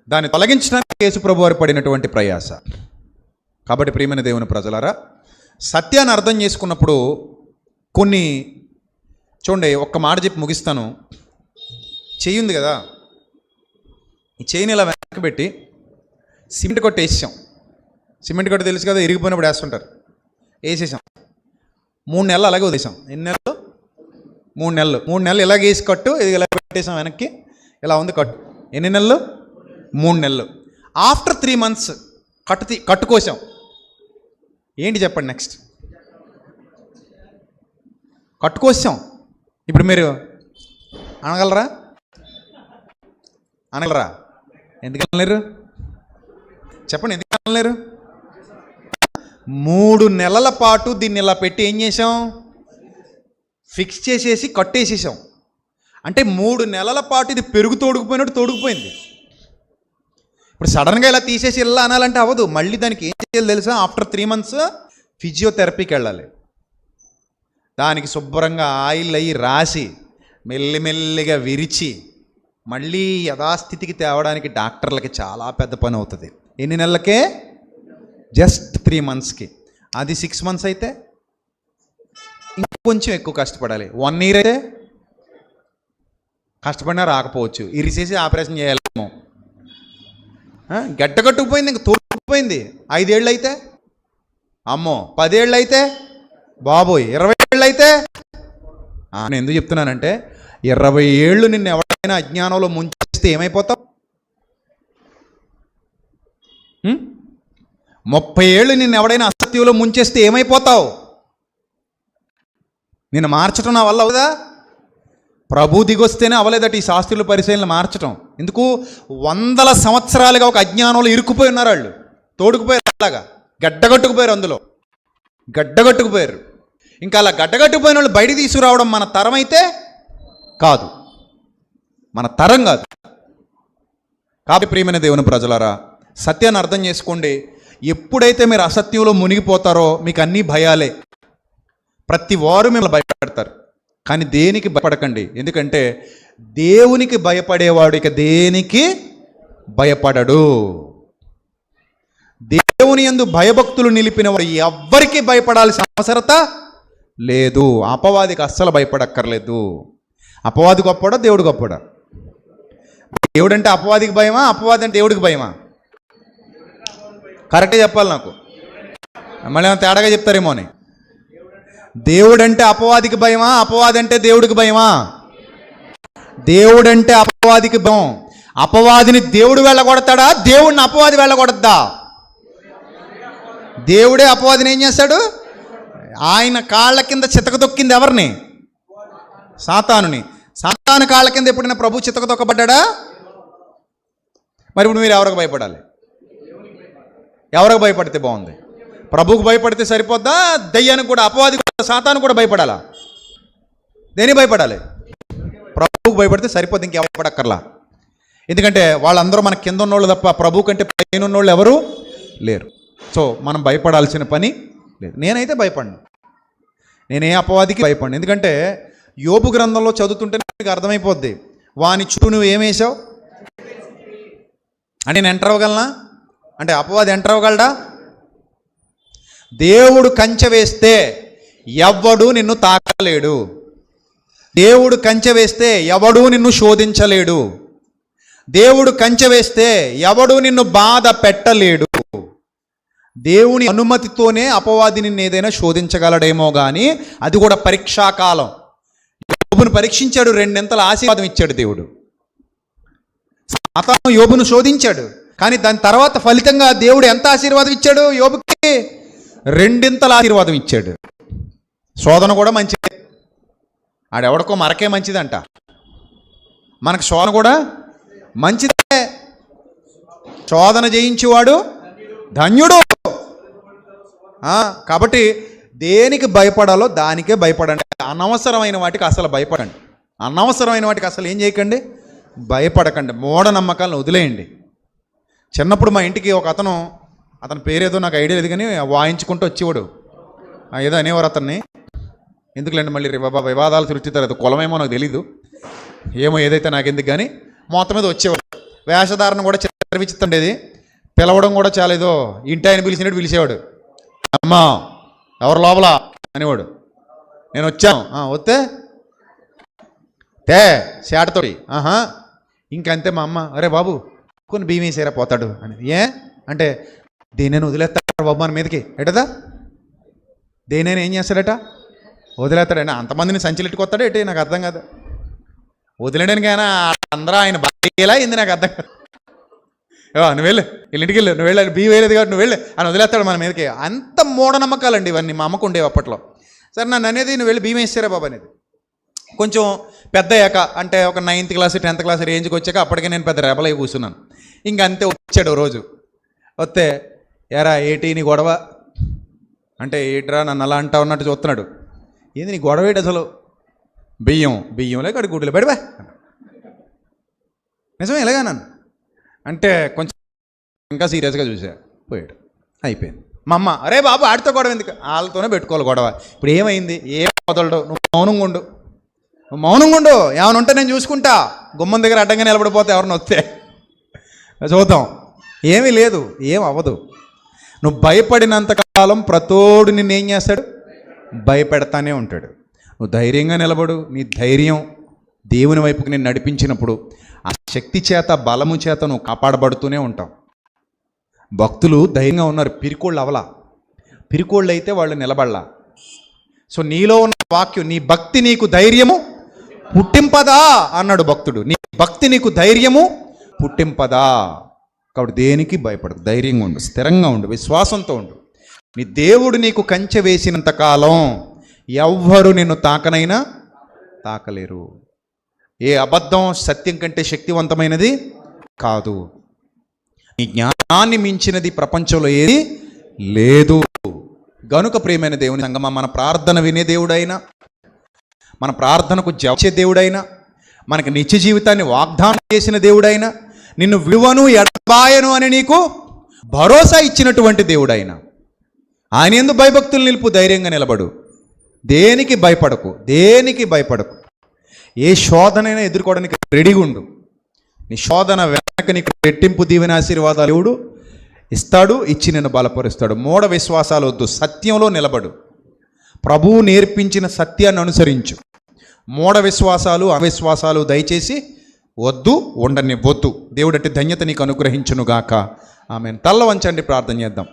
దాన్ని తొలగించడానికి యేసు ప్రభు వారు పడినటువంటి ప్రయాస. కాబట్టి ప్రియమైన దేవుని ప్రజలారా, సత్యాన్ని అర్థం చేసుకున్నప్పుడు కొన్ని చూడండి, ఒక్క మాట చెప్పి ముగిస్తాను. చెయ్యి ఉంది కదా, ఈ చెయ్యిని ఇలా వెనక్కి పెట్టి సిమెంట్ కొట్టి వేసాం. సిమెంట్ కొట్టి తెలుసు కదా, ఇరిగిపోయినప్పుడు వేస్తుంటారు. వేసేసాం. 3 నెలలు అలాగే వదిలేసాం. ఎన్ని నెలలు? 3 నెలలు. 3 నెలలు ఇలాగ వేసి కట్టు, ఇది ఇలా పెట్టేసాం వెనక్కి, ఇలా ఉంది కట్టు. ఎన్ని నెలలు? 3 నెలలు. ఆఫ్టర్ 3 మంత్స్ కట్టుకోసాం. ఏంటి చెప్పండి నెక్స్ట్? కట్టుకోసాం. ఇప్పుడు మీరు అనగలరా? ఎందుకు అనలేరు? చెప్పండి, ఎందుకు అనలేరు? 3 నెలల పాటు దీన్ని ఇలా పెట్టి ఏం చేసాం? ఫిక్స్ చేసేసి కట్టేసేసాం. అంటే 3 నెలల పాటు ఇది పెరుగు తోడుకుపోయినట్టు తోడుకుపోయింది. ఇప్పుడు సడన్గా ఇలా తీసేసి ఇలా అనాలంటే అవ్వదు. మళ్ళీ దానికి ఏం చేయాలి తెలుసా? ఆఫ్టర్ 3 మంత్స్ ఫిజియోథెరపీకి వెళ్ళాలి. దానికి శుభ్రంగా ఆయిల్ అయ్యి రాసి మెల్లిమెల్లిగా విరిచి మళ్ళీ యథాస్థితికి తేవడానికి డాక్టర్లకి చాలా పెద్ద పని అవుతుంది. ఎన్ని నెలలకే? జస్ట్ 3 మంత్స్కి. అది 6 మంత్స్ అయితే ఇంకొంచెం ఎక్కువ కష్టపడాలి. 1 ఇయర్ అయితే కష్టపడినా రాకపోవచ్చు, ఇరిసేసి ఆపరేషన్ చేయాలేమో. గట్టగట్టుకుపోయింది, ఇంక తోడుకుపోయింది. 5 ఏళ్ళు అయితే అమ్మో, 10 ఏళ్ళు అయితే బాబోయ్, 20 ఏళ్ళు అయితే. నేను ఎందుకు చెప్తున్నానంటే, 20 ఏళ్ళు నిన్ను ఎవరైనా అజ్ఞానంలో ముంచేస్తే ఏమైపోతావు? 30 ఏళ్ళు నిన్ను ఎవడైనా అసత్యంలో ముంచేస్తే ఏమైపోతావు? నిన్ను మార్చడం నా వల్ల అవుదా? ప్రభు దిగొస్తేనే అవ్వలేదట ఈ శాస్త్రుల పరిశీలన మార్చడం. ఎందుకు? 100 సంవత్సరాలుగా ఒక అజ్ఞానంలో ఇరుక్కుపోయి ఉన్నారు వాళ్ళు. తోడుకుపోయారు, అలాగా గడ్డగట్టుకుపోయారు, అందులో గడ్డగట్టుకుపోయారు. ఇంకా అలా గడ్డగట్టుకుపోయిన వాళ్ళు బయట తీసుకురావడం మన తరం అయితే కాదు, మన తరం కాదు. కాబట్టి ప్రియమైన దేవుని ప్రజలారా, సత్యాన్ని అర్థం చేసుకోండి. ఎప్పుడైతే మీరు అసత్యంలో మునిగిపోతారో మీకు అన్నీ భయాలే. ప్రతి వారు మిమ్మల్ని భయపెడతారు, కానీ దేనికి భయపడకండి. ఎందుకంటే దేవునికి భయపడేవాడు ఇక దేనికి భయపడడు. దేవుని యందు భయభక్తులు నిలిపిన వాడు ఎవ్వరికి భయపడాల్సిన అవసరత లేదు. అపవాదికి అస్సలు భయపడక్కర్లేదు. అపవాది గొప్పడా, దేవుడు గొప్పడా? దేవుడు అంటే అపవాదికి భయమా, అపవాది అంటే దేవుడికి భయమా? కరెక్టే చెప్పాలి నాకు, మళ్ళీ ఏమైనా తేడాగా చెప్తారేమో అని. దేవుడంటే అపవాదికి భయమా, అపవాది అంటే దేవుడికి భయమా? దేవుడంటే అపవాదికి భయం. అపవాదిని దేవుడు వెళ్ళగొడతాడా, దేవుడిని అపవాది వెళ్ళగొడద్దా? దేవుడే అపవాదిని ఏం చేస్తాడు? ఆయన కాళ్ళ కింద చితక తొక్కింది ఎవరిని? సాతానుని. సాతాను కాళ్ళ కింద ఎప్పుడైనా ప్రభు చితక తొక్కబడ్డా? మరి ఇప్పుడు మీరు ఎవరికి భయపడాలి? ఎవరికి భయపడితే బాగుంది? ప్రభువుకు భయపడితే సరిపోద్దా? దయ్యానికి కూడా, అపవాది కూడా, సాతాను కూడా భయపడాలా? దేనికి భయపడాలి? ప్రభువుకు భయపడితే సరిపోద్ది, ఇంకెవరు పడక్కర్లా. ఎందుకంటే వాళ్ళందరూ మన కింద ఉన్నోళ్ళు తప్ప ప్రభు కంటే పైన ఉన్నోళ్ళు ఎవరు లేరు. సో మనం భయపడాల్సిన పని లేదు. నేనైతే భయపడను, నేనే అపవాదికి భయపడను. ఎందుకంటే యోబు గ్రంథంలో చదువుతుంటే నీకు అర్థమైపోద్ది. వాని చుట్టూ నువ్వు ఏమేసావు అంటే నేను ఎంటర్ అవ్వగలనా? అంటే అపవాది ఎంటర్ అవ్వగలడా? దేవుడు కంచె వేస్తే ఎవ్వడు నిన్ను తాకలేడు. దేవుడు కంచె వేస్తే ఎవడూ నిన్ను శోధించలేడు. దేవుడు కంచె వేస్తే ఎవడూ నిన్ను బాధ పెట్టలేడు. దేవుని అనుమతితోనే అపవాది నిన్ను ఏదైనా శోధించగలడేమో కానీ అది కూడా పరీక్షాకాలం. యోబును పరీక్షించాడు, 2 ఆశీర్వాదం ఇచ్చాడు దేవుడు. సాతాను యోబును శోధించాడు, కానీ దాని తర్వాత ఫలితంగా దేవుడు ఎంత ఆశీర్వాదం ఇచ్చాడు? యోబుకి 2 ఆశీర్వాదం ఇచ్చాడు. శోధన కూడా మంచిదే, ఆడెవడికో మరకే మంచిదంట, మనకు శోధన కూడా మంచిదే. శోధన జయించేవాడు ధన్యుడు. కాబట్టి దేనికి భయపడాలో దానికే భయపడండి. అనవసరమైన వాటికి అసలు భయపడండి. అనవసరమైన వాటికి అసలు ఏం చేయకండి, భయపడకండి. మూఢనమ్మకాలను వదిలేయండి. చిన్నప్పుడు మా ఇంటికి ఒక అతని పేరేదో నాకు ఐడియా లేదు కానీ వాయించుకుంటూ వచ్చేవాడు. ఏదో అనేవారు అతన్ని. ఎందుకులేండి మళ్ళీ వివాదాలు సృష్టిస్తారు, అది కులమేమో నాకు తెలీదు, ఏమో ఏదైతే నాకు ఎందుకు కానీ మొత్తం మీద వచ్చేవాడు. వేషధారణ కూడా విచిత్తండేది, పిలవడం కూడా చాలా ఏదో ఇంటి ఆయన పిలిచినట్టు పిలిచేవాడు. అమ్మా ఎవరు లోపల అనేవాడు. నేను వచ్చాను, వస్తే తే శాటతోటి ఇంకంతే. మా అమ్మ అరే బాబు కొన్ని బియ్యం వేసేరా పోతాడు అని. ఏ అంటే దేనైనా వదిలేస్తాడు బాబు మన మీదకి ఎటదా, దేనైనా ఏం చేస్తాడట వదిలేస్తాడైనా. అంతమందిని సంచిలెట్టుకొస్తాడు ఏంటి నాకు అర్థం కాదు. వదిలేడానికి ఆయన అందరూ ఆయన బాగా అయింది నాకు అర్థం కాదు. నువ్వు వెళ్ళు వీళ్ళింటికి వెళ్ళు, నువ్వు వెళ్ళి బియ్యం వేయలేదు కాబట్టి నువ్వు వెళ్ళి అని వదిలేస్తాడు మన మీదకి. అంత మూఢనమ్మకాలండి ఇవన్నీ. మా అమ్మకు ఉండేవి అప్పట్లో. సరే నన్ను అనేది నువ్వు వెళ్ళి బియ్యం వేసారా బాబు అనేది. కొంచెం పెద్ద అయ్యాక అంటే ఒక 9th క్లాస్ 10th క్లాస్ రేంజ్కి వచ్చాక అప్పటికే నేను పెద్ద రెబలై కూర్చున్నాను. ఇంకంతే వచ్చాడు రోజు. వస్తే ఎరా ఏటి నీ గొడవ అంటే ఏట్రా నన్ను అలా అంటా ఉన్నట్టు చూస్తున్నాడు. ఏంది నీ గొడవ ఏంటి అసలు? బియ్యంలో కడి గుడ్లు బడిబా నిజమే ఇలాగా నన్ను అంటే కొంచెం ఇంకా సీరియస్గా చూసా. పోయాడు, అయిపోయింది. మా అమ్మ అరే బాబు ఆడితో గొడవ ఎందుకు, వాళ్ళతోనే పెట్టుకోవాలి గొడవ. ఇప్పుడు ఏమైంది, ఏం వదలడు, నువ్వు మౌనంగా ఉండు, ఏమైనా ఉంటే నేను చూసుకుంటా. గుమ్మం దగ్గర అడ్డంగా నిలబడిపోతే ఎవరిని వస్తే చూద్దాం. ఏమీ లేదు, ఏం అవ్వదు. నువ్వు భయపడినంతకాలం ప్రతోడు నిన్నేం చేస్తాడు, భయపెడతానే ఉంటాడు. నువ్వు ధైర్యంగా నిలబడు. నీ ధైర్యం దేవుని వైపుకి నేను నడిపించినప్పుడు ఆ శక్తి చేత బలము చేత నువ్వు కాపాడబడుతూనే ఉంటావు. భక్తులు ధైర్యంగా ఉన్నారు, పిరికోళ్ళు అవలా. పిరికోళ్ళు అయితే వాళ్ళు నిలబడలా. సో నీలో ఉన్న వాక్యం, నీ భక్తి నీకు ధైర్యము పుట్టింపదా అన్నాడు భక్తుడు. నీ భక్తి నీకు ధైర్యము పుట్టింపదా. కాబట్టి దేనికి భయపడదు, ధైర్యంగా ఉండు, స్థిరంగా ఉండు, విశ్వాసంతో ఉండు. నీ దేవుడు నీకు కంచె వేసినంతకాలం ఎవ్వరు నిన్ను తాకనైనా తాకలేరు. ఏ అబద్ధం సత్యం కంటే శక్తివంతమైనది కాదు. నీ జ్ఞానాన్ని మించినది ప్రపంచంలో ఏది లేదు. గనుక ప్రియమైన దేవుని సంగమా, మన ప్రార్థన వినే దేవుడైనా, మన ప్రార్థనకు జవాబిచ్చే దేవుడైనా, మనకు నిత్య జీవితాన్ని వాగ్దానం చేసిన దేవుడైనా, నిన్ను విడువను ఎడబాయను అని నీకు భరోసా ఇచ్చినటువంటి దేవుడైనా, ఆయన యందు భయభక్తులు నిలుపు, ధైర్యంగా నిలబడు, దేనికి భయపడకు. ఏ శోధనైనా ఎదుర్కోవడానికి రెడీగా ఉండు. నీ శోధన వెనక నీకు రెట్టింపు దీవెన ఆశీర్వాదాలు దేవుడు ఇస్తాడు, ఇచ్చి నిన్ను బలపరుస్తాడు. మూఢ విశ్వాసాలు వద్దు, సత్యంలో నిలబడు. ప్రభువు నేర్పించిన సత్యాన్ని అనుసరించు. మూఢ విశ్వాసాలు అవిశ్వాసాలు దయచేసి వద్దు, ఉండనివ్వద్దు. దేవుడట్టి ధన్యత నీకు అనుగ్రహించునుగాక. ఆమెన్. తల్ల వంచండి, ప్రార్థన చేద్దాం.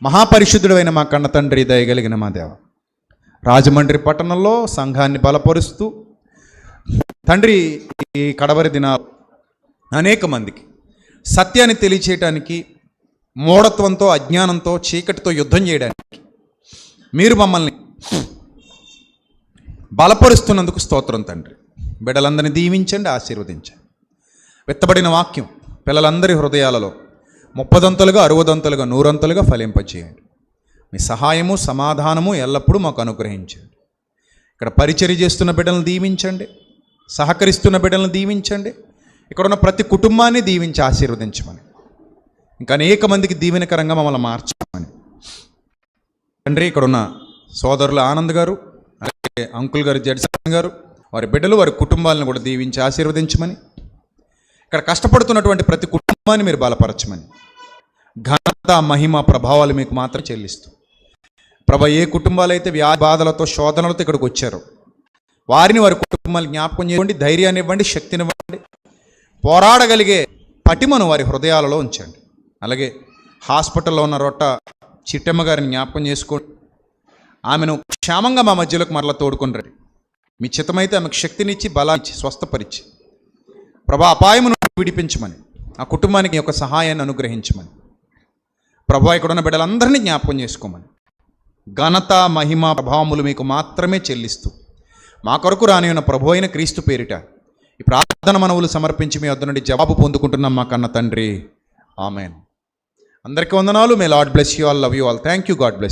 మహాపరిశుద్ధుడు అయిన మా కన్న తండ్రి, దయగలిగిన మా దేవ, రాజమండ్రి పట్టణంలో సంఘాన్ని బలపరుస్తూ తండ్రి, ఈ కడవరి దినాలు అనేక మందికి సత్యాన్ని తెలియచేయటానికి, మూఢత్వంతో అజ్ఞానంతో చీకటితో యుద్ధం చేయడానికి మీరు మమ్మల్ని బలపరుస్తున్నందుకు స్తోత్రం తండ్రి. బిడ్డలందరినీ దీవించండి, ఆశీర్వదించండి. విత్తబడిన వాక్యం పిల్లలందరి హృదయాలలో 30 60 100 ఫలింపచేయండి. మీ సహాయము సమాధానము ఎల్లప్పుడూ మాకు అనుగ్రహించండి. ఇక్కడ పరిచర్య చేస్తున్న బిడ్డలను దీవించండి, సహకరిస్తున్న బిడ్డలను దీవించండి. ఇక్కడ ఉన్న ప్రతి కుటుంబాన్ని దీవించి ఆశీర్వదించమని, ఇంకా అనేక మందికి దీవెనకరంగా మమ్మల్ని మార్చమని తండ్రి. ఇక్కడున్న సోదరులు ఆనంద్ గారు, అలాగే అంకుల్ గారు జడ్సన్ గారు, వారి బిడ్డలు, వారి కుటుంబాలను కూడా దీవించి ఆశీర్వదించమని, ఇక్కడ కష్టపడుతున్నటువంటి ప్రతి కుటుంబాన్ని మీరు బలపరచమని, ఘనత మహిమ ప్రభావాలు మీకు మాత్రం చెల్లిస్తూ ప్రభా, ఏ కుటుంబాలు అయితే వ్యాధి బాధలతో శోధనలతో ఇక్కడికి వచ్చారో వారిని, వారి కుటుంబాలు జ్ఞాపకం చేయండి, ధైర్యాన్ని ఇవ్వండి, శక్తినివ్వండి, పోరాడగలిగే పటిమను వారి హృదయాలలో ఉంచండి. అలాగే హాస్పిటల్లో ఉన్న రొట్ట చిట్టమ్మ గారిని జ్ఞాపకం చేసుకోండి. ఆమెను క్షేమంగా మా మధ్యలోకి మరలా తోడుకొని రండి. మీ చిత్తమైతే ఆమెకు శక్తినిచ్చి, బలాన్ని స్వస్థపరిచి ప్రభా, అపాయమును విడిపించమని, ఆ కుటుంబానికి యొక్క సహాయాన్ని అనుగ్రహించమని ప్రభా, ఇక్కడ ఉన్న బిడ్డలందరినీ జ్ఞాపకం చేసుకోమని, ఘనత మహిమ ప్రభావములు మీకు మాత్రమే చెల్లిస్తూ మా కొరకు రాని ఉన్న ప్రభు అయిన క్రీస్తు పేరిట ఈ ప్రార్థన మనవులు సమర్పించి మీ వద్ద నుండి జవాబు పొందుకుంటున్నాం మా కన్న తండ్రి. ఆమెన్. అందరికీ వందనాలు. May lord bless you all, love you all. Thank you. God bless.